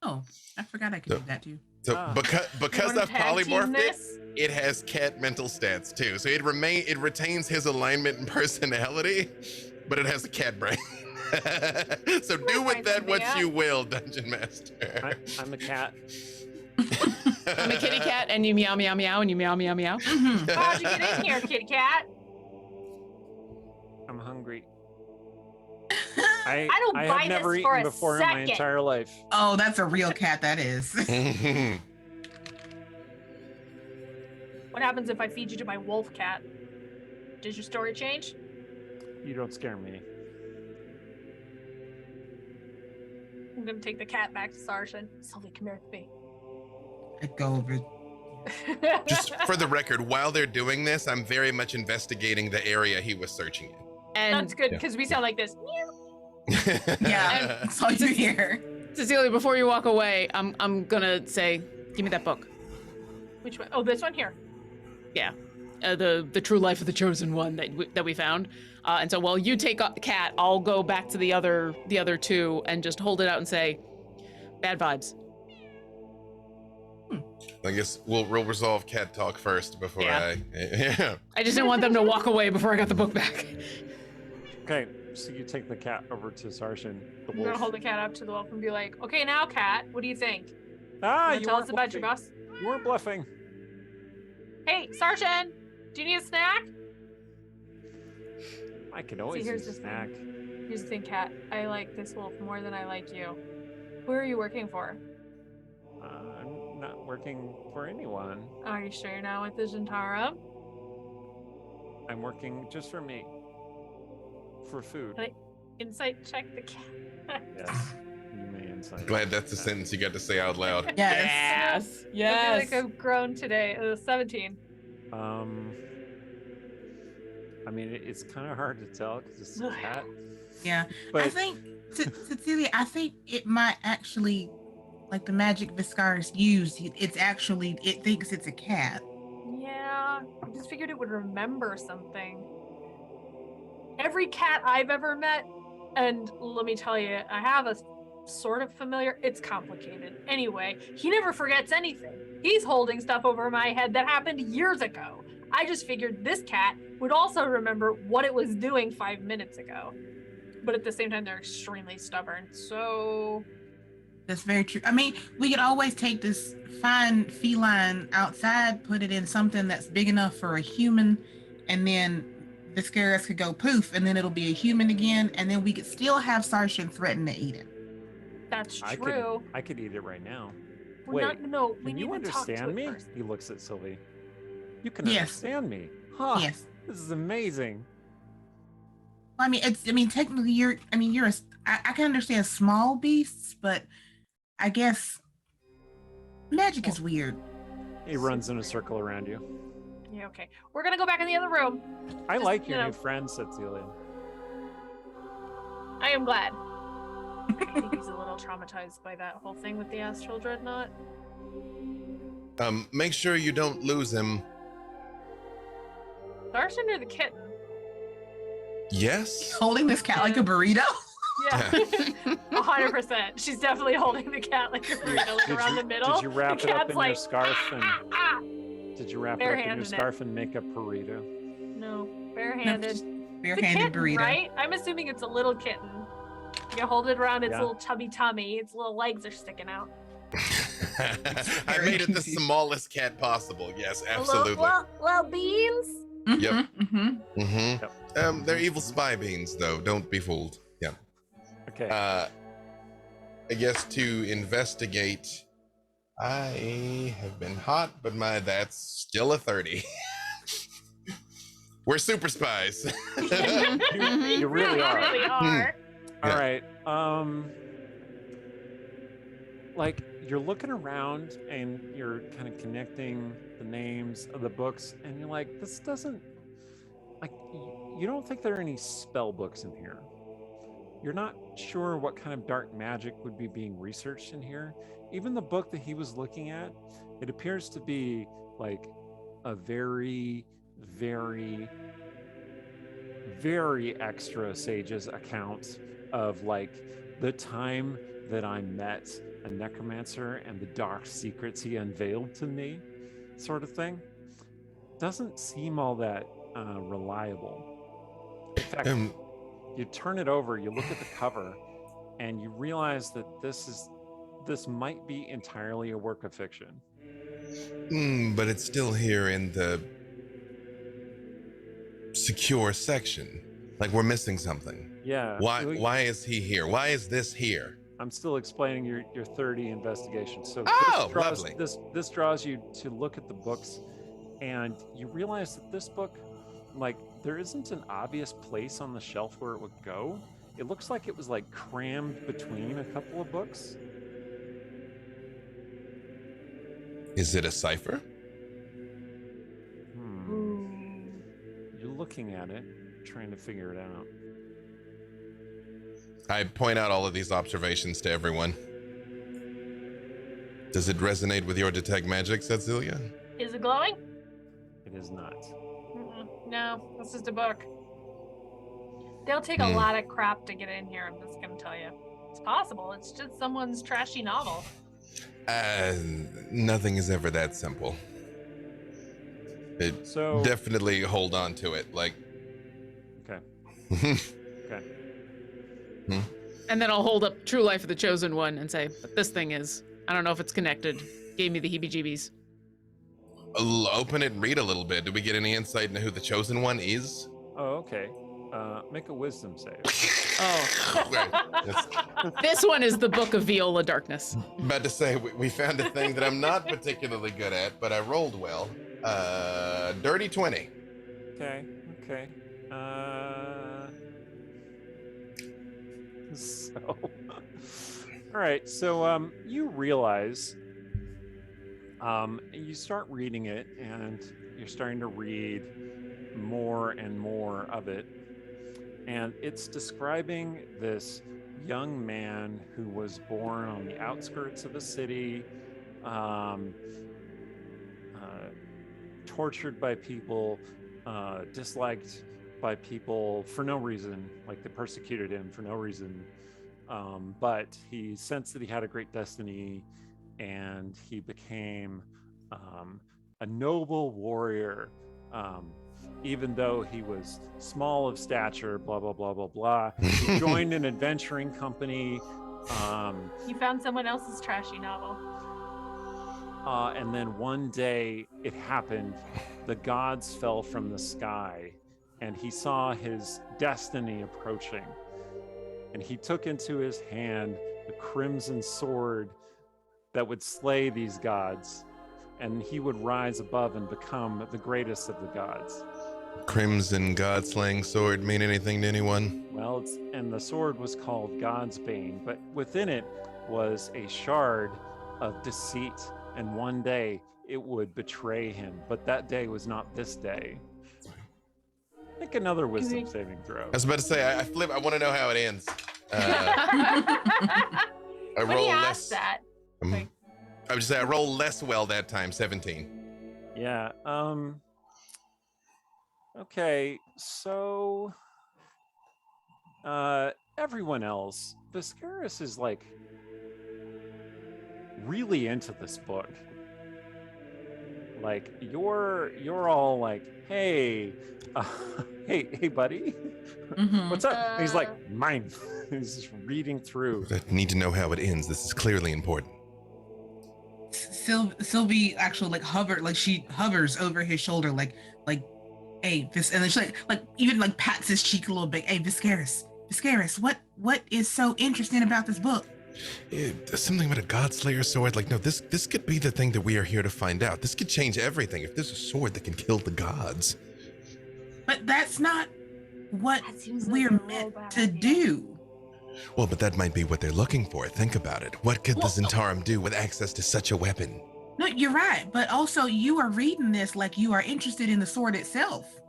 Oh, I forgot I could do that too. So Ah. because You I've wanna tag team polymorphed it, this? it has cat mental stats too. So it retains his alignment and personality, but it has a cat brain. So do with find that something what out. you will, Dungeon Master. I'm a cat. I'm a kitty cat, and you meow meow meow, and you meow meow meow. Mhm. How'd you get in here, kitty cat? I'm hungry. I don't buy have never this for eaten a before in my second. entire life. Oh, that's a real cat. That is. What happens if I feed you to my wolf cat? Does your story change? You don't scare me. I'm gonna take the cat back to Sarshan. Sylvie, come here with me. I go over. Just for the record, while they're doing this, I'm very much investigating the area he was searching in. And That's good because we sound like this. Yeah, that's all you hear. Cecilia, before you walk away, I'm gonna say, give me that book. Which one? Oh, this one here. Yeah, the True Life of the Chosen One that we found. And so while you take up the cat, I'll go back to the other two and just hold it out and say, bad vibes. I guess we'll resolve cat talk first before Yeah. yeah. I just didn't want them to walk away before I got the book back. Okay, so you take the cat over to Sarshan, the I'm gonna wolf. hold the cat up to the wolf and be like, "Okay, now, cat, what do you think? Ah, Wanna you tell weren't us about your bluffing. boss." You weren't bluffing. Hey, Sarshan, do you need a snack? I can always here's use a the snack. Here's the thing, cat. I like this wolf more than I like you. Who are you working for? I'm not working for anyone. Are you sure you're not with the Zhentarim? I'm working just for me. For food. Can I insight check the cat? Yes. You may insight. Glad that's the sentence you got to say out loud. Yes. I Yes. feel like I've grown today. 17. I mean, it's kind of hard to tell because it's a cat. Yeah. I But think, Cecilia, I think it might actually, like the magic Vescaras used, it thinks it's a cat. Yeah, I just figured it would remember something. Every cat I've ever met, and let me tell you, I have a sort of familiar, it's complicated. Anyway, he never forgets anything. He's holding stuff over my head that happened years ago. I just figured this cat would also remember what it was doing 5 minutes ago. But at the same time, they're extremely stubborn. So That's very true. I mean, we could always take this fine feline outside, put it in something that's big enough for a human, and then the Vescaras could go poof, and then it'll be a human again, and then we could still have Sarshan threaten to eat it. that's I true. could eat it right now. We're not, no, we Can need you to talk to understand it me? first. He looks at Sylvie. You can Yes. understand me. Huh. Yes. This is amazing. I mean, technically I can understand small beasts, but I guess Magic is weird. He runs in a circle around you. Yeah, okay. We're gonna go back in the other room. I Just, like your you know. new friend, said Celia. I am glad. I think he's a little traumatized by that whole thing with the astral dreadnought. Make sure you don't lose him. Darshan or the kitten? Yes. Holding this cat like a burrito. Yeah, 100%. She's definitely holding the cat like a burrito, like around the middle. Did you wrap The it up cat's in your like, scarf and ah. did you wrap it up in your Barehanded it. scarf and make a burrito? No, barehanded. It's a Barehanded kitten, burrito. right? I'm assuming it's a little kitten. You hold it around its Yeah. little chubby tummy. Its little legs are sticking out. I made it the smallest cat possible. Yes, absolutely. Little beans. Yep. Mm-hmm. Mm-hmm. They're evil spy beans, though. Don't be fooled. Yeah. Okay. I guess to investigate, I have been hot, but that's still a 30. We're super spies. You really are. Really are. All Yeah. right. Like you're looking around and you're kind of connecting the names of the books, and you're like, this doesn't like. You don't think there are any spell books in here. You're not sure what kind of dark magic would be being researched in here. Even the book that he was looking at, it appears to be like a very, very, very extra sage's account of like the time that I met a necromancer and the dark secrets he unveiled to me, sort of thing. Doesn't seem all that reliable. In fact, you turn it over, you look at the cover, and you realize that this might be entirely a work of fiction. But it's still here in the secure section. Like we're missing something. Yeah. Why is he here? Why is this here? I'm still explaining your 30 investigation. So Oh, lovely. lovely. This draws you to look at the books, and you realize that this book, like, there isn't an obvious place on the shelf where it would go. It looks like it was like crammed between a couple of books. Is it a cipher? You're looking at it, trying to figure it out. I point out all of these observations to everyone. Does it resonate with your detect magic, said Celia? Is it glowing? It is not. No, this is the book. They'll take a lot of crap to get in here, I'm just gonna tell you. It's possible. It's just someone's trashy novel. Nothing is ever that simple. So Definitely hold on to it. Like, okay. Okay. And then I'll hold up True Life of the Chosen One and say, but this thing is, I don't know if it's connected. Gave me the heebie-jeebies. Open it and read a little bit. Do we get any insight into who the chosen one is? Oh, okay. Make a wisdom save. Oh, Right. That's- this one is the Book of Viola Darkness. About to say, we found a thing that I'm not particularly good at, but I rolled well. Dirty 20. Okay. So, all right. So, you realize, you start reading it, and you're starting to read more and more of it, and it's describing this young man who was born on the outskirts of a city, tortured by people, disliked by people for no reason, like they persecuted him for no reason, but he sensed that he had a great destiny, and he became a noble warrior, even though he was small of stature, blah blah blah blah blah. He joined an adventuring company, You found someone else's trashy novel. and then one day it happened. The gods fell from the sky, and he saw his destiny approaching, and he took into his hand the crimson sword that would slay these gods, and he would rise above and become the greatest of the gods. Crimson god-slaying sword mean anything to anyone? Well, and the sword was called God's Bane, but within it was a shard of deceit and one day it would betray him, but that day was not this day. Make another wisdom saving throw. I was about to say, I flip. I want to know how it ends. I When roll he less. asked that, I would just say I roll less well that time. 17. Yeah. Okay. So, everyone else, Vescaras is like really into this book. Like you're all like, hey, hey, buddy, what's up? And he's like, mine. He's just reading through. I need to know how it ends. This is clearly important. Sylvie actually like she hovers over his shoulder, like, hey, this, and then she like even like pats his cheek a little bit. Hey, Vescaras, what is so interesting about this book? Something about a Godslayer sword. Like, no, this could be the thing that we are here to find out. This could change everything. If there's a sword that can kill the gods. But that's not what That seems like we're a real meant bad to idea. do. Well, but that might be what they're looking for. Think about it. What could the Zhentarim do with access to such a weapon? No, you're right. But also, you are reading this like you are interested in the sword itself.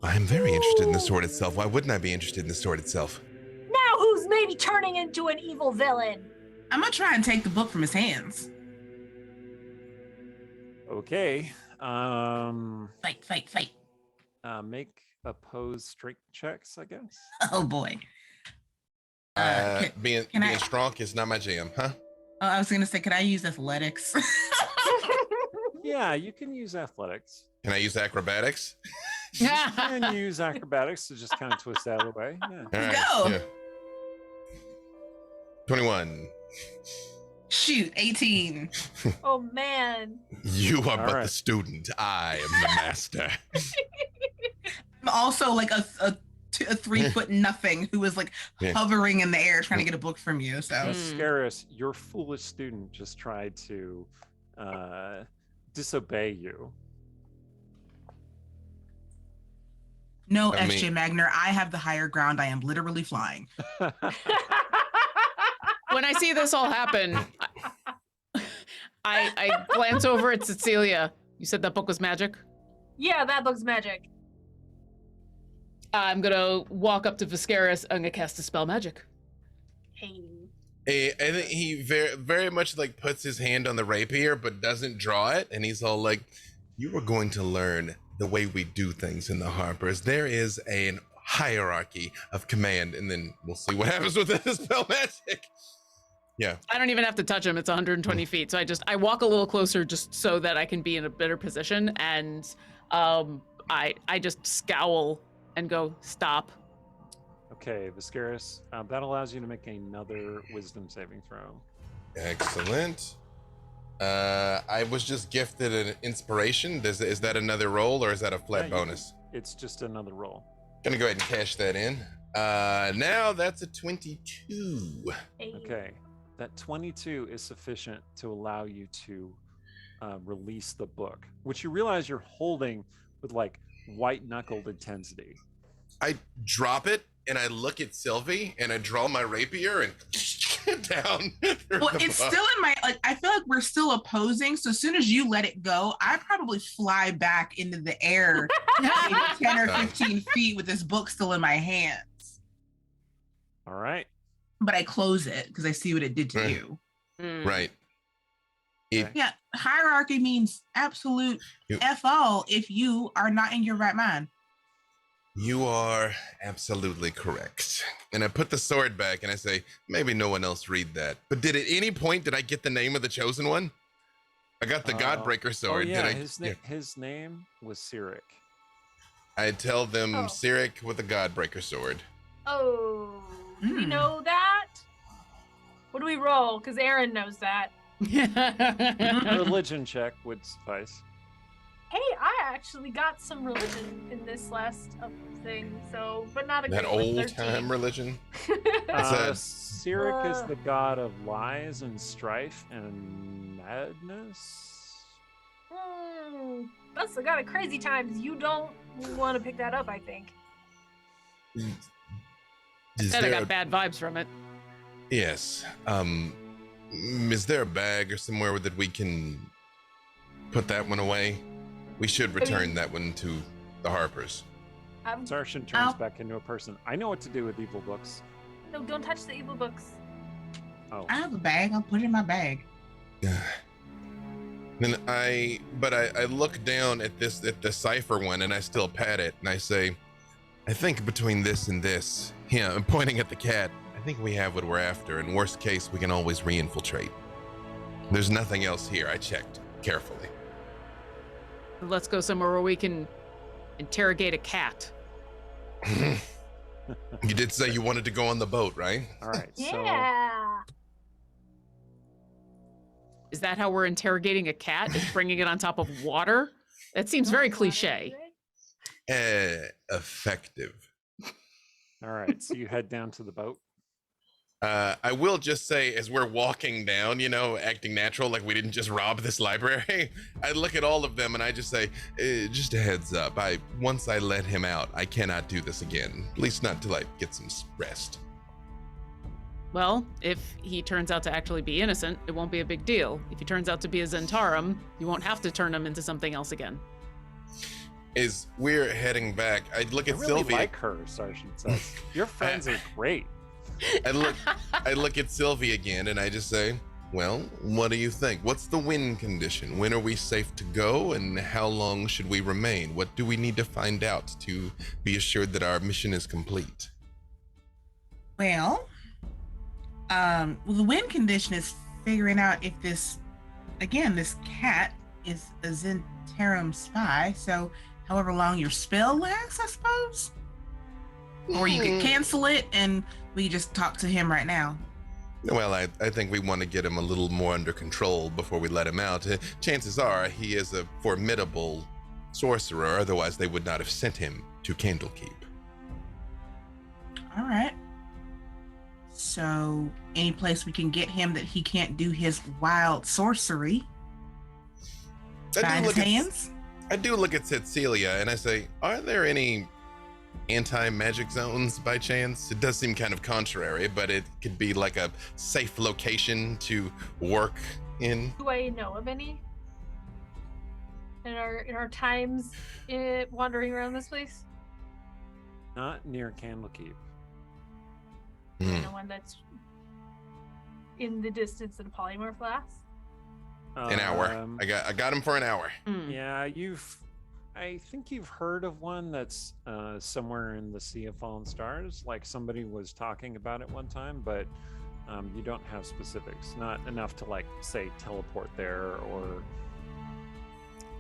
I am very interested in the sword itself. Why wouldn't I be interested in the sword itself? Now who's maybe turning into an evil villain? I'm gonna try and take the book from his hands. Okay. Fight. Make opposed strength checks, I guess. Oh boy. Being I- strong is not my jam, huh? I was gonna say, could I use athletics? Yeah, you can use athletics. Can I use acrobatics? You can use acrobatics to just kind of twist out of the way. Yeah. All right, go. yeah. 21. Shoot, 18. Oh man. You are All but right. the student. I am the master. I'm also like a 3-foot nothing who is like Yeah. hovering in the air trying to get a book from you. So Vescaras, your foolish student just tried to disobey you. no, I SJ mean- Magner, I have the higher ground. I am literally flying. When I see this all happen, I glance over at Cecilia. You said that book was magic? Yeah, that book's magic. I'm gonna walk up to Vescaras. I'm gonna cast a spell magic. Hey. I think he very, very much like puts his hand on the rapier, but doesn't draw it. And he's all like, you are going to learn the way we do things in the Harpers. There is a hierarchy of command, and then we'll see what happens with this spell magic. Yeah. I don't even have to touch him. It's 120 feet. So I walk a little closer just so that I can be in a better position. And I just scowl and go, stop. Okay, Vescaras, that allows you to make another wisdom saving throw. Excellent. I was just gifted an inspiration. Is that another roll, or is that a flat Yeah, you- bonus? It's just another roll. Gonna go ahead and cash that in. Now that's a 22. Hey. Okay, that 22 is sufficient to allow you to release the book, which you realize you're holding with like white knuckled intensity. I drop it and I look at Sylvie and I draw my rapier and down. through Well, the it's book. still in my, like, I feel like we're still opposing. So as soon as you let it go, I probably fly back into the air maybe 10 or 15 feet with this book still in my hands. All right. But I close it because I see what it did to Right. you. Right. It, Yeah, hierarchy means absolute You- F all if you are not in your right mind. you are absolutely correct. And I put the sword back and I say, maybe no one else read that. But at any point did I get the name of the chosen one? I got the Godbreaker sword. Oh, yeah, Did I? his name was Cyric. I tell them Oh. Cyric with the Godbreaker sword. Oh, do we Hmm. know that? What do we roll? Because Aaron knows that. Religion check would suffice. Hey, I actually got some religion in this last thing, so, but not a That great one, old 13. time religion. Cyric is the god of lies and strife and madness. That's the god of crazy times. You don't want to pick that up, I think. Is Said I there got bad vibes from it. Yes. Is there a bag or somewhere that we can put that one away. We should return that one to the Harpers. Zarshan turns back into a person. I know what to do with evil books. No, don't touch the evil books. Oh, I have a bag. I'll put it in my bag. Then I look down at the cipher one, and I still pat it, and I say, I think between this and this, yeah, I'm pointing at the cat, I think we have what we're after. In worst case, we can always re-infiltrate. There's nothing else here. I checked carefully. Let's go somewhere where we can interrogate a cat. You did say you wanted to go on the boat, right? all right. So Yeah. Is that how we're interrogating a cat? Is bringing it on top of water? That seems very cliche. Effective. all right. So you head down to the boat. I will just say, as we're walking down, you know, acting natural, like we didn't just rob this library, I look at all of them and I just say, just a heads up, once I let him out, I cannot do this again. At least not till I get some rest. Well, if he turns out to actually be innocent, it won't be a big deal. If he turns out to be a Zhentarim, you won't have to turn him into something else again. As we're heading back, I look I at really Sylvia. like her, Zarshan says. Your friends are great. I look at Sylvie again and I just say, well, what do you think? What's the win condition? When are we safe to go and how long should we remain? What do we need to find out to be assured that our mission is complete? Well, the win condition is figuring out if this cat is a Zhentarim spy. So however long your spell lasts, I suppose. Or you could cancel it and we just talk to him right now. Well, I think we want to get him a little more under control before we let him out. Chances are he is a formidable sorcerer, otherwise they would not have sent him to Candlekeep. All right. So any place we can get him that he can't do his wild sorcery by his hands? I do look at Cecilia and I say, are there any anti-magic zones by chance? It does seem kind of contrary, but it could be like a safe location to work in. Do I know of any? In our times wandering around this place? Not near Candlekeep. No one that's in the distance in polymorph lasts? An hour. I got him for an hour. Yeah, I think you've heard of one that's somewhere in the Sea of Fallen Stars. Like somebody was talking about it one time, but you don't have specifics. Not enough to like say teleport there or.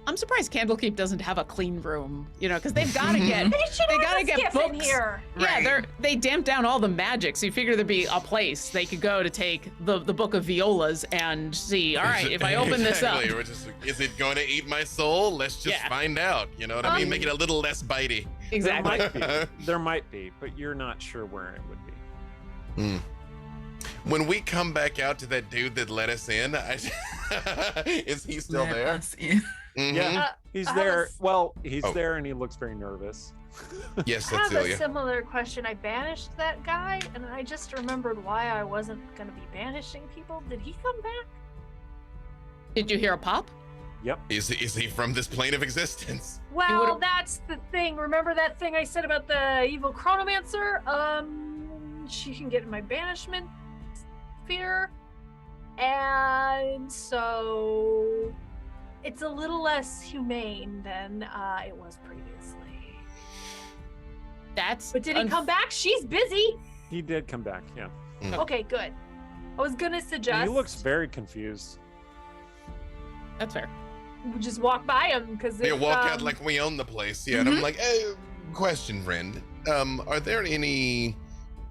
I'm surprised Candlekeep doesn't have a clean room, you know, because they've got to get They gotta get skiff books in here. Yeah, they damp down all the magic, so you figure there'd be a place they could go to take the book of violas and see. All right, if I open this up, We're just, is it going to eat my soul? Let's just find out. You know what I mean? Make it a little less bitey. exactly. There might be, but you're not sure where it would be. When we come back out to that dude that let us in, is he still Let there? us in. Yeah, he's I have there. a s- Well, he's Oh. there and he looks very nervous. Yes, I have a Cecilia. similar question. I banished that guy, and I just remembered why I wasn't going to be banishing people. Did he come back? Did you hear a pop? Yep. Is he from this plane of existence? Well, would've- that's the thing. Remember that thing I said about the evil chronomancer? She can get in my banishment sphere, and so it's a little less humane than it was previously. But did he come back? She's busy. He did come back. Yeah. Okay, good. I was gonna suggest He looks very confused. That's fair. we just walk by him because They walk out like we own the place. Yeah, and I'm like, hey, question, friend. Are there any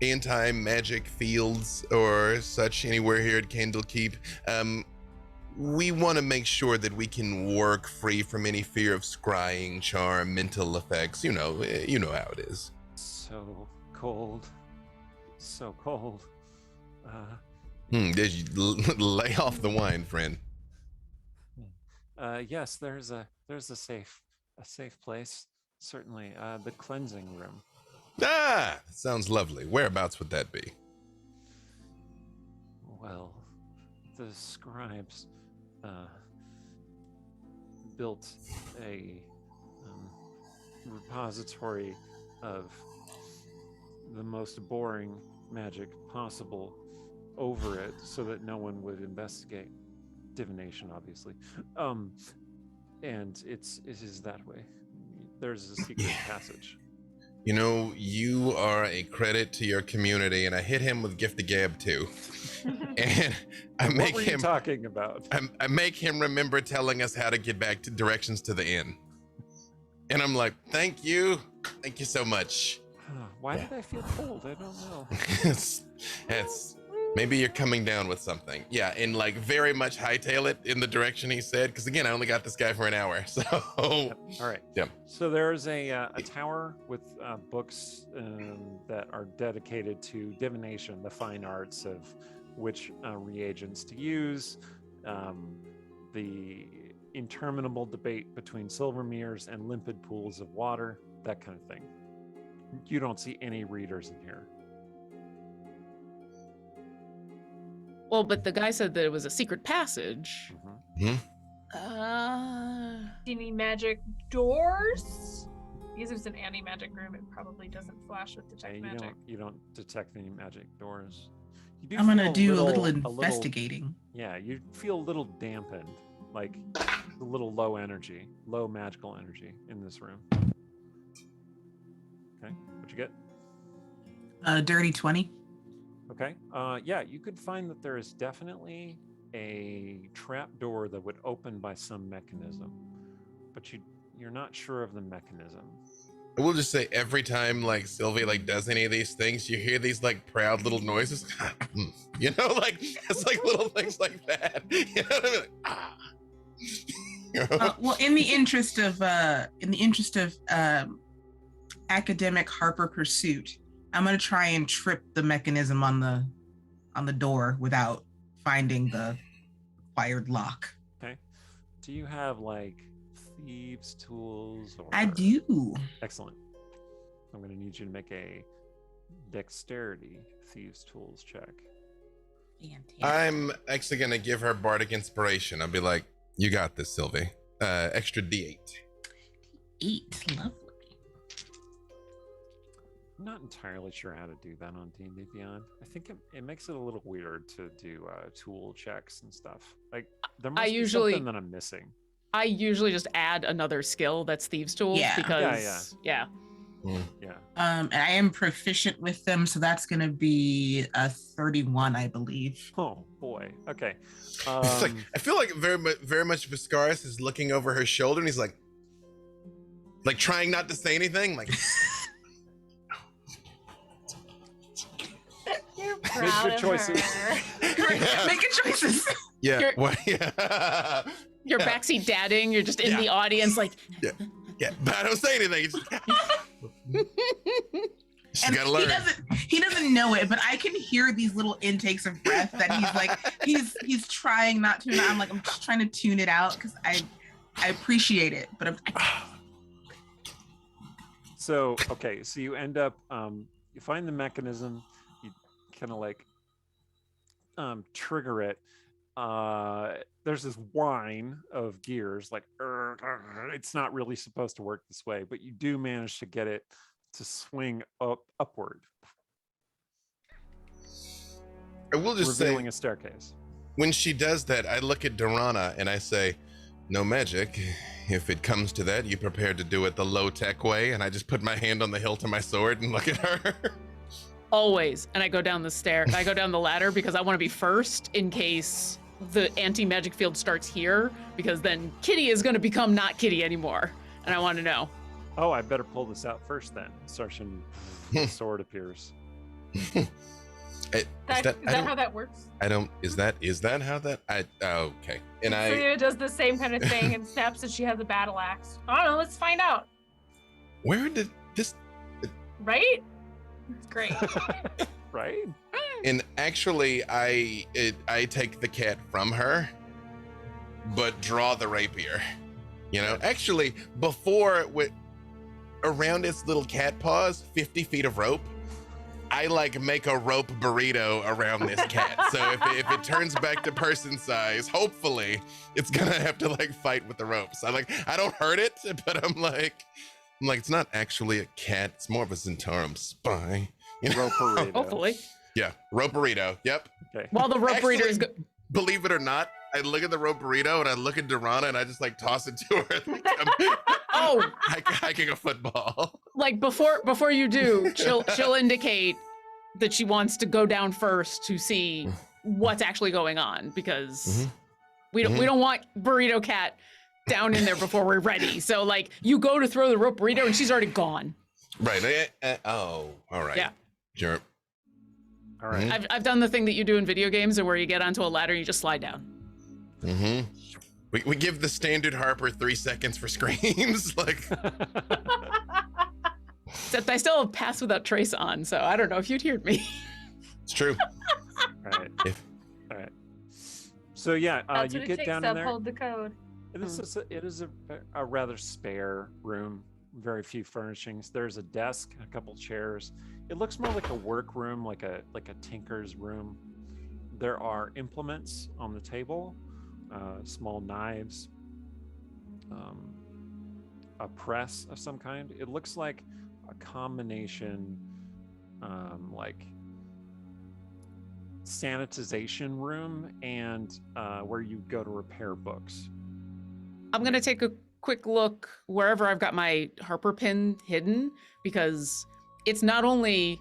anti-magic fields or such anywhere here at Candlekeep? We want to make sure that we can work free from any fear of scrying, charm, mental effects. You know how it is. So cold. So cold. Did you lay off the wine, friend? Yes, there's a safe place. Certainly. The cleansing room. Ah, that sounds lovely. Whereabouts would that be? Well, the scribes built a repository of the most boring magic possible over it so that no one would investigate divination, obviously. And it is that way. There's a secret passage. You know, you are a credit to your community, and I hit him with gift of gab too. And What were you talking about? I make him remember telling us how to get back to directions to the inn. And I'm like, thank you so much. Why did I feel cold? I don't know. it's maybe you're coming down with something. Yeah, and like very much hightail it in the direction he said, because again, I only got this guy for an hour. So all right. Yeah. So there's a tower with books that are dedicated to divination, the fine arts of which reagents to use, the interminable debate between silver mirrors and limpid pools of water, that kind of thing. You don't see any readers in here. Well, but the guy said that it was a secret passage. Mhm. Any magic doors? Because if it's an anti-magic room, it probably doesn't flash with detect You magic. don't detect any magic doors. You do I'm gonna feel do a little investigating. Yeah, you feel a little dampened, like a little low magical energy in this room. Okay, what'd you get? Dirty 20. Okay, yeah, you could find that there is definitely a trap door that would open by some mechanism, but you're not sure of the mechanism. I will just say every time like Sylvie like does any of these things, you hear these like proud little noises. You know, like it's like little things like that. You know what I mean? Like, ah. You know? Well, in the interest of academic Harper pursuit, I'm gonna try and trip the mechanism on the door without finding the required lock. Okay, do you have like thieves tools? Or... I do. Excellent. I'm going to need you to make a dexterity thieves tools check. Fantastic. I'm actually gonna give her bardic inspiration. I'll be like, "You got this, Sylvie. Extra D8." 8, lovely. I'm not entirely sure how to do that on D&D Beyond. I think it makes it a little weird to do tool checks and stuff. Like there must be something that I'm missing. I usually just add another skill that's thieves tools because yeah. And I am proficient with them, so that's gonna be a 31, I believe. Oh boy. Okay. It's like, I feel like very much Vescaras is looking over her shoulder, and he's like trying not to say anything, like. You're Make proud good of choices. her. Making choices. Yeah. You're backseat dadding. You're just in the audience, like. Yeah, but I don't say anything. She's gotta learn. He doesn't know it, but I can hear these little intakes of breath that he's like he's trying not to. And I'm like, I'm just trying to tune it out because I appreciate it, but So okay, so you end up you find the mechanism, you kind of like trigger it. There's this whine of gears, like it's not really supposed to work this way, but you do manage to get it to swing upward. I will just revealing say, a staircase. When she does that, I look at Durana and I say, "No magic. If it comes to that, you prepared to do it the low-tech way." And I just put my hand on the hilt of my sword and look at her. Always. And I go down the ladder because I want to be first in case the anti-magic field starts here, because then Kitty is going to become not Kitty anymore. And I want to know. Oh, I better pull this out first then. Starship sword appears. Is that how that works? Is that how that? Okay. And Freya does the same kind of thing and snaps that she has a battle axe. I don't know. Let's find out. Where did this? Right? It's great. Right? And actually, I take the cat from her, but draw the rapier. You know, actually, before with around its little cat paws, 50 feet of rope, I like make a rope burrito around this cat. So if it turns back to person size, hopefully it's gonna have to like fight with the ropes. I don't hurt it, but I'm like it's not actually a cat. It's more of a Zhentarim spy. You know? Rope burrito. Hopefully. Yeah, rope burrito. Yep. Okay. While the rope Actually, burrito is believe it or not, I look at the rope burrito and I look at Durana and I just like toss it to her. Like I'm hiking a football. like before you do, she'll indicate that she wants to go down first to see what's actually going on, because we don't want Burrito Cat down in there before we're ready. So like you go to throw the rope burrito and she's already gone. Right. Oh, all right. Yeah. Sure. All right. I've done the thing that you do in video games where you get onto a ladder and you just slide down. We give the standard Harper 3 seconds for screams. Like Except I still have Pass Without Trace on, so I don't know if you'd heard me. it's true. All right. All right. So yeah, That's you what it get takes down to in there. uphold the code. It is a rather spare room. Very few furnishings. There's a desk, a couple chairs. It looks more like a work room, like a tinker's room. There are implements on the table, small knives, a press of some kind. It looks like a combination, like sanitization room and where you go to repair books. I'm gonna take a quick look wherever I've got my Harper pin hidden, because I've not only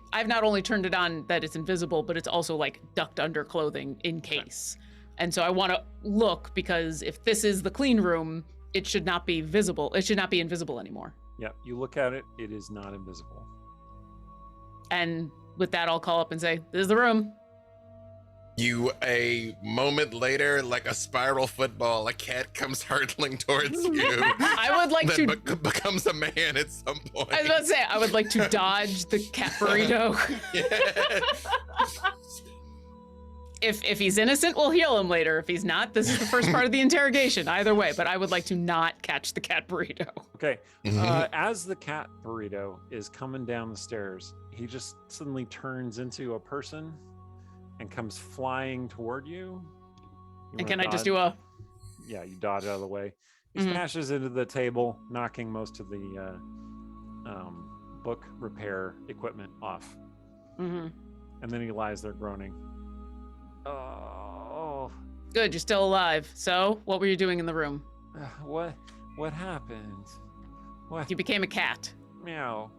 turned it on that it's invisible, but it's also like ducked under clothing in case. And so I want to look, because if this is the clean room, it should not be visible. It should not be invisible anymore. Yeah, you look at it, it is not invisible. And with that, I'll call up and say, "This is the room." You, a moment later, like a spiral football, a cat comes hurtling towards you. I would like to. Becomes a man at some point. I was about to say, I would like to dodge the cat burrito. Yeah. If he's innocent, we'll heal him later. If he's not, this is the first part of the interrogation. Either way, but I would like to not catch the cat burrito. Okay. As the cat burrito is coming down the stairs, he just suddenly turns into a person and comes flying toward you. And can I just do a... Yeah, you dodge out of the way. He smashes into the table, knocking most of the book repair equipment off. And then he lies there groaning. Oh. Good, you're still alive. So, what were you doing in the room? What happened? What? You became a cat. Meow.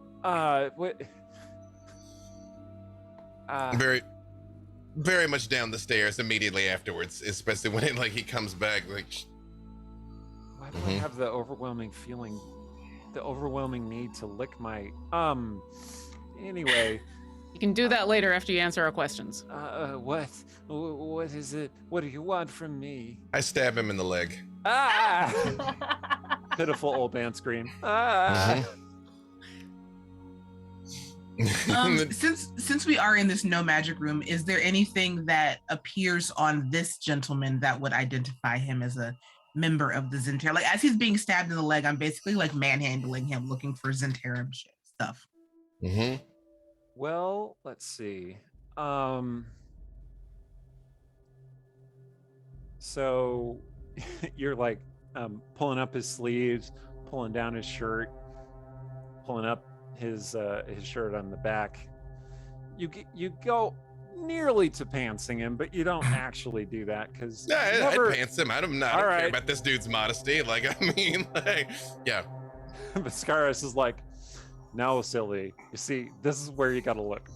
What? Very, very much down the stairs immediately afterwards, especially when he comes back like. Why do I have the overwhelming feeling, the overwhelming need to lick my Anyway. You can do that later after you answer our questions. What is it? What do you want from me? I stab him in the leg. Pitiful old man scream. Since we are in this no magic room, is there anything that appears on this gentleman that would identify him as a member of the Zhentarim? Like, as he's being stabbed in the leg, I'm basically like manhandling him, looking for Zhentarim stuff. Well, let's see. So you're like pulling up his sleeves, pulling down his shirt, pulling up his shirt on the back. You go nearly to pantsing him, but you don't actually do that because I pants him. I don't care about this dude's modesty. Like, I mean, like, yeah. Vescaras is like, no, silly. You see, this is where you gotta look.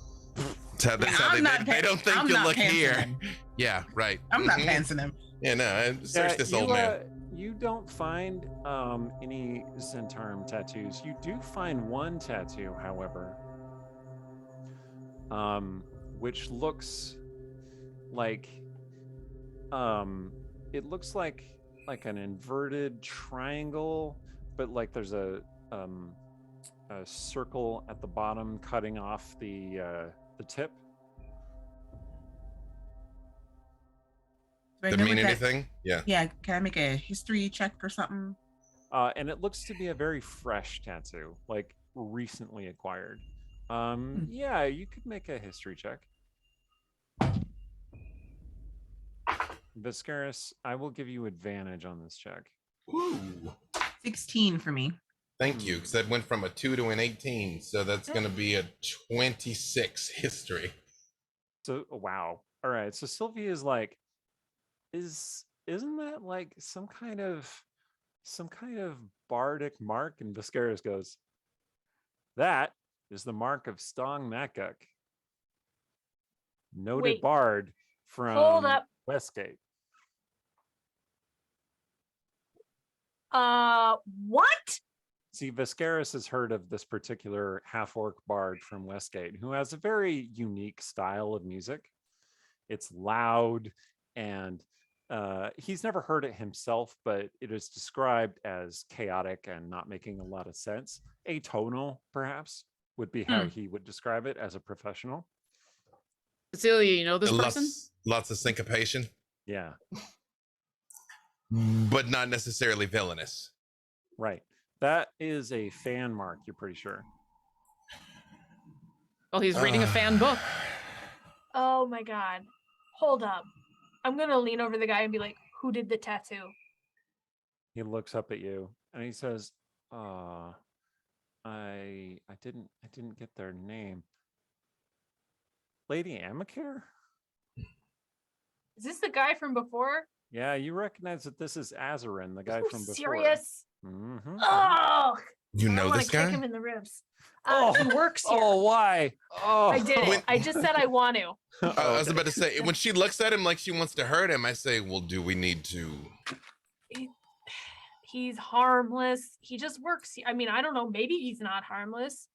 That's how they don't think you look here. Him. Yeah, right. I'm not pantsing him. Yeah, no, search this old man. You don't find any Zhentarim tattoos. You do find one tattoo, however, which looks like it looks like an inverted triangle, but like there's a circle at the bottom cutting off the tip. Did it mean anything? Yeah. Yeah. Can I make a history check or something? And it looks to be a very fresh tattoo, like recently acquired. Yeah, you could make a history check. Vescaras, I will give you advantage on this check. Woo. 16 for me. Thank you, because that went from a 2 to an 18, so that's going to be a 26 history. So wow. All right. So Sylvia is like, isn't that like some kind of bardic mark? And Vescaris goes, that is the mark of Stong Makuk, noted Wait. bard from Hold up. Westgate. What? See, Vescaris has heard of this particular half-orc bard from Westgate who has a very unique style of music. It's loud, and he's never heard it himself, but it is described as chaotic and not making a lot of sense. Atonal, perhaps, would be how he would describe it as a professional. Cecilia, you know this person? Lots of syncopation, Yeah, but not necessarily villainous. right. That is a fan mark, you're pretty sure. Well, he's reading a fan book. Oh my god. Hold up. I'm gonna lean over the guy and be like, who did the tattoo? He looks up at you and he says, I didn't get their name. Lady Amicare? Is this the guy from before? Yeah, you recognize that this is Azarin, the guy Are from you before. serious? Mm-hmm. Oh, You I know want this to kick guy? him in the ribs. Oh. He works here. Oh, why? Oh, I did it. I just said I want to. I was about to say, when she looks at him like she wants to hurt him, I say, well, do we need to? He's harmless. He just works. I mean, I don't know. Maybe he's not harmless.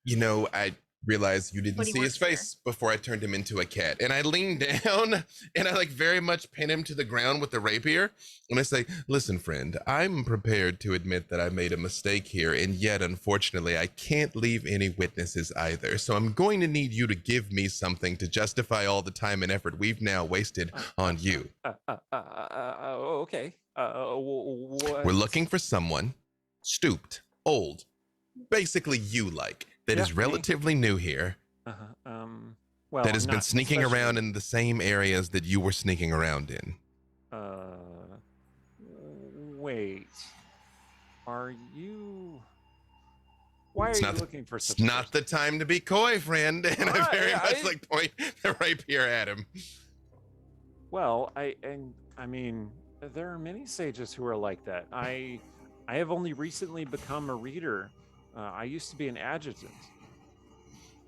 You know, I realized you didn't But he see his works here. face before I turned him into a cat. And I lean down and I like very much pin him to the ground with the rapier. And I say, listen, friend, I'm prepared to admit that I made a mistake here. And yet, unfortunately, I can't leave any witnesses either. So I'm going to need you to give me something to justify all the time and effort we've now wasted on you. Okay. What? We're looking for someone stooped, old, basically you like, that is Yeah, me. relatively new here. Well, That has been not sneaking around especially- in the same areas that you were sneaking around in. Wait. Are you? Why It's are not you the- looking for It's such? a not the time to be coy, friend. And I very I- much like point the rapier at him. Well, I mean, there are many sages who are like that. I have only recently become a reader. I used to be an adjutant.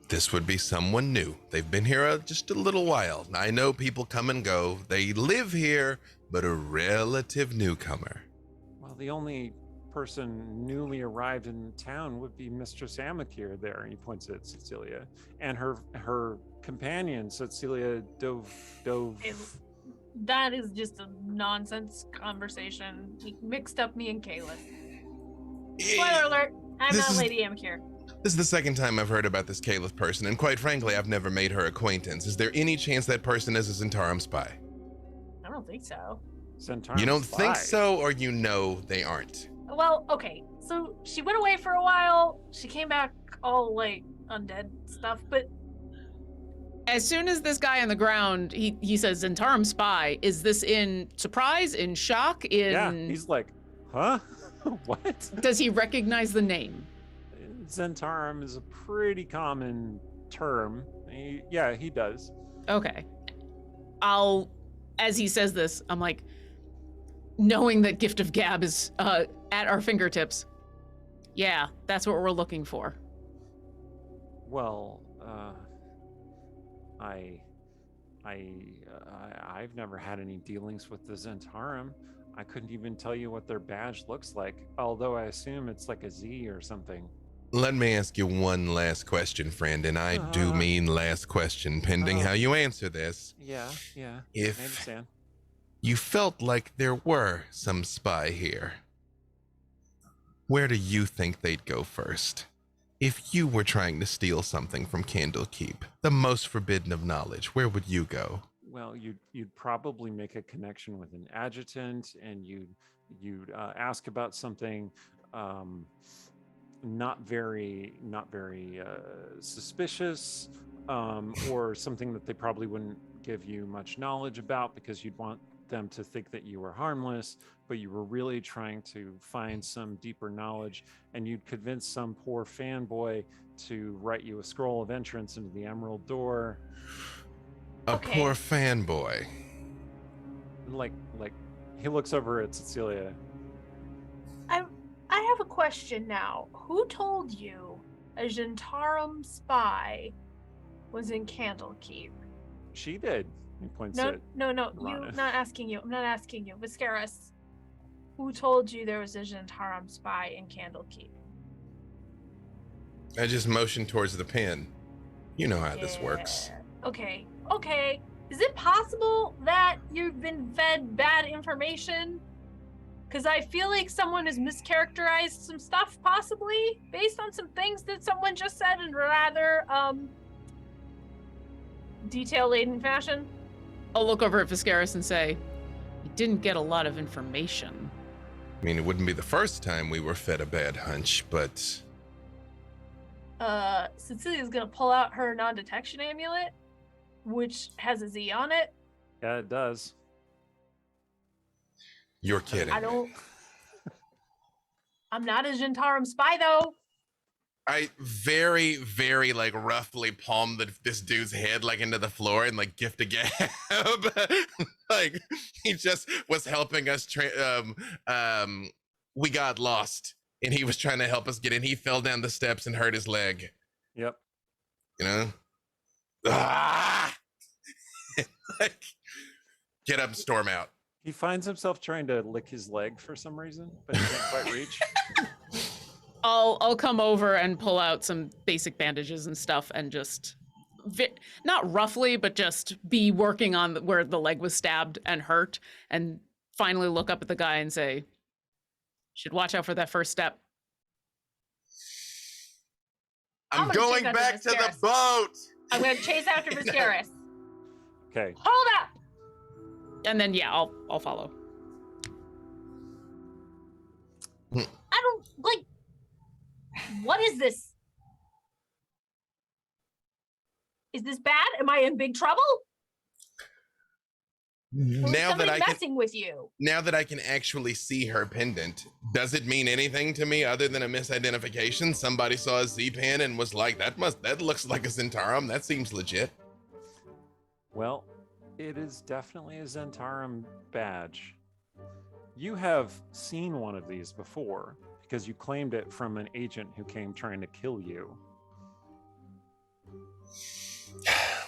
This would be someone new. They've been here just a little while. I know people come and go. They live here, but a relative newcomer. Well, the only person newly arrived in town would be Mistress Amicare there. And he points at Cecilia and her companion, Cecilia Dove. That is just a nonsense conversation. He mixed up me and Kayla. Spoiler alert. I'm This not is- Lady Amicare. This is the second time I've heard about this Caliph person, and quite frankly, I've never made her acquaintance. Is there any chance that person is a Zhentarim spy? I don't think so. Zhentarim You don't spy. think so, or you know they aren't? Well, okay. So she went away for a while. She came back all like undead stuff, but As soon as this guy on the ground, he says Zhentarim spy. Is this in surprise, in shock, in? Yeah, he's like, huh? What? Does he recognize the name? Zhentarim is a pretty common term. Yeah, he does. Okay. As he says this, I'm like, knowing that Gift of Gab is at our fingertips. Yeah, that's what we're looking for. Well, I've never had any dealings with the Zhentarim. I couldn't even tell you what their badge looks like, although I assume it's like a Z or something. Let me ask you one last question, friend, and I do mean last question, pending how you answer this. Yeah, I If understand. you felt like there were some spy here, where do you think they'd go first? If you were trying to steal something from Candlekeep, the most forbidden of knowledge, where would you go? Well, you'd probably make a connection with an adjutant, and you'd ask about something. not very suspicious, or something that they probably wouldn't give you much knowledge about because you'd want them to think that you were harmless, but you were really trying to find some deeper knowledge, and you'd convince some poor fanboy to write you a scroll of entrance into the Emerald Door. A poor fanboy. Like he looks over at Cecilia. I have a question now. Who told you a Zhentarim spy was in Candlekeep? She did. He points No, at no, no. Rana. I'm not asking you. Vescaras, who told you there was a Zhentarim spy in Candlekeep? I just motioned towards the pin. You know how this works. Okay. Is it possible that you've been fed bad information? Because I feel like someone has mischaracterized some stuff, possibly, based on some things that someone just said in rather detail-laden fashion. I'll look over at Vescaras and say, "You didn't get a lot of information." I mean, it wouldn't be the first time we were fed a bad hunch, but Cecilia's gonna pull out her non-detection amulet, which has a Z on it. Yeah, it does. you're kidding. I'm not a Zhentarim spy, though. I very, very like roughly palm this dude's head like into the floor and like gift a gab. Like he just was helping us. We got lost and he was trying to help us get in. He fell down the steps and hurt his leg. Yep. You know? Ah! Like, get up and storm out. He finds himself trying to lick his leg for some reason, but he can't quite reach. I'll come over and pull out some basic bandages and stuff and just not roughly, but just be working on where the leg was stabbed and hurt, and finally look up at the guy and say, "Should watch out for that first step." I'm gonna going chase after back to the Vescaras. boat. I'm gonna chase after Vescaras. Okay. Hold up! And then yeah, I'll follow. I don't like. What is this? Is this bad? Am I in big trouble? Or is Now that somebody I can, messing with you? now that I can actually see her pendant, does it mean anything to me other than a misidentification? Somebody saw a Z-Pan and was like, that looks like a Zhentarim. That seems legit. Well, it is definitely a Zhentarim badge. You have seen one of these before because you claimed it from an agent who came trying to kill you.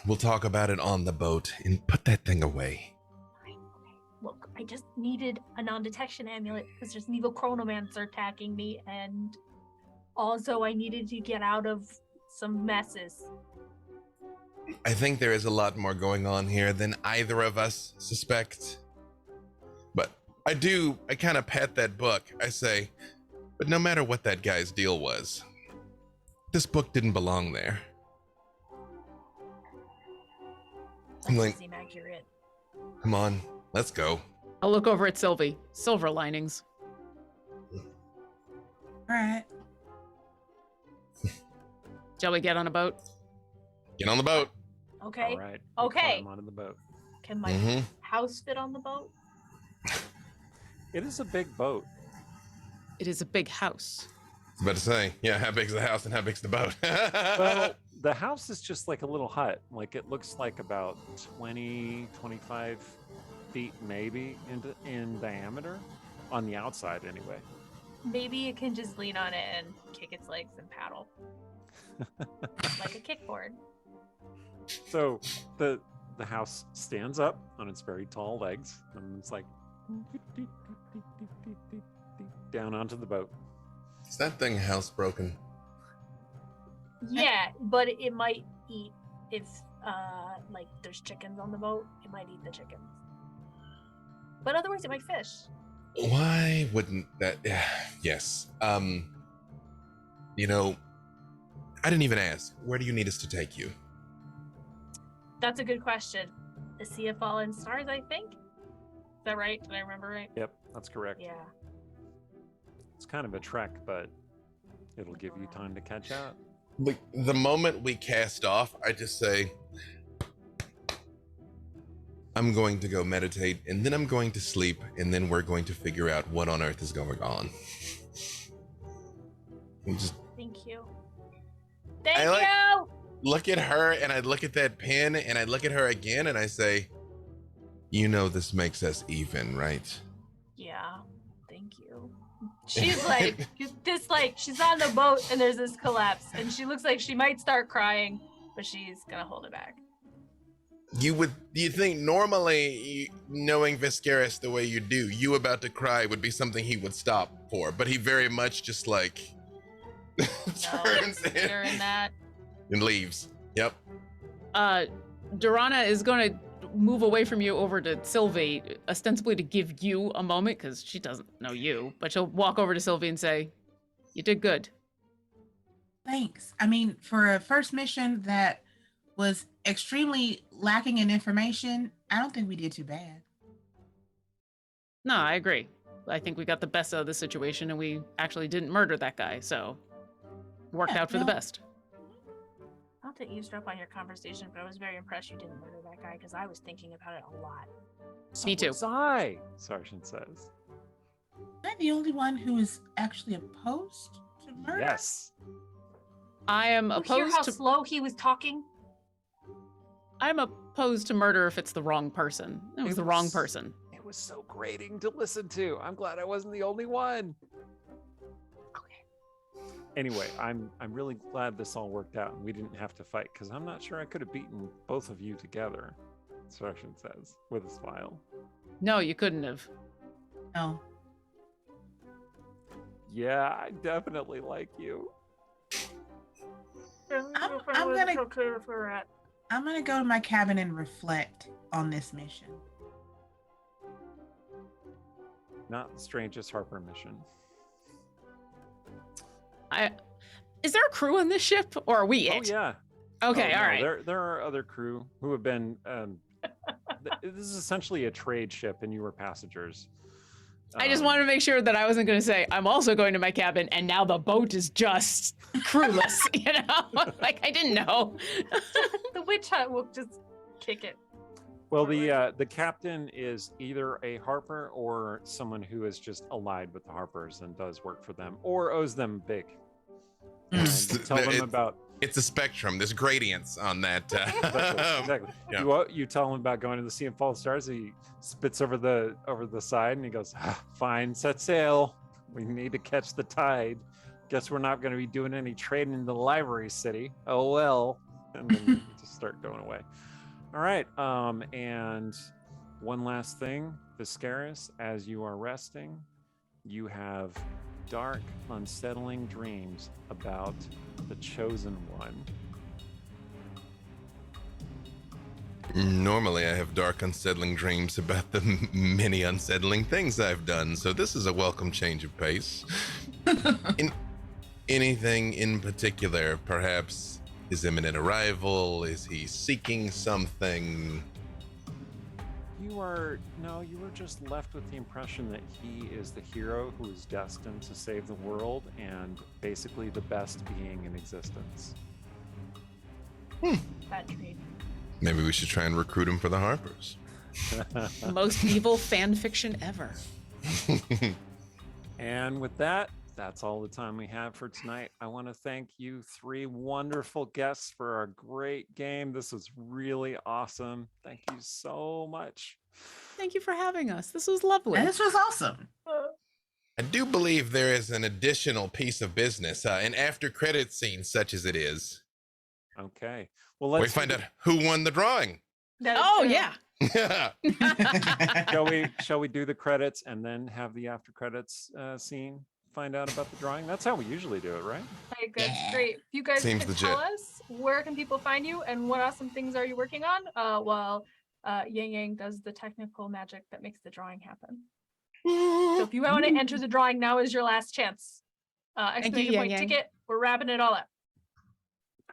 We'll talk about it on the boat and put that thing away. Look, I just needed a non-detection amulet because there's an evil chronomancer attacking me, and also I needed to get out of some messes. I think there is a lot more going on here than either of us suspect. But I kind of pat that book. I say, but no matter what that guy's deal was, this book didn't belong there. I'm That like, doesn't seem accurate. come on, let's go. I'll look over at Sylvie. Silver linings. All right. Shall we get on a boat? Get on the boat. Okay. All right. Okay. Climb onto the boat. Can my Mhm. house fit on the boat? It is a big boat. It is a big house. I was about to say, yeah, how big's the house and how big's the boat? Well, the house is just like a little hut. Like it looks like about 20, 25 feet maybe in diameter on the outside anyway. Maybe it can just lean on it and kick its legs and paddle. Like a kickboard. So the house stands up on its very tall legs and it's like down onto the boat. Is that thing housebroken? Yeah, but it might eat if like there's chickens on the boat, it might eat the chickens. But otherwise it might fish. Why wouldn't that? Yes. You know, I didn't even ask. Where do you need us to take you? That's a good question. The Sea of Fallen Stars, I think. Is that right? Did I remember right? Yep, that's correct. Yeah. It's kind of a trek, but It'll give you time to catch up. Like, the moment we cast off, I just say, I'm going to go meditate, and then I'm going to sleep, and then we're going to figure out what on earth is going on. And just Thank you. Thank I like- you. look at her, and I look at that pin, and I look at her again, and I say, you know this makes us even, right? Yeah. Thank you. She's like, she's on the boat and there's this collapse and she looks like she might start crying, but she's gonna hold it back. Do you think normally, knowing Vescaras the way you do, you about to cry would be something he would stop for, but he very much just like turns During that. and leaves. Yep. Durana is going to move away from you over to Sylvie, ostensibly to give you a moment, because she doesn't know you, but she'll walk over to Sylvie and say, you did good. Thanks. I mean, for a first mission that was extremely lacking in information, I don't think we did too bad. No, I agree. I think we got the best out of the situation and we actually didn't murder that guy, so worked Yeah, out for the no. best. Not to eavesdrop on your conversation, but I was very impressed you didn't murder that guy because I was thinking about it a lot. Me too. Was I? Sergeant says. Am I the only one who is actually opposed to murder? Yes. I am You hear how opposed to slow he was talking? I'm opposed to murder if it's the wrong person. It was the wrong person. It was so grating to listen to. I'm glad I wasn't the only one. Anyway, I'm really glad this all worked out and we didn't have to fight, because I'm not sure I could have beaten both of you together, Sergeant says, with a smile. No, you couldn't have. No. Yeah, I definitely like you. I'm gonna go to my cabin and reflect on this mission. Not the strangest Harper mission. Is there a crew on this ship, or are we Oh it? yeah. Okay, Oh, all no, right. There are other crew who have been. This is essentially a trade ship, and you were passengers. I just wanted to make sure that I wasn't going to say, I'm also going to my cabin, and now the boat is just crewless, you know? Like, I didn't know. The witch hunt will just kick it. Well, the captain is either a Harper or someone who is just allied with the Harpers and does work for them, or owes them big. And you tell them about. It's a spectrum. There's gradients on that. Exactly. Yeah. You tell him about going to the Sea of Fallen Stars. He spits over the side and he goes, "Fine, set sail. We need to catch the tide. Guess we're not going to be doing any trading in the library city. Oh well." And then you just start going away. All right. And one last thing, Vescaras, as you are resting, you have dark, unsettling dreams about the Chosen One. Normally, I have dark, unsettling dreams about the many unsettling things I've done, so this is a welcome change of pace. Anything in particular, perhaps his imminent arrival? Is he seeking something? You were just left with the impression that he is the hero who is destined to save the world and basically the best being in existence. Bad trade. Maybe we should try and recruit him for the Harpers. Most evil fan fiction ever. And with that, that's all the time we have for tonight. I want to thank you three wonderful guests for our great game. This was really awesome. Thank you so much. Thank you for having us. This was lovely. And this was awesome. I do believe there is an additional piece of business, an after credit scene such as it is. Okay. Well, We let's find out who won the drawing. That is Oh, true. yeah. shall we do the credits and then have the after credits scene? Find out about the drawing. That's how we usually do it, right? Okay, good. Great. If you guys Seems can legit. tell us where can people find you and what awesome things are you working on while Yang Yang does the technical magic that makes the drawing happen. So if you want to enter the drawing, now is your last chance. Thank you, Exclamation Yang point Yang. ticket. We're wrapping it all up.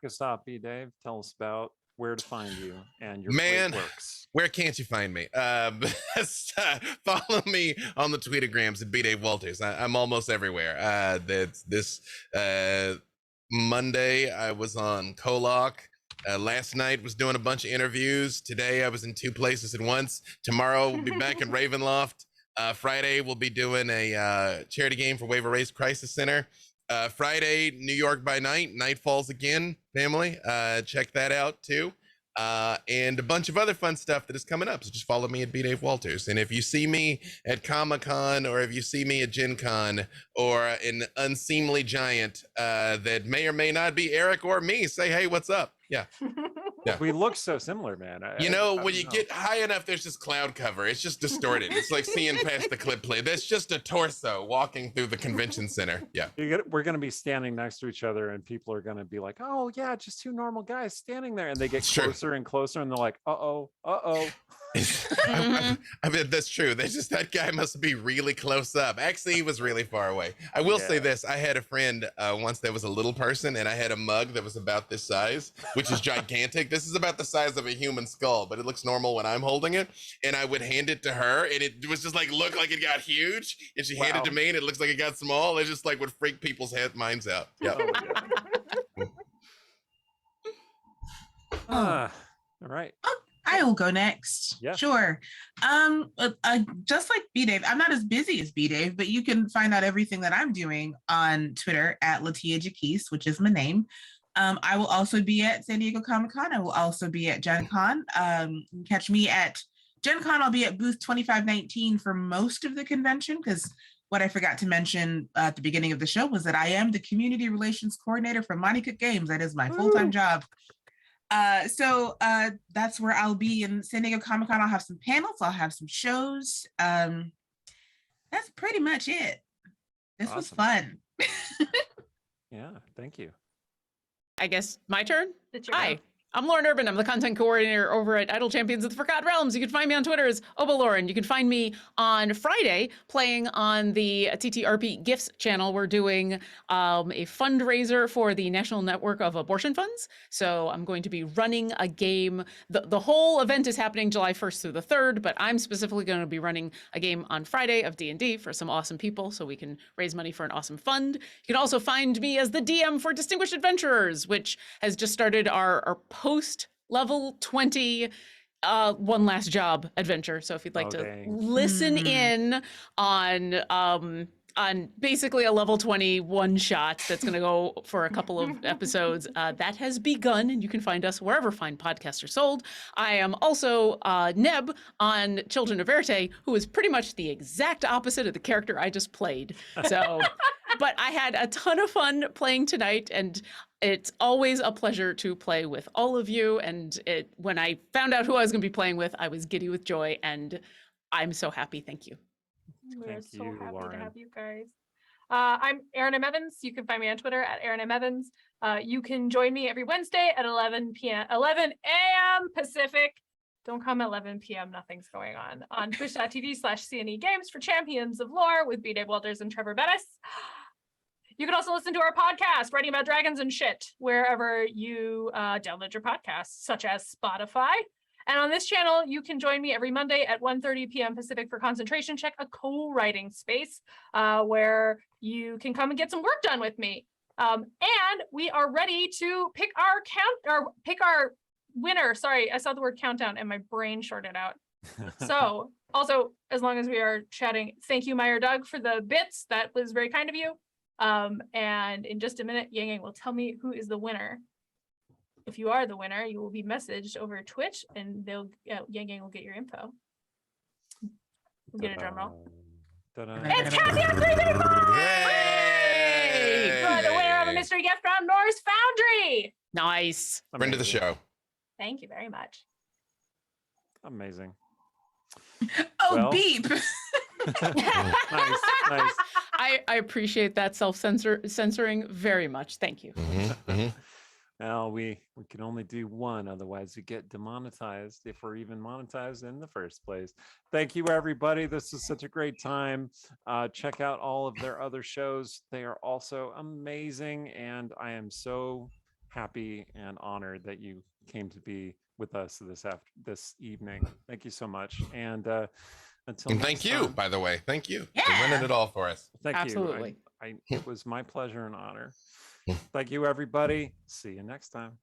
Stop, Dave. Tell us about where to find you and your Man, great works. where can't you find me? Follow me on the Tweetagrams at B-Dave Walters. I'm almost everywhere. This Monday, I was on Kolok. Last night was doing a bunch of interviews. Today, I was in 2 places at once. Tomorrow, we'll be back in Ravenloft. Friday, we'll be doing a charity game for Waiver Race Crisis Center. Friday, New York by Night. Night Falls again, family. Check that out, too. And a bunch of other fun stuff that is coming up. So just follow me at B-Dave Walters. And if you see me at Comic-Con or if you see me at Gen Con or an unseemly giant that may or may not be Eric or me, say, hey, what's up? Yeah. We look so similar, man. When you get high enough, there's just cloud cover. It's just distorted. It's like seeing past the clip play. That's just a torso walking through the convention center. Yeah. We're going to be standing next to each other and people are going to be like, oh yeah, just 2 normal guys standing there. And they get closer and closer and they're like, uh-oh. I mean, that's true. That guy must be really close up. Actually, he was really far away. I will say this. I had a friend once that was a little person and I had a mug that was about this size, which is gigantic. This is about the size of a human skull, but it looks normal when I'm holding it. And I would hand it to her and it was just like, look like it got huge. And she handed it to me and it looks like it got small. It just like would freak people's minds out. Yeah. All right. I will go next. Yeah. Sure. Just like B-Dave, I'm not as busy as B-Dave, but you can find out everything that I'm doing on Twitter at Latia Jaquise, which is my name. I will also be at San Diego Comic-Con. I will also be at Gen Con. You can catch me at Gen Con. I'll be at booth 2519 for most of the convention because what I forgot to mention at the beginning of the show was that I am the community relations coordinator for Monty Cook Games. That is my full-time job. So that's where I'll be in San Diego Comic-Con. I'll have some panels, I'll have some shows. That's pretty much it. This was fun. Yeah, thank you. I guess my turn. It's your Hi, go. I'm Lauren Urban. I'm the content coordinator over at Idle Champions of the Forgotten Realms. You can find me on Twitter as ObaLauren. You can find me on Friday playing on the TTRP Gifts channel. We're doing a fundraiser for the National Network of Abortion Funds. So I'm going to be running a game. The whole event is happening July 1st through the 3rd, but I'm specifically going to be running a game on Friday of D&D for some awesome people so we can raise money for an awesome fund. You can also find me as the DM for Distinguished Adventurers, which has just started our post level 20 one last job adventure. So if you'd like to listen in on basically a level 20 one shot that's going to go for a couple of episodes, that has begun, and you can find us wherever fine podcasts are sold. I am also Neb on Children of Verte, who is pretty much the exact opposite of the character I just played. So, but I had a ton of fun playing tonight, and it's always a pleasure to play with all of you. And when I found out who I was going to be playing with, I was giddy with joy, and I'm so happy. Thank you. We're so happy Lauren. to have you guys. I'm Erin M. Evans. You can find me on Twitter at Erin M. Evans. You can join me every Wednesday at 11 a.m. Pacific. Don't come at 11 p.m. Nothing's going on twitch.tv/CNE Games for Champions of Lore with B-Dave Walters and Trevor Bettis. You can also listen to our podcast, Writing About Dragons and Shit, wherever you download your podcasts, such as Spotify. And on this channel, you can join me every Monday at 1:30 p.m. Pacific for Concentration Check, a co-writing space where you can come and get some work done with me. And we are ready to pick our winner. Sorry, I saw the word countdown and my brain shorted out. So also, as long as we are chatting, thank you, Meyer Doug, for the bits. That was very kind of you. And in just a minute, Yang Yang will tell me who is the winner. If you are the winner, you will be messaged over Twitch, and Yang Yang will get your info. We'll get a drum roll. It's Kathy on 334! Hey! You are the winner of a mystery gift from Norse Foundry. Nice. Friend of the show. Thank you very much. Amazing. Oh, Well. beep. Nice. I appreciate that self-censoring very much. Thank you. Well, we can only do one, otherwise we get demonetized if we're even monetized in the first place. Thank you, everybody. This was such a great time. Check out all of their other shows. They are also amazing, and I am so happy and honored that you came to be with us this evening. Thank you so much. And until And next thank you, time, by the way. Thank you for Yeah. running it all for us. thank Absolutely. you. It was my pleasure and honor. Thank you, everybody. See you next time.